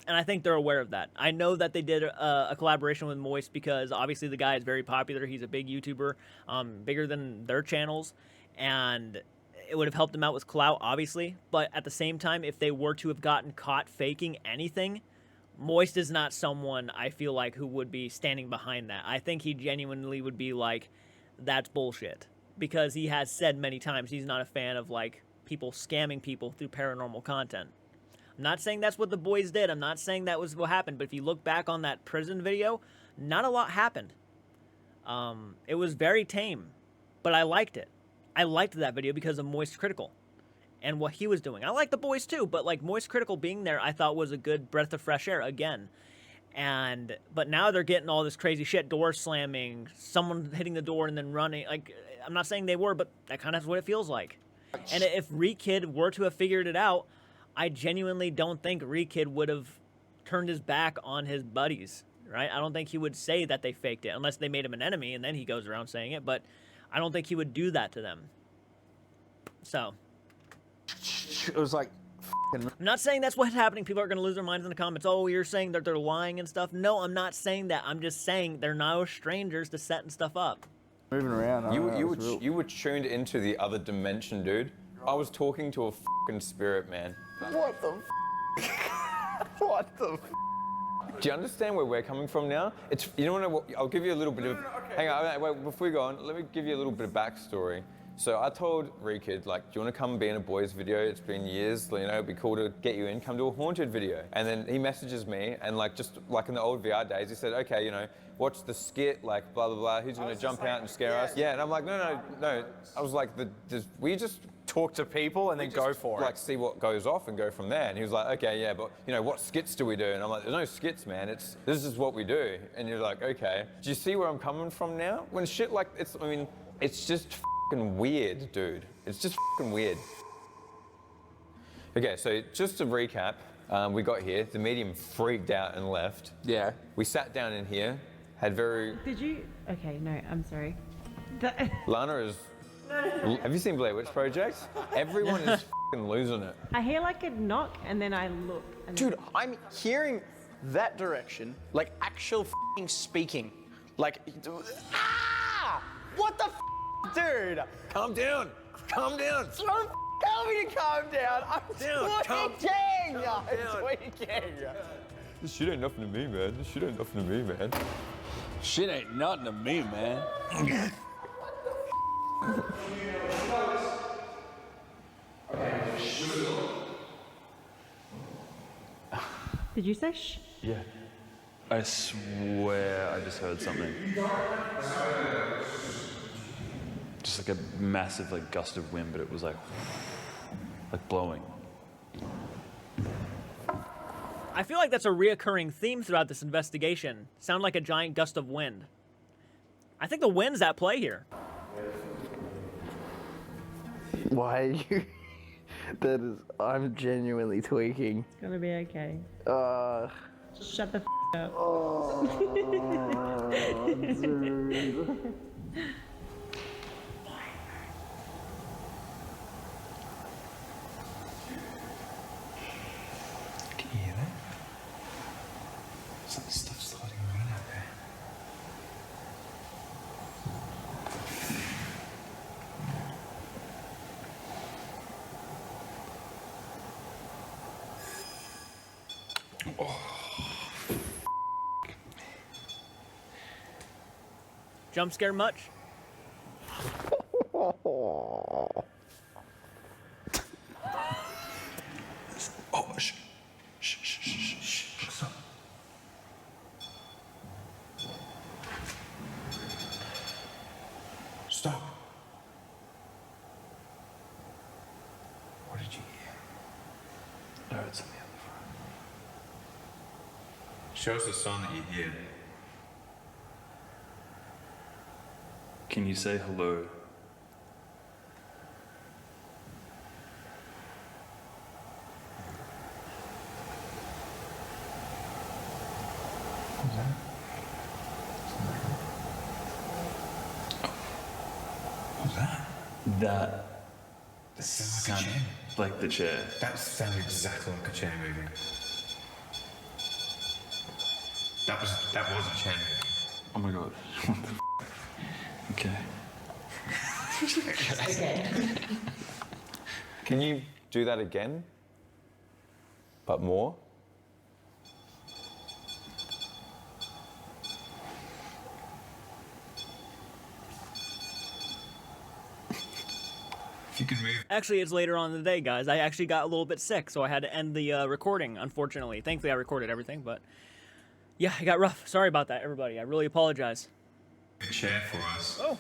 And I think they're aware of that. I know that they did a collaboration with Moist because obviously the guy is very popular. He's a big YouTuber, bigger than their channels, and it would have helped them out with clout, obviously. But at the same time, if they were to have gotten caught faking anything, Moist is not someone I feel like who would be standing behind that. I think he genuinely would be like, that's bullshit. Because he has said many times he's not a fan of like people scamming people through paranormal content. I'm not saying that's what the boys did. I'm not saying that was what happened. But if you look back on that prison video, not a lot happened. It was very tame, but I liked it. I liked that video because of Moist Critical and what he was doing. I like the boys too, but like Moist Critical being there, I thought was a good breath of fresh air again. But now they're getting all this crazy shit, door slamming, someone hitting the door and then running. Like, I'm not saying they were, but that kind of is what it feels like. And if Reekid were to have figured it out, I genuinely don't think Reekid would have turned his back on his buddies, right? I don't think he would say that they faked it unless they made him an enemy and then he goes around saying it, but I don't think he would do that to them. So. It was like, I'm not saying that's what's happening. People are going to lose their minds in the comments. Oh, you're saying that they're lying and stuff. No, I'm not saying that. I'm just saying they're no strangers to setting stuff up. Moving around. You were tuned into the other dimension, dude. I was talking to a fucking spirit, man. what the what the Do you understand where we're coming from now? It's, you know what, I'll give you a little bit of, hang on, wait, before we go on, let me give you a little bit of backstory. So I told Reekid, like, do you want to come and be in a boys video? It's been years, you know, it'd be cool to get you in, come to a haunted video. And then he messages me, and like, just like in the old VR days, he said, okay, you know, watch the skit, like, blah, blah, blah, who's going to jump out and scare us? Yeah, and I'm like, no. I was like, we just talk to people and then go for like, see what goes off and go from there. And he was like, okay, yeah, but, you know, what skits do we do? And I'm like, there's no skits, man, this is what we do. And you're like, okay. Do you see where I'm coming from now? When shit like, it's just fucking weird, dude. It's just fucking weird. Okay, so just to recap, we got here, the medium freaked out and left. Yeah. We sat down in here, had very... Did you? Okay, no, I'm sorry. Lana is... Have you seen Blair Witch Project? Everyone is fucking losing it. I hear like a knock and then I look. And Dude, I'm hearing that direction, like actual f***ing speaking. Like, ah! What the f***, dude? Calm down. Calm down. Don't tell me to calm down. I'm tweaking. I'm tweaking. This shit ain't nothing to me, man. This shit ain't nothing to me, man. Shit ain't nothing to me, man. Did you say shh? Yeah. I swear I just heard something. Just like a massive like gust of wind, but it was like blowing. I feel like that's a reoccurring theme throughout this investigation. Sound like a giant gust of wind. I think the wind's at play here. Why are you... That is... I'm genuinely tweaking. It's gonna be okay. Just shut the f up. Oh, dude. Can you hear that? Some stuff's floating around out there. Jump scare much? Oh, shh. Shh, shh, shh, shh. Stop. Stop. What did you hear? I heard something on the front. Show us the song that you hear. Can you say hello? What's that? What's that? That sounds like a chair. Like the chair. That sounded exactly like a chair moving. That was a chair moving. Oh my god. What the f? Okay. Okay. Can you do that again? But more? If you can move. Actually, it's later on in the day, guys. I actually got a little bit sick, so I had to end the recording, unfortunately. Thankfully, I recorded everything, but yeah, it got rough. Sorry about that, everybody. I really apologize. A chair for us. Oh.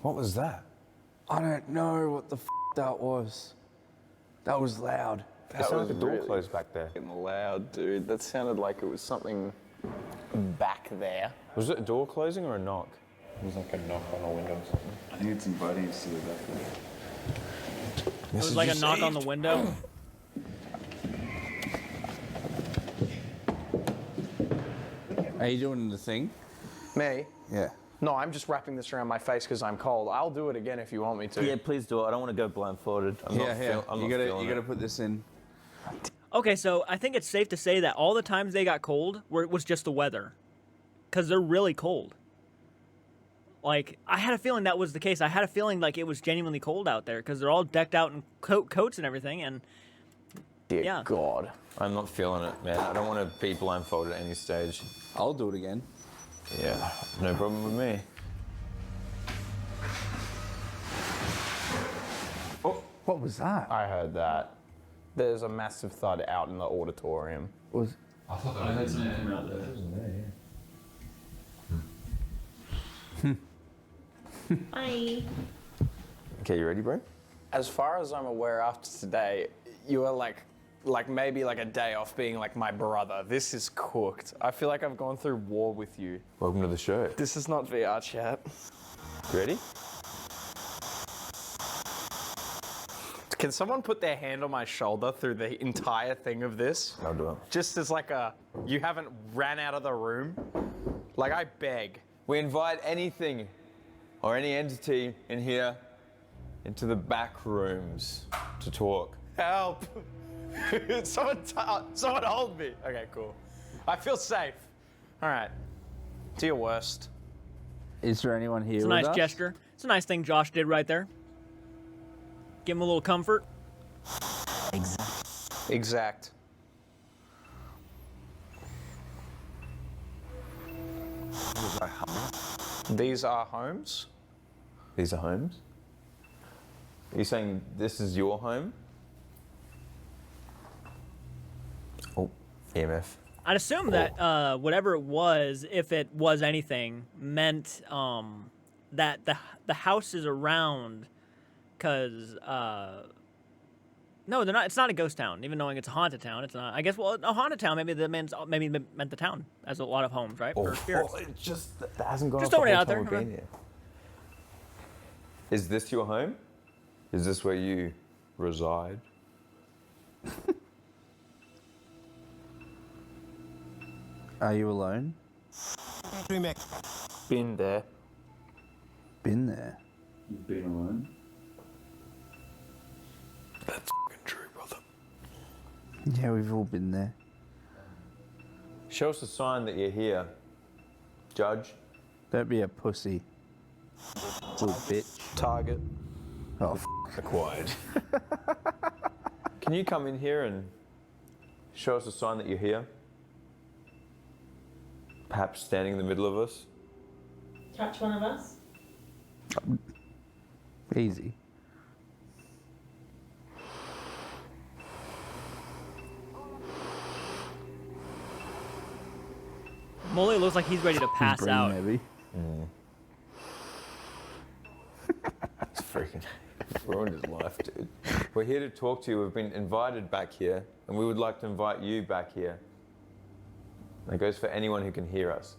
What was that? I don't know what the that was. That was loud. It sounded like a door really closed back there. Loud, dude. That sounded like it was something back there. Was it a door closing or a knock? It was like a knock on a window or something. I think it's inviting us to the back there. It was like a knock on the window. Are you doing the thing? Me? Yeah. No, I'm just wrapping this around my face because I'm cold. I'll do it again if you want me to. Yeah, please do it. I don't want to go blindfolded. I'm not you gotta put this in. Okay, so I think it's safe to say that all the times they got cold was just the weather. Because they're really cold. Like, I had a feeling that was the case. I had a feeling like it was genuinely cold out there because they're all decked out in coats and everything. And Dear God. I'm not feeling it, man. I don't want to be blindfolded at any stage. I'll do it again. Yeah, no problem with me. Oh, what was that? I heard that. There's a massive thud out in the auditorium. I thought that was something from out there. Bye. Okay, you ready, bro? As far as I'm aware, after today, you are like maybe like a day off being like my brother. This is cooked. I feel like I've gone through war with you. Welcome to the show. This is not VR chat. You ready? Can someone put their hand on my shoulder through the entire thing of this? I'll do it. Just as like you haven't ran out of the room? Like, I beg. We invite anything or any entity in here into the back rooms to talk. Help! Someone hold me. Okay, cool. I feel safe. All right. Do your worst. Is there anyone here it's a with nice us? gesture. It's a nice thing Josh did right there. Give him a little comfort. Exact. These are homes? These are homes? Are you saying this is your home? Oh, EMF. I'd assume that whatever it was, if it was anything, meant that the house is around, because no, they're not. It's not a ghost town, even knowing it's a haunted town. It's not. I guess a haunted town. Maybe meant the town as a lot of homes, right? For spirits. It just that hasn't gone. Just off the throwing it whole out time there. we've been here. Is this your home? Is this where you reside? Are you alone? Been there. Been there. You've been alone? That's fucking true, brother. Yeah, we've all been there. Show us a sign that you're here, Judge. Don't be a pussy. Little bitch. Target. Oh, Acquired. Can you come in here and show us a sign that you're here? Perhaps standing in the middle of us? Touch one of us. Easy. Molly looks like he's ready to pass Brain, out. Maybe. It's freaking ruined his life, dude. We're here to talk to you. We've been invited back here, and we would like to invite you back here. That goes for anyone who can hear us.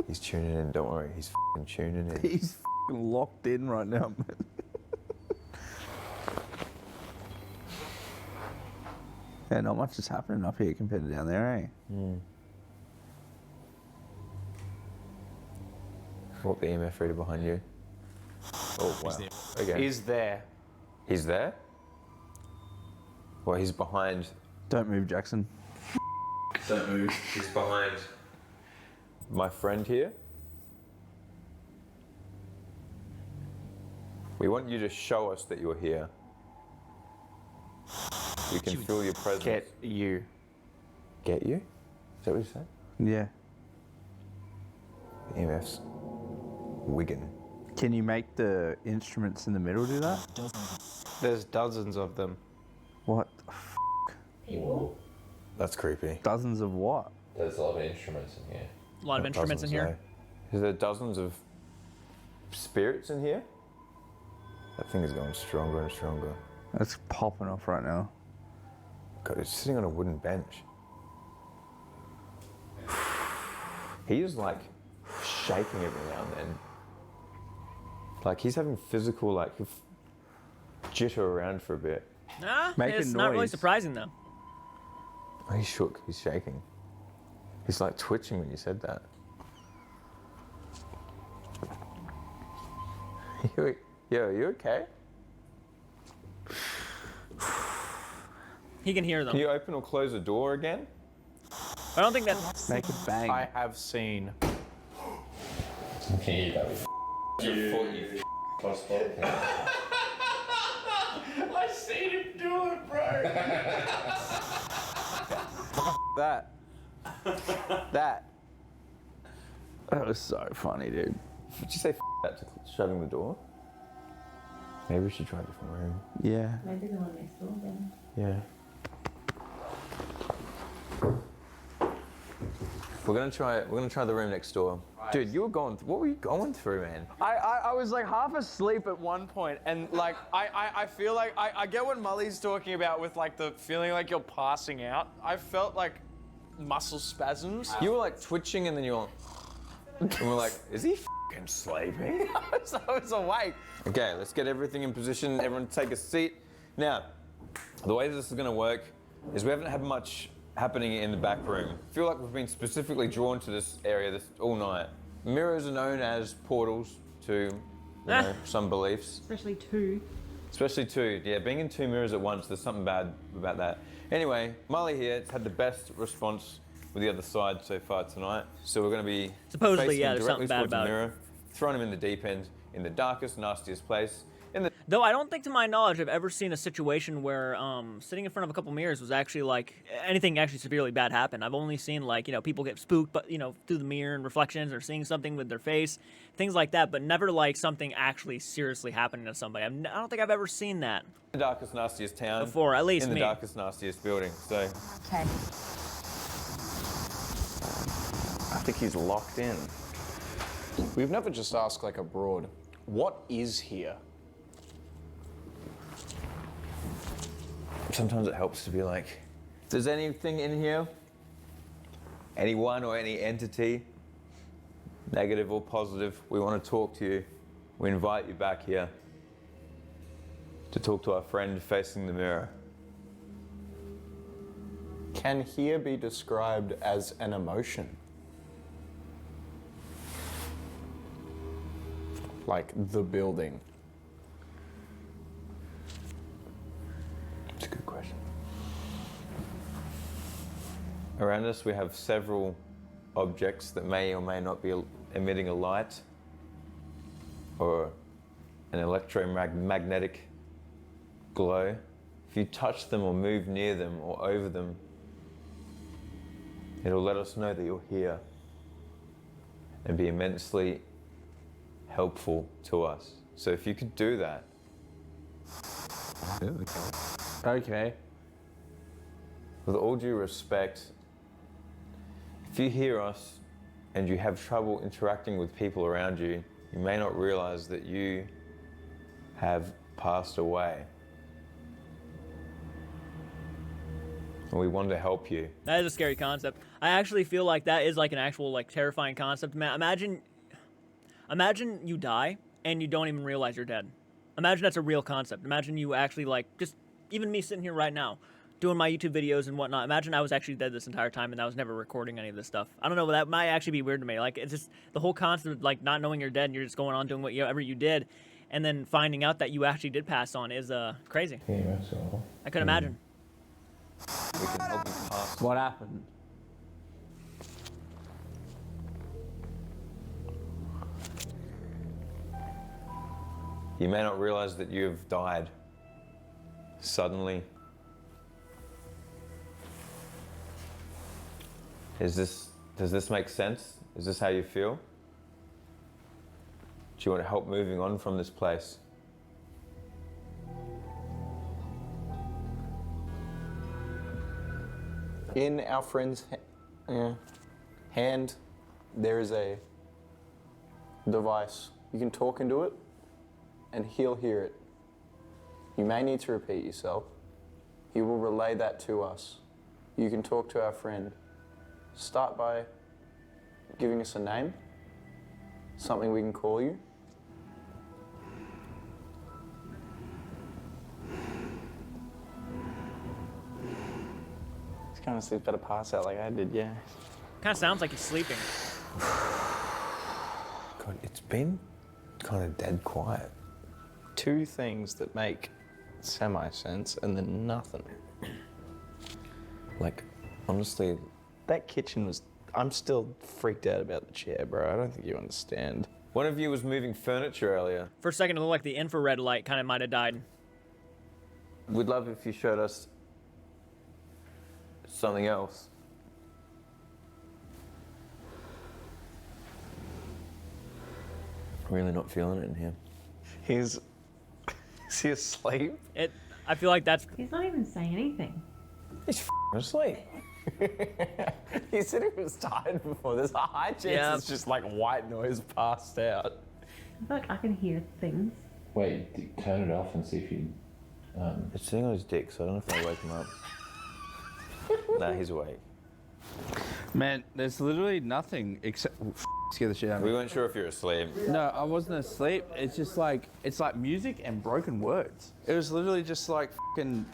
He's tuning in, don't worry. He's f***ing tuning in. He's f***ing locked in right now, man. Yeah, not much is happening up here compared to down there, eh? What the EMF reader behind you? Oh, wow. Okay. He's there. He's there? Well, he's behind. Don't move, Jackson. Don't move. He's behind my friend here. We want you to show us that you're here. We can feel your presence. Get you. Get you? Is that what you said? Yeah. The EMF's Wigan. Can you make the instruments in the middle do that? There's dozens of them. What? That's creepy. Dozens of what? There's a lot of instruments in here. A lot of instruments in here. Is there dozens of spirits in here? That thing is going stronger and stronger. It's popping off right now. God, it's sitting on a wooden bench. He is like shaking every now and then. Like he's having physical like jitter around for a bit. Nah, Making it's not really noise. surprising though. Oh, he's shook, he's shaking. He's like twitching when you said that. Yo, are you okay? He can hear them. Can you open or close the door again? I don't think that. Make it bang. I have seen. Can you hear that with I seen him do it, bro. That. That. That was so funny, dude. Did you say that to shutting the door? Maybe we should try a different room. Yeah. Maybe the one next door then. Yeah. We're gonna try the room next door. Dude, you were going. What were you going through, man? I was like half asleep at one point, and like I feel like I get what Mully's talking about with like the feeling like you're passing out. I felt like muscle spasms. You were like twitching, and then you were. And we're like, is he f***ing sleeping? I was awake. Okay, let's get everything in position. Everyone take a seat. Now, the way this is gonna work is we haven't had much happening in the back room. I feel like we've been specifically drawn to this area all night. Mirrors are known as portals to you know, some beliefs. Especially two. Especially two. Yeah, being in two mirrors at once, there's something bad about that. Anyway, Molly here has had the best response with the other side so far tonight. So we're going to be Supposedly, facing yeah, him there's directly something bad towards the about it. mirror, throwing him in the deep end, in the darkest, nastiest place. Though I don't think, to my knowledge, I've ever seen a situation where sitting in front of a couple mirrors was actually like anything actually severely bad happen. I've only seen like people get spooked, but through the mirror and reflections or seeing something with their face, things like that. But never like something actually seriously happening to somebody. I don't think I've ever seen that. The darkest, nastiest town. Before, at least in me. the darkest, nastiest building. So. Okay. I think he's locked in. We've never just asked like abroad, what is here? Sometimes it helps to be like, if there's anything in here, anyone or any entity, negative or positive, we want to talk to you. We invite you back here to talk to our friend facing the mirror. Can here be described as an emotion? Like the building. It's a good question. Around us we have several objects that may or may not be emitting a light or an electromagnetic glow. If you touch them or move near them or over them, it'll let us know that you're here and be immensely helpful to us. So if you could do that. Okay. With all due respect, if you hear us and you have trouble interacting with people around you, you may not realize that you have passed away. And we want to help you. That is a scary concept. I actually feel like that is like an actual like terrifying concept. Imagine you die and you don't even realize you're dead. Imagine that's a real concept. Imagine you actually like just even me sitting here right now doing my YouTube videos and whatnot. Imagine I was actually dead this entire time and I was never recording any of this stuff. I don't know, but that might actually be weird to me. Like it's just the whole concept of like not knowing you're dead and you're just going on doing whatever you did, and then finding out that you actually did pass on is crazy. Yeah, that's all. I couldn't imagine. We can help you pass. What happened? You may not realize that you have died suddenly. Does this make sense? Is this how you feel? Do you want help moving on from this place? In our friend's hand, there is a device. You can talk into it, and he'll hear it. You may need to repeat yourself. He will relay that to us. You can talk to our friend. Start by giving us a name, something we can call you. He's kind of sleep better pass out like I did, yeah. Kind of sounds like he's sleeping. God, it's been kind of dead quiet. Two things that make semi-sense and then nothing. Like, honestly, that kitchen was... I'm still freaked out about the chair, bro. I don't think you understand. One of you was moving furniture earlier. For a second, it looked like the infrared light kind of might have died. We'd love if you showed us something else. Really not feeling it in here. Is he asleep? I feel like that's... He's not even saying anything. He's asleep. He said he was tired before. There's a high chance it's just like white noise passed out. I feel like I can hear things. Wait, turn it off and see if you... It's sitting on his dick, so I don't know if I'll wake him up. Nah, he's awake. Man, there's literally nothing except... Scare the shit out of me. We weren't sure if you were asleep. No, I wasn't asleep. It's just like, it's like music and broken words. It was literally just like fucking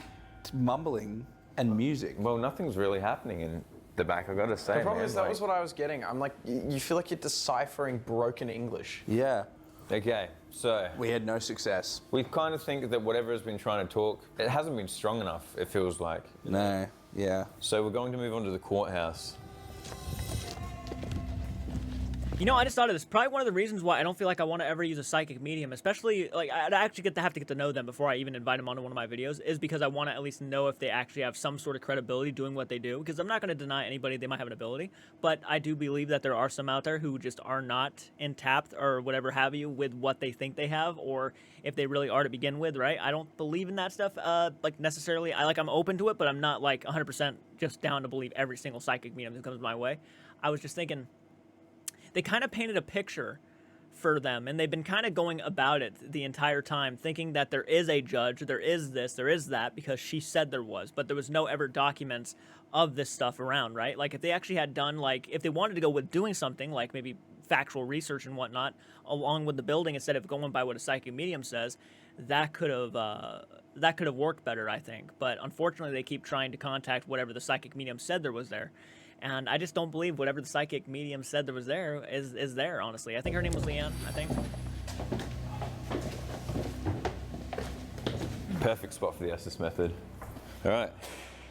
mumbling and music. Well, nothing's really happening in the back, I gotta say. The problem man, is that was what I was getting. I'm like, you feel like you're deciphering broken English. Yeah. Okay, so... We had no success. We kind of think that whatever has been trying to talk, it hasn't been strong enough, it feels like. No, yeah. So we're going to move on to the courthouse. You know, I just thought of this. Probably one of the reasons why I don't feel like I want to ever use a psychic medium, especially, like, I'd actually have to get to know them before I even invite them onto one of my videos, is because I want to at least know if they actually have some sort of credibility doing what they do, because I'm not going to deny anybody they might have an ability, but I do believe that there are some out there who just are not in tapped or whatever have you with what they think they have, or if they really are to begin with, right? I don't believe in that stuff, like, necessarily. I'm open to it, but I'm not, like, 100% just down to believe every single psychic medium that comes my way. I was just thinking... They kind of painted a picture for them, and they've been kind of going about it the entire time, thinking that there is a judge, there is this, there is that, because she said there was, but there was no ever documents of this stuff around, right? Like, if they actually had done, like, if they wanted to go with doing something, like maybe factual research and whatnot, along with the building, instead of going by what a psychic medium says, that could have worked better, I think. But unfortunately, they keep trying to contact whatever the psychic medium said there was there. And I just don't believe whatever the psychic medium said there was there is there, honestly. I think her name was Leanne, I think. Perfect spot for the Estes method. All right,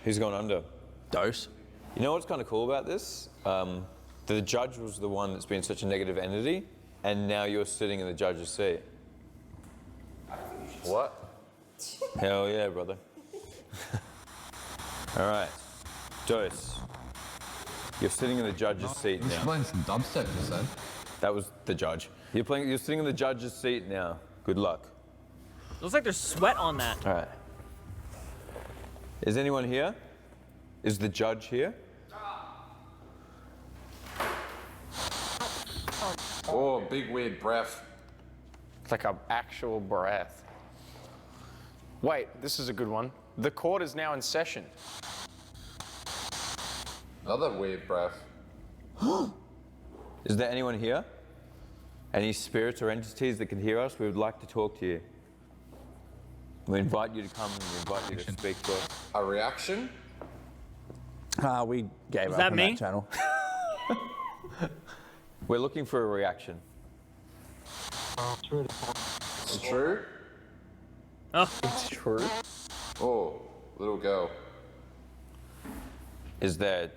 who's gone under? Dose. You know what's kind of cool about this? The judge was the one that's been such a negative entity, and now you're sitting in the judge's seat. What? Hell yeah, brother. All right, Dose. You're sitting in the judge's seat now. You're playing some dubstep, you said. That was the judge. You're sitting in the judge's seat now. Good luck. Looks like there's sweat on that. All right. Is anyone here? Is the judge here? Oh, big weird breath. It's like an actual breath. Wait, this is a good one. The court is now in session. Another weird breath. Is there anyone here? Any spirits or entities that can hear us? We would like to talk to you. We invite you to come and we invite you to speak to us. A reaction? We gave Was up that on me? that channel. We're looking for a reaction. It's true? Oh. It's true. Oh, little girl. Is there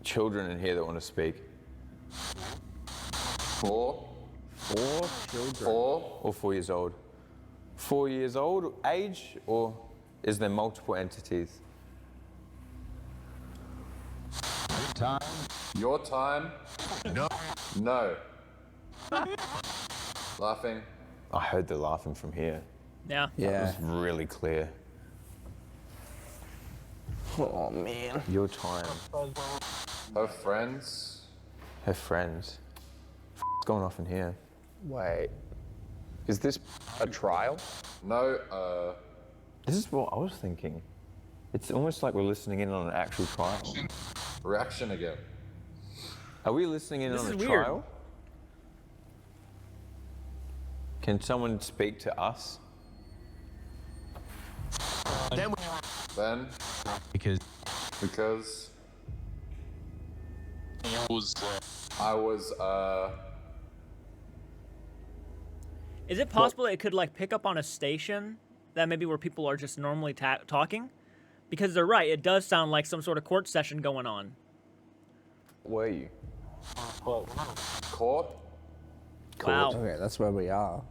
children in here that want to speak? 4. 4 children? 4. Or 4 years old? 4 years old age, or is there multiple entities? Time. Your time. No. No. Laughing. I heard the laughing from here. Yeah. That was really clear. Oh man. Your time. Her friends. Her friends. What's going off in here? Wait. Is this a trial? No, This is what I was thinking. It's almost like we're listening in on an actual trial. reaction again. Are we listening in This on a is weird. trial? Can someone speak to us? Then. Because I was, Is it possible it could like pick up on a station that maybe where people are just normally talking? Because they're right, it does sound like some sort of court session going on. Were you? Court. Wow. Okay, that's where we are.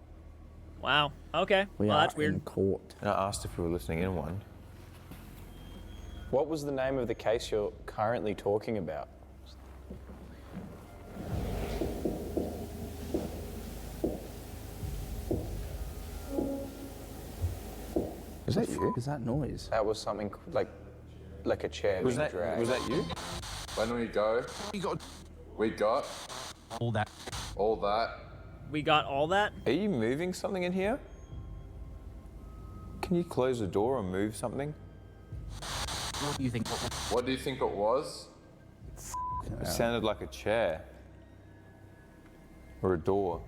Wow. Okay. We Well, are that's weird. in court. And I asked if we were listening in one. What was the name of the case you're currently talking about? Is that you? Is that noise? That was something like a chair Was being that dragged. was that you? When we go, we got all that. all that. We got all that? Are you moving something in here? Can you close the door or move something? What do you think? What do you think it was? It sounded like a chair. Or a door.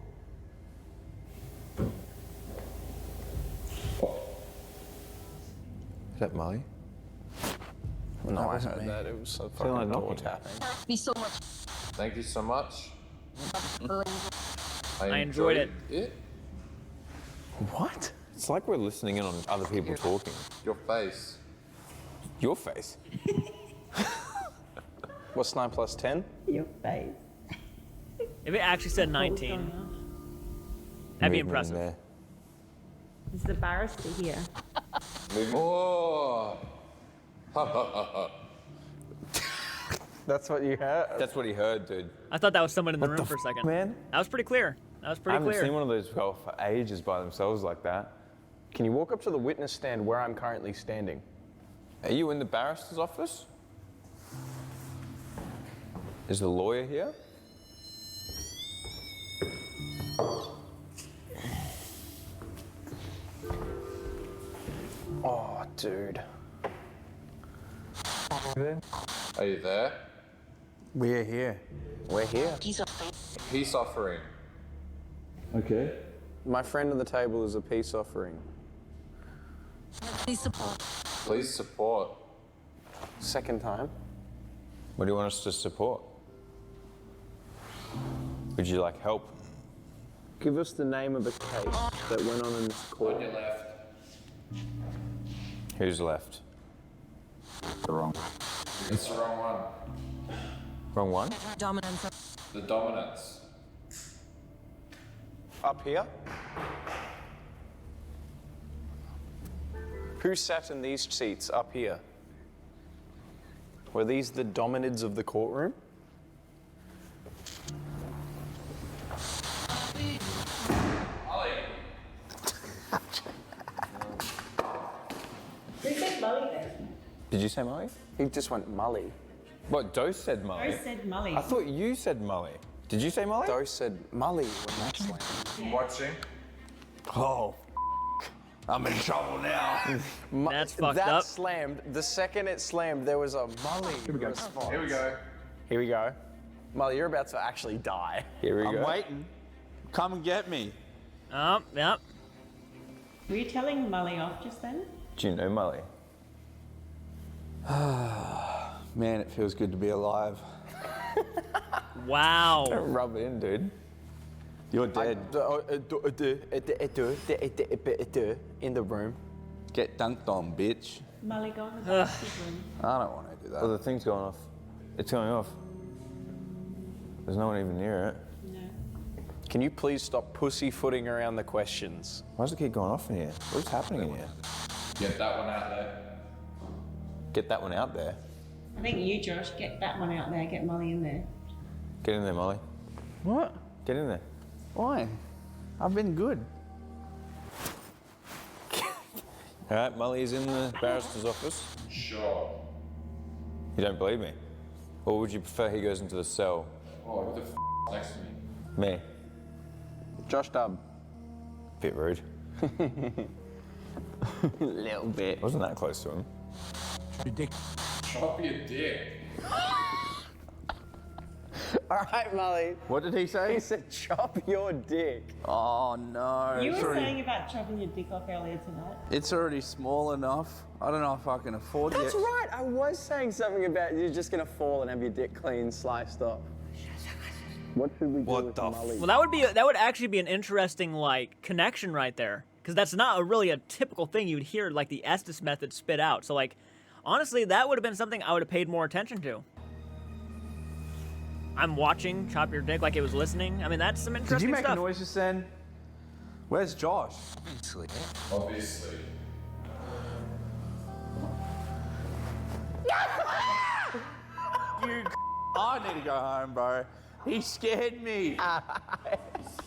Is that Molly? No, I wasn't heard me. that. It was a Sounded fucking like door knocking. tapping. Be so much. Thank you so much. I enjoyed it. What? It's like we're listening in on other people talking. Your face. Your face? What's 9 plus 10? Your face. If it actually said 19, that'd be impressive. There. Is the barrister here? Oh. That's what you heard? That's what he heard, dude. I thought that was someone in the room for a second. Man? That was pretty clear. That was I pretty haven't clear. seen one of those go for ages by themselves like that. Can you walk up to the witness stand where I'm currently standing? Are you in the barrister's office? Is the lawyer here? Oh, dude. Are you there? We're here. We're here. Peace offering. Okay. My friend on the table is a peace offering. Please support. Please support. Second time. What do you want us to support? Would you like help? Give us the name of a case that went on in this court. On your left. Who's left? The wrong. It's the wrong one. Wrong one? Dominance. The dominance. Up here? Who sat in these seats up here? Were these the dominids of the courtroom? Ollie. Who said Molly then? Did you say Molly? He just went Mully. What, Dose said Molly? Dose said Molly. I thought you said Molly. Did you say Molly? Dose said Mully when that slammed. Watching. Oh, I'm in trouble now. That's fucked that up. slammed. The second it slammed, there was a Mully response. Here we go. Here we go. Mully, you're about to actually die. Here we go. I'm waiting. Come and get me. Yep. Were you telling Molly off just then? Do you know Molly? Man, it feels good to be alive. Wow. Don't rub it in, dude. You're dead. In the room. Get dunked on, bitch. Molly, go in the barrister's room. I don't want to do that. Oh, the thing's going off. It's going off. There's no one even near it. No. Can you please stop pussyfooting around the questions? Why does it keep going off in here? What's happening in here? Get that one out there. Get that one out there. I think you, Josh, get that one out there, get Molly in there. Get in there, Molly. What? Get in there. Why? I've been good. All right, Molly is in the barrister's office. Sure. You don't believe me? Or would you prefer he goes into the cell? Oh, who the f next to me? Me. Josh Dub. Bit rude. Little bit. Wasn't that close to him. Chop your dick. All right, Molly. What did he say? He said, chop your dick. Oh no. You It's were already- saying about chopping your dick off earlier tonight. It's already small enough. I don't know if I can afford That's it. right. I was saying something about you're just gonna fall and have your dick clean sliced off. What should we do with Molly? Well, that would actually be an interesting like connection right there, because that's not really a typical thing you'd hear like the Estes method spit out. So like, honestly, that would have been something I would have paid more attention to. I'm watching chop your dick like it was listening. I mean, that's some Did interesting you make stuff. a noise just then? Where's Josh? Obviously. You. I need to go home, bro. He scared me.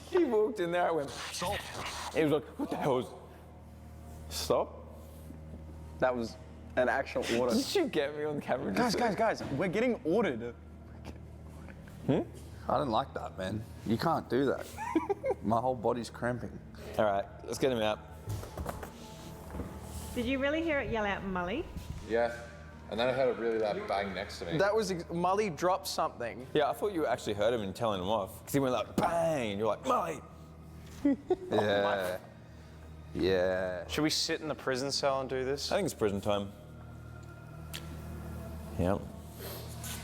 He walked in there, I went, stop. He was like, what the hell is... Stop. That was an actual order. Did you get me on camera? Guys, we're getting ordered. I don't like that, man. You can't do that. My whole body's cramping. All right, let's get him out. Did you really hear it yell out Molly? Yeah. And then I heard a really loud bang next to me. That was Molly dropped something. Yeah, I thought you actually heard him and telling him off. Because he went like, bang, and you're like, Molly. Yeah. Yeah. Should we sit in the prison cell and do this? I think it's prison time. Yep.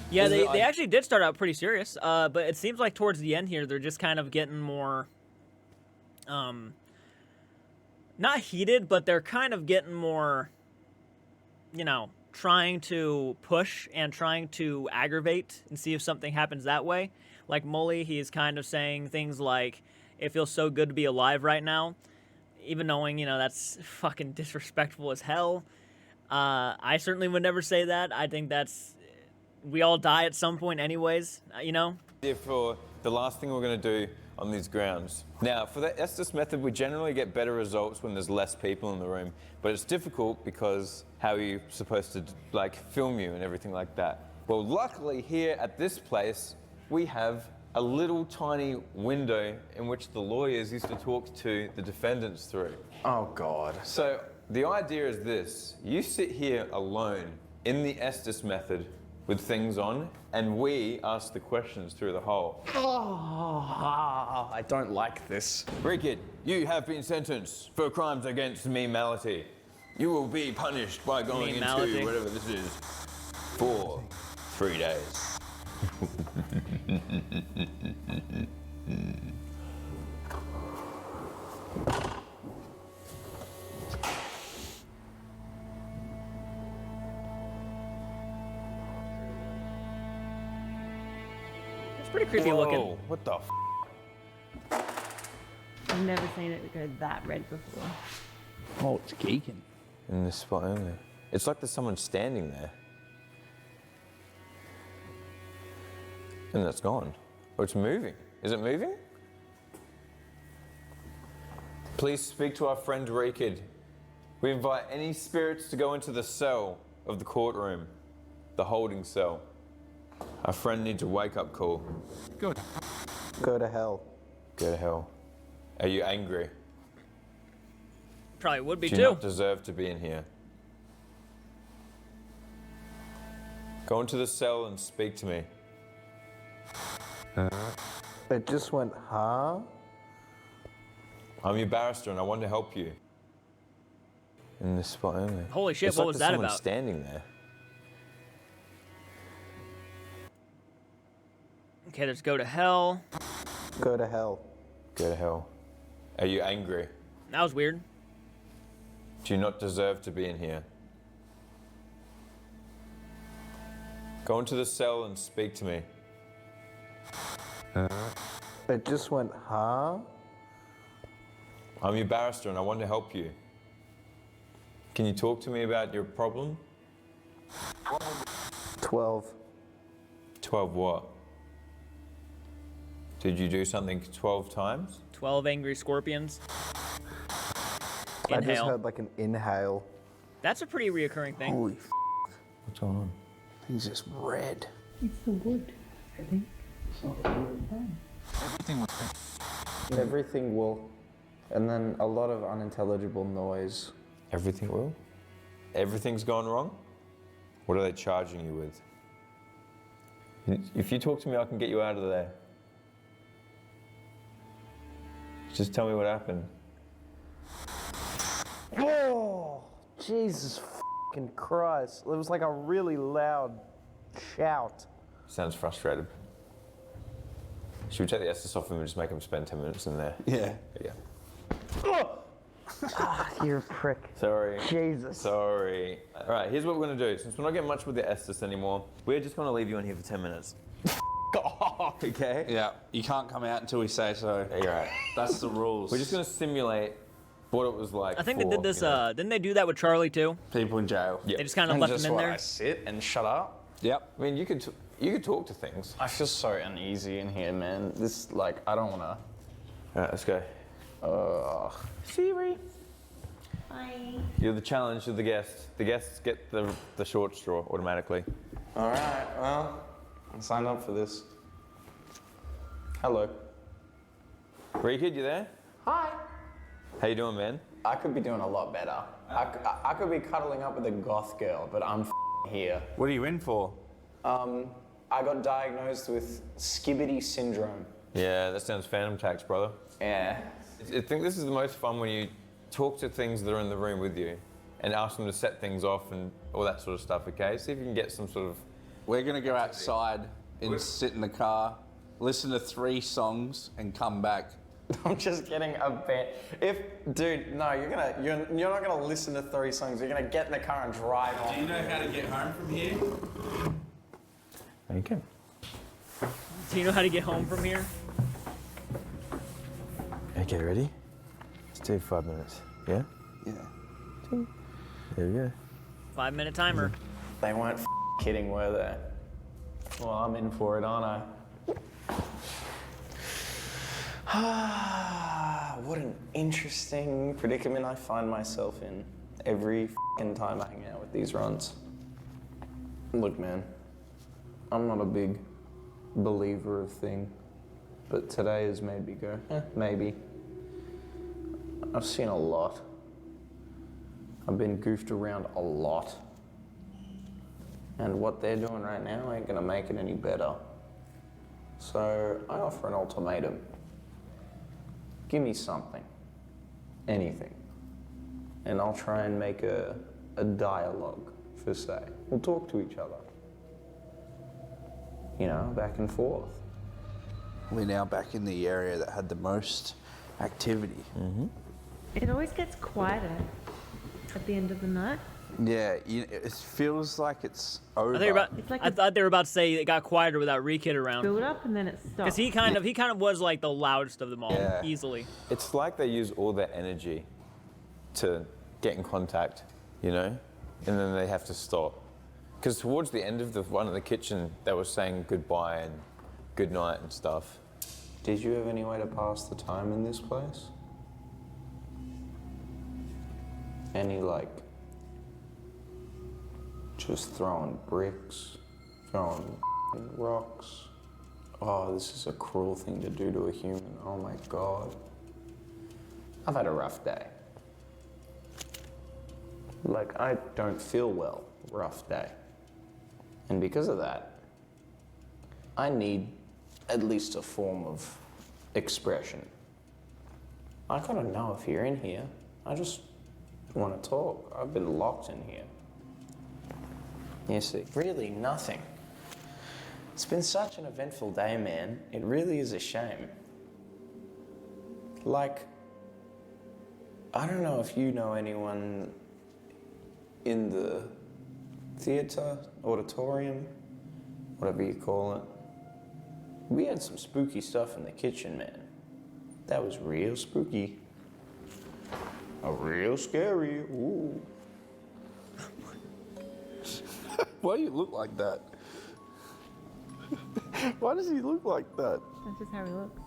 Yeah, they actually did start out pretty serious, but it seems like towards the end here, they're just kind of getting more, not heated, but they're kind of getting more, you know, trying to push and trying to aggravate and see if something happens that way. Like Molly, he's kind of saying things like, it feels so good to be alive right now, even knowing, you know, that's fucking disrespectful as hell. I certainly would never say that. I think that's... We all die at some point anyways, you know? For the last thing we're going to do on these grounds. Now, for the Estes method, we generally get better results when there's less people in the room, but it's difficult because how are you supposed to, like, film you and everything like that? Well, luckily here at this place, we have a little tiny window in which the lawyers used to talk to the defendants through. Oh, God. So the idea is this. You sit here alone in the Estes method with things on, and we ask the questions through the hole. Oh, I don't like this. Reekid, you have been sentenced for crimes against memality. You will be punished by going Memality. into whatever this is for 3 days. It's pretty creepy looking. What the f? I've never seen it go that red before. Oh, it's geeking. In this spot only. It's like there's someone standing there. And that's gone. Oh, it's moving. Is it moving? Please speak to our friend Reekid. We invite any spirits to go into the cell of the courtroom, the holding cell. Our friend needs a wake-up call. Good. Go to hell. Go to hell. Are you angry? Probably would be Do too. you not deserve to be in here? Go into the cell and speak to me. It just went, huh? I'm your barrister and I want to help you. In this spot only. Holy shit, It's what like was there's that someone about? standing there. Okay, let's go to hell. Go to hell. Go to hell. Are you angry? That was weird. Do you not deserve to be in here? Go into the cell and speak to me. It just went, huh? I'm your barrister and I want to help you. Can you talk to me about your problem? 12. 12 what? Did you do something 12 times? 12 angry scorpions. I just Inhale. heard like an inhale. That's a pretty reoccurring thing. Holy What's going on? He's just red. It's the wood, I think. Everything was Everything will. And then a lot of unintelligible noise. Everything will? Everything's gone wrong? What are they charging you with? If you talk to me, I can get you out of there. Just tell me what happened. Oh, Jesus fucking Christ. It was like a really loud shout. Sounds frustrated. Should we take the Estes off him and just make him spend 10 minutes in there? Yeah. Yeah. You're a prick. Sorry. Jesus. Sorry. All right, here's what we're going to do. Since we're not getting much with the Estes anymore, we're just going to leave you in here for 10 minutes. Okay? Yeah, you can't come out until we say so. Yeah, you're right. That's the rules. We're just going to simulate what it was like. I think they did this, didn't they do that with Charlie too? People in jail. Yep. They just kind of left him in there. I sit and shut up. Yep. I mean, you could talk to things. I feel so uneasy in here, man. This, like, I don't wanna. All right, let's go. Siri. Hi. You're the challenge, you're the guest. The guests get the short straw automatically. All right, well, I signed up for this. Hello. Reekid, you there? Hi. How you doing, man? I could be doing a lot better. I could be cuddling up with a goth girl, but I'm here. What are you in for? I got diagnosed with skibbity syndrome. Yeah, that sounds phantom tax, brother. Yeah. I think this is the most fun when you talk to things that are in the room with you and ask them to set things off and all that sort of stuff, okay? See if you can get some sort of... We're going to go outside and sit in the car, listen to 3 songs and come back. I'm just getting a bit. Dude, no, you're not gonna listen to 3 songs. You're gonna get in the car and drive off. Do you know how to get home from here? Okay. Do you know how to get home from here? Okay, ready? Let's do 5 minutes. Yeah? Yeah. There we go. 5-minute timer. They weren't kidding, were they? Well, I'm in for it, aren't I? What an interesting predicament I find myself in every time I hang out with these runs. Look, man, I'm not a big believer of thing, but today has made me go, maybe. I've seen a lot. I've been goofed around a lot. And what they're doing right now ain't gonna make it any better. So I offer an ultimatum. Give me something, anything, and I'll try and make a dialogue, for say. We'll talk to each other. You know, back and forth. We're now back in the area that had the most activity. Mm-hmm. It always gets quieter at the end of the night. Yeah, it feels like it's over. I thought they were about to say it got quieter without Reekid around. Build up and then it stops. Because he kind of was like the loudest of them all, Yeah. easily. It's like they use all their energy to get in contact, you know? And then they have to stop. Because towards the end of the one in the kitchen, they were saying goodbye and good night and stuff. Did you have any way to pass the time in this place? Any, like, just throwing bricks, throwing rocks? Oh, this is a cruel thing to do to a human. Oh my God. I've had a rough day. Like, I don't feel well. Rough day. And because of that, I need at least a form of expression. I gotta know if you're in here. I just want to talk. I've been locked in here. You see, really nothing. It's been such an eventful day, man. It really is a shame. Like, I don't know if you know anyone in the theater, auditorium, whatever you call it. We had some spooky stuff in the kitchen, man. That was real spooky. Real scary. Ooh. Why do you look like that? Why does he look like that? That's just how we look.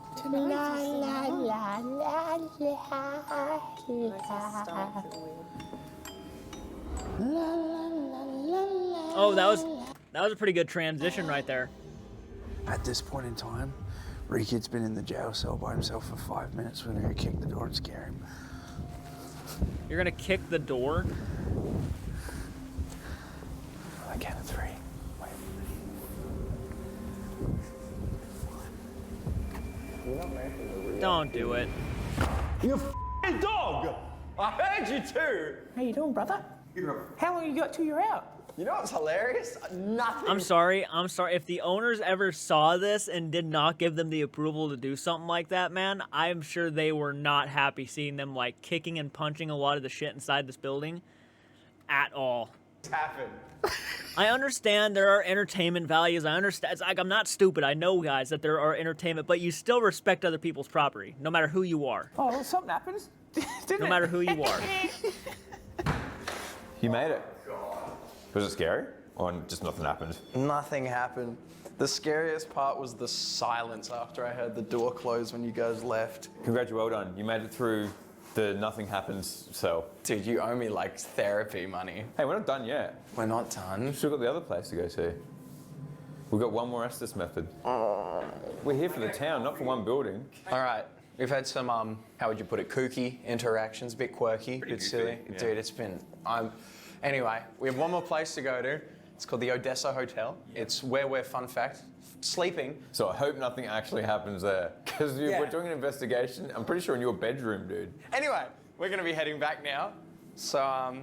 Oh, that was a pretty good transition right there. At this point in time, Reekid's been in the jail cell by himself for 5 minutes. We're gonna kick the door and scare him. You're gonna kick the door? I count of 3. Wait. Don't do it. You f***ing dog! I heard you too! How you doing, brother? How long you got till you're out? You know what's hilarious? Nothing. I'm sorry. If the owners ever saw this and did not give them the approval to do something like that, man, I'm sure they were not happy seeing them like kicking and punching a lot of the shit inside this building at all. It's happened. I understand there are entertainment values. I understand. It's like, I'm not stupid. I know, guys, that there are entertainment, but you still respect other people's property, no matter who you are. Oh, well, something happens. No matter who you are. You made it. Was it scary? Or just nothing happened? Nothing happened. The scariest part was the silence after I heard the door close when you guys left. Congrats, well done. You made it through the nothing happens cell. Dude, you owe me like therapy money. Hey, we're not done yet. We're not done. We've still got the other place to go to. We've got one more Estes method. We're here for the town, not for one building. All right. We've had some, how would you put it, kooky interactions, a bit quirky, a bit silly. Yeah. Dude, it's been, anyway, we have one more place to go to. It's called the Odessa Hotel. It's where we're, fun fact, sleeping. So I hope nothing actually happens there. Because we're doing an investigation, I'm pretty sure in your bedroom, dude. Anyway, we're gonna be heading back now. So, I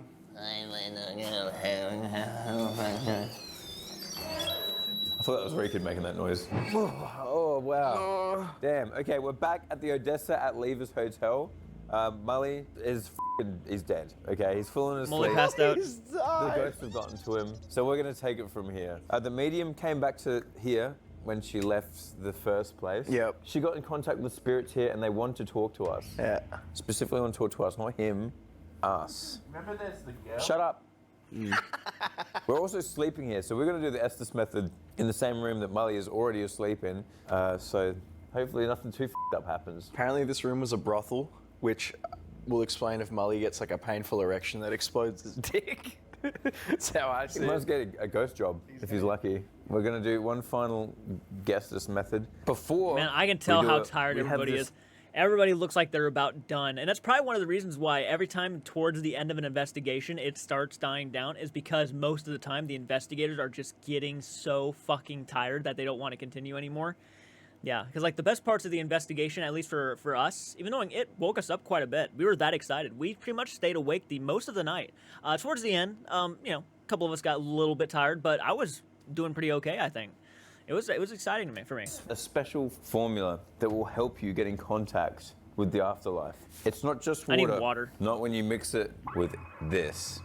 thought that was Reekid making that noise. Oh, wow. Damn. Okay, we're back at the Odessa at Leesburg Hotel. Mully is he's dead. Okay, he's fallen asleep. Mully passed out. The ghosts have gotten to him. So we're gonna take it from here. The medium came back to here when she left the first place. Yep. She got in contact with the spirits here and they want to talk to us. Yeah. Specifically want to talk to us, not him, us. Remember there's the girl? Shut up. We're also sleeping here, so we're going to do the Estes method in the same room that Mully is already asleep in. So hopefully nothing too f***ed up happens. apparently this room was a brothel, which will explain if Mully gets like a painful erection that explodes his dick. That's how I see He it. must get a ghost job if he's lucky. We're going to do one final Estes method. Before Man, I can tell we do how it, tired we have everybody this- is. Everybody looks like they're about done. And that's probably one of the reasons why every time towards the end of an investigation it starts dying down is because most of the time the investigators are just getting so fucking tired that they don't want to continue anymore. Yeah, because like the best parts of the investigation, at least for us, even though it woke us up quite a bit, we were that excited. We pretty much stayed awake the most of the night. Towards the end, a couple of us got a little bit tired, but I was doing pretty okay, I think. It was exciting for me. A special formula that will help you get in contact with the afterlife. It's not just water. I need water. Not when you mix it with this.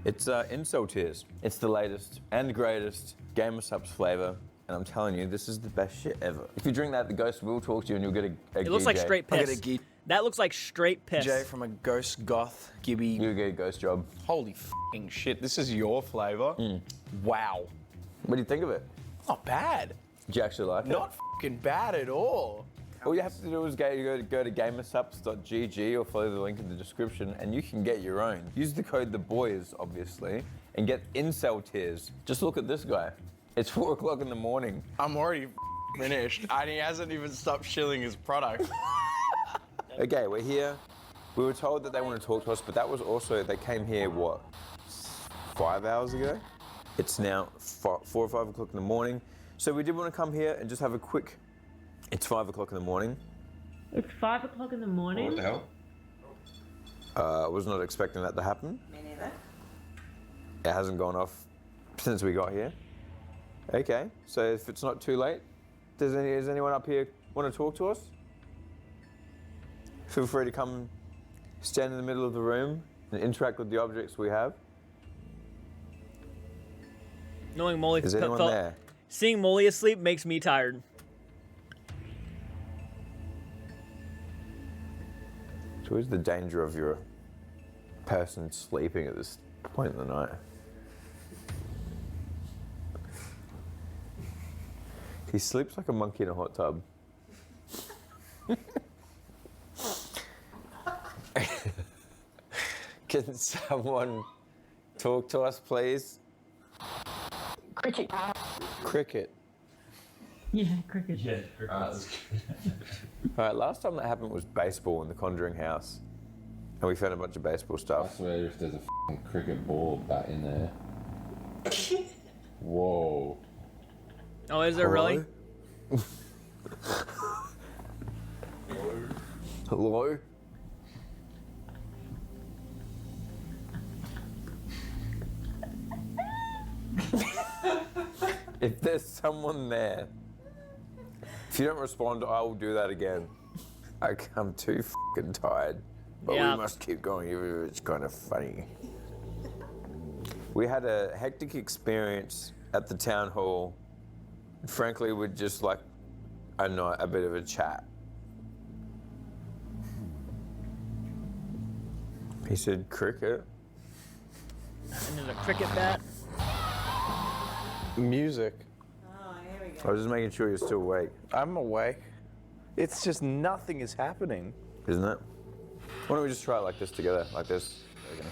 It's incel tears. It's the latest and greatest Game of Subs flavor. And I'm telling you, this is the best shit ever. If you drink that, the ghost will talk to you and you'll get a It looks like GJ. straight I'll piss. get a geek. That looks like straight piss. Jay from a ghost goth Gibby. You'll get a ghost job. Holy f***ing shit, this is your flavor? Wow. What do you think of it? Not bad. Did you actually like it? Not f***ing bad at all. All you have to do is go to gamersubs.gg or follow the link in the description and you can get your own. Use the code THEBOYS, obviously, and get incel tears. Just look at this guy. It's 4 o'clock in the morning. I'm already finished, and he hasn't even stopped shilling his product. Okay, we're here. We were told that they want to talk to us, but that was also, they came here, what, 5 hours ago? It's now 4 or 5 o'clock in the morning. So we did want to come here and just have a quick, it's 5 o'clock in the morning. It's 5 o'clock in the morning. What the hell? I was not expecting that to happen. Me neither. It hasn't gone off since we got here. Okay, so if it's not too late, does anyone up here want to talk to us? Feel free to come stand in the middle of the room and interact with the objects we have. Knowing Molly Is anyone there? Seeing Molly asleep makes me tired. It's always the danger of your person sleeping at this point in the night. He sleeps like a monkey in a hot tub. Can someone talk to us, please? Cricket. Cricket. Yeah, cricket. Yeah, cricket. All right, last time that happened was baseball in the Conjuring house. And we found a bunch of baseball I stuff. swear if there's a f***ing cricket ball bat in there. Whoa. Oh, is there really? Hello? If there's someone there, if you don't respond, I will do that again. I'm too fucking tired. But Yeah. we must keep going, even if it's kind of funny. We had a hectic experience at the town hall. Frankly, we'd just like a bit of a chat. He said cricket. And there's a cricket bat. Music. Oh, here we I go. was just making sure you're still awake, I'm awake. It's just nothing is happening. isn't it? Why don't we just try it like this together, like this? There we go.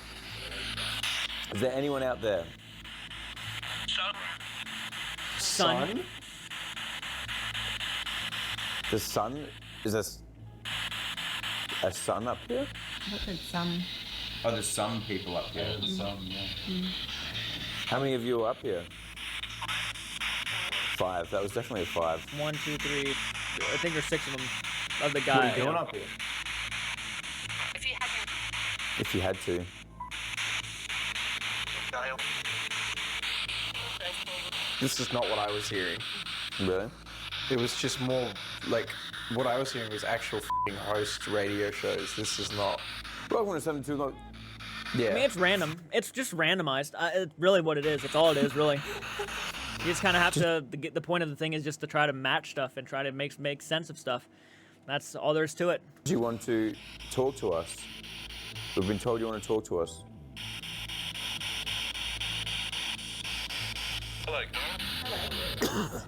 Is there anyone out there? Sun. The sun? Is this a sun up here? I said some. Oh, there's some people up here. Some, yeah. How many of you are up here? 5. That was definitely a 5. 1, 2, 3. I think there's 6 of them. Of the What guy. are you doing up here? If you had to. This is not what I was hearing. Really? It was just more like what I was hearing was actual f***ing host radio shows. This is not. Welcome to 729. Yeah. I mean, it's random. It's just randomized. It's really what it is. That's all it is, really. You just kind of have to. The point of the thing is just to try to match stuff and try to make sense of stuff. That's all there is to it. Do you want to talk to us? We've been told you want to talk to us.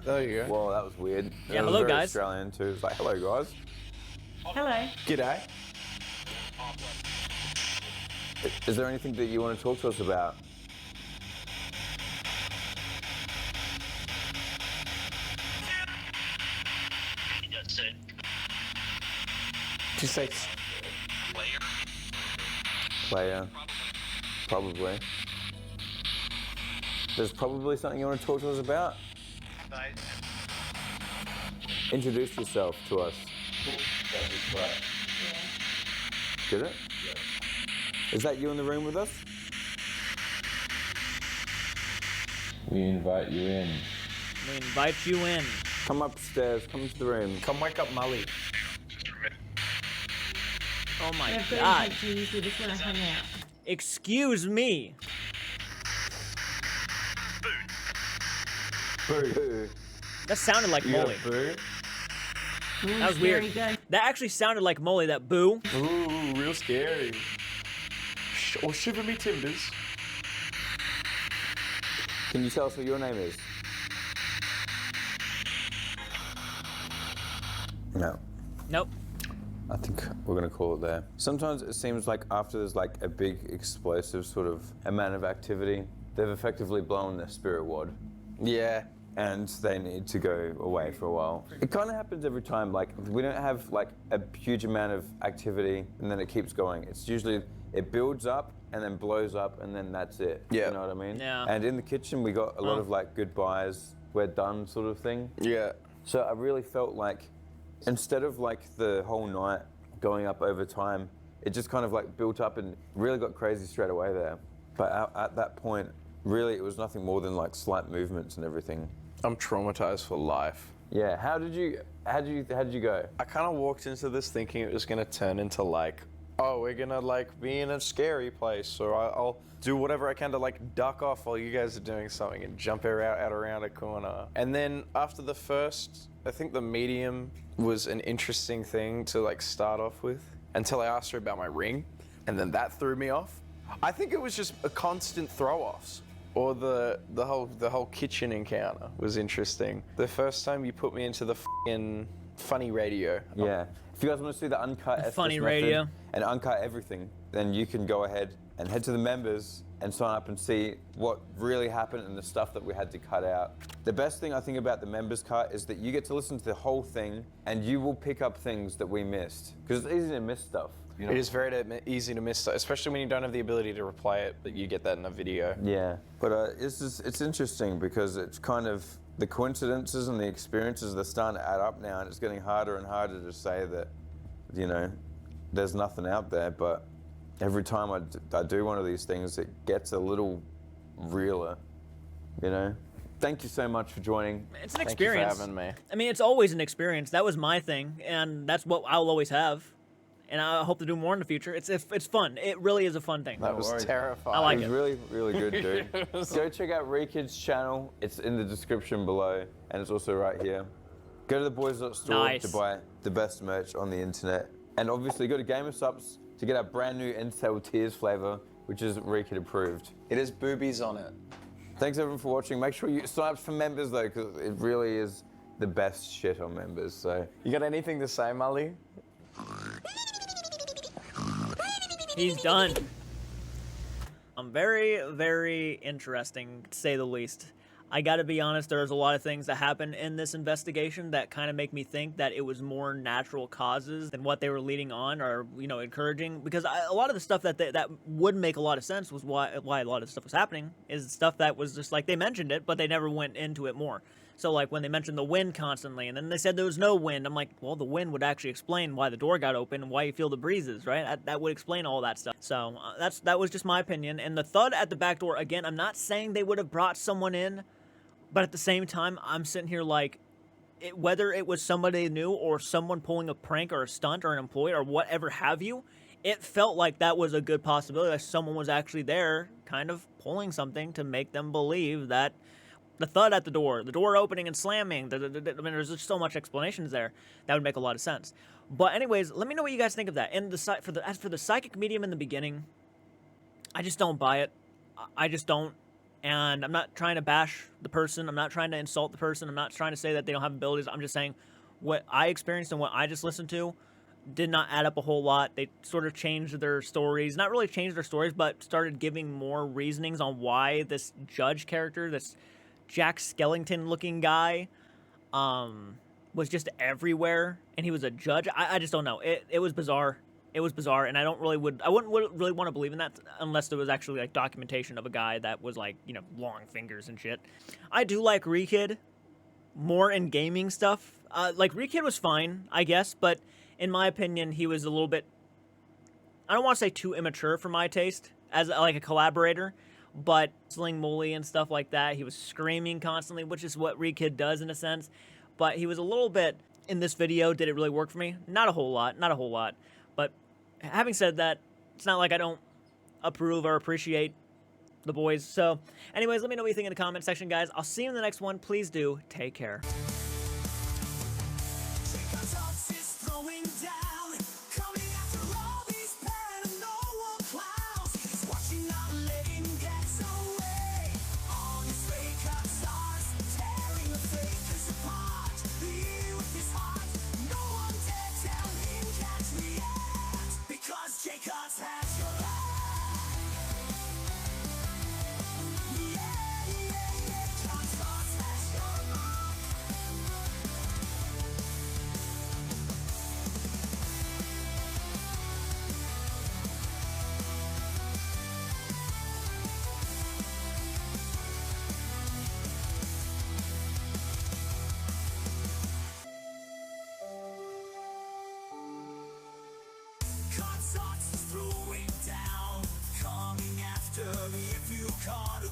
There you go. Well, that was weird. Yeah, That was hello, very guys. Australian too. It's like, hello guys. Hello. G'day. Is there anything that you want to talk to us about? Did you say Player? Probably. There's probably something you want to talk to us about? Introduce yourself to us. Did it? Is that you in the room with us? We invite you in. We invite you in. Come upstairs, come to the room. Come wake up Mully. Oh my I've got god. pictures. We just want to hang out. Excuse me. Boo. That sounded like Molly. Boo. That was weird. That actually sounded like Molly, that boo. Ooh, real scary. Or shiver me timbers. Can you tell us what your name is? No. Nope. I think we're gonna call it there. Sometimes it seems like after there's like a big explosive sort of amount of activity, they've effectively blown their spirit wad. Yeah. And they need to go away for a while. It kind of happens every time. Like we don't have like a huge amount of activity and then it keeps going. It's usually, it builds up and then blows up and then that's it. Yeah. You know what I mean? Yeah. And in the kitchen we got a lot of like goodbyes, we're done sort of thing. Yeah. So I really felt like instead of like the whole night going up over time, it just kind of like built up and really got crazy straight away there. But at that point, really it was nothing more than like slight movements and everything. I'm traumatized for life. Yeah, how did you go? I kind of walked into this thinking it was gonna turn into like, oh, we're gonna like be in a scary place, or I'll do whatever I can to like duck off while you guys are doing something and jump out around a corner. And then after the first, I think the medium was an interesting thing to like start off with, until I asked her about my ring, and then that threw me off. I think it was just a constant throw-offs. Or the whole kitchen encounter was interesting. The first time you put me into the funny radio. Yeah. If you guys want to see the uncut Estes funny method radio. and uncut everything, then you can go ahead and head to the members and sign up and see what really happened and the stuff that we had to cut out. The best thing I think about the members cut is that you get to listen to the whole thing and you will pick up things that we missed. Because it's easy to miss stuff. You know? It is very easy to miss, especially when you don't have the ability to replay it, but you get that in a video. Yeah, but it's interesting because it's kind of the coincidences and the experiences that are starting to add up now, and it's getting harder and harder to say that, you know, there's nothing out there, but every time I do one of these things, it gets a little realer, you know? Thank you so much for joining. It's an experience. Thank you for having me. I mean, it's always an experience. That was my thing, and that's what I'll always have. And I hope to do more in the future. It's fun. It really is a fun thing. That was terrifying. I like it. it. Was really, really good, dude. Go check out Reekid's channel. It's in the description below, and it's also right here. Go to the Boys store to buy the best merch on the internet. And obviously go to GamerSups to get our brand new Incel Tears flavor, which is Reekid approved. It has boobies on it. Thanks everyone for watching. Make sure you sign up for members though, because it really is the best shit on members, so. You got anything to say, Mully? He's done. Very, very interesting, to say the least. I gotta be honest, there's a lot of things that happen in this investigation that kind of make me think that it was more natural causes than what they were leading on or, you know, encouraging. Because a lot of the stuff that would make a lot of sense was why a lot of stuff was happening is stuff that was just like they mentioned it, but they never went into it more. So like when they mentioned the wind constantly and then they said there was no wind, I'm like, well, the wind would actually explain why the door got open and why you feel the breezes, right? That would explain all that stuff. So that was just my opinion. And the thud at the back door, again, I'm not saying they would have brought someone in, but at the same time, I'm sitting here like, whether it was somebody new or someone pulling a prank or a stunt or an employee or whatever have you, it felt like that was a good possibility that someone was actually there kind of pulling something to make them believe that the thud at the door opening and slamming, I mean, there's just so much explanations there. That would make a lot of sense. But anyways, let me know what you guys think of that. And as for the psychic medium in the beginning, I just don't buy it. I just don't. And I'm not trying to bash the person. I'm not trying to insult the person. I'm not trying to say that they don't have abilities. I'm just saying what I experienced and what I just listened to did not add up a whole lot. They sort of changed their stories. Not really changed their stories, but started giving more reasonings on why this judge character, this Jack Skellington-looking guy, was just everywhere, and he was a judge. I just don't know. It was bizarre. It was bizarre, and I wouldn't really want to believe in that unless there was actually like documentation of a guy that was like, you know, long fingers and shit. I do like Reekid more in gaming stuff. Like Reekid was fine, I guess, but in my opinion, he was a little bit, I don't want to say too immature for my taste as like a collaborator. But Sling Molly and stuff like that, he was screaming constantly, which is what Reekid does in a sense. But he was a little bit, in this video, did it really work for me? Not a whole lot, not a whole lot. But having said that, it's not like I don't approve or appreciate the boys. So anyways, let me know what you think in the comment section, guys. I'll see you in the next one. Please do take care. Courthouse is throwing down, coming after me if you can't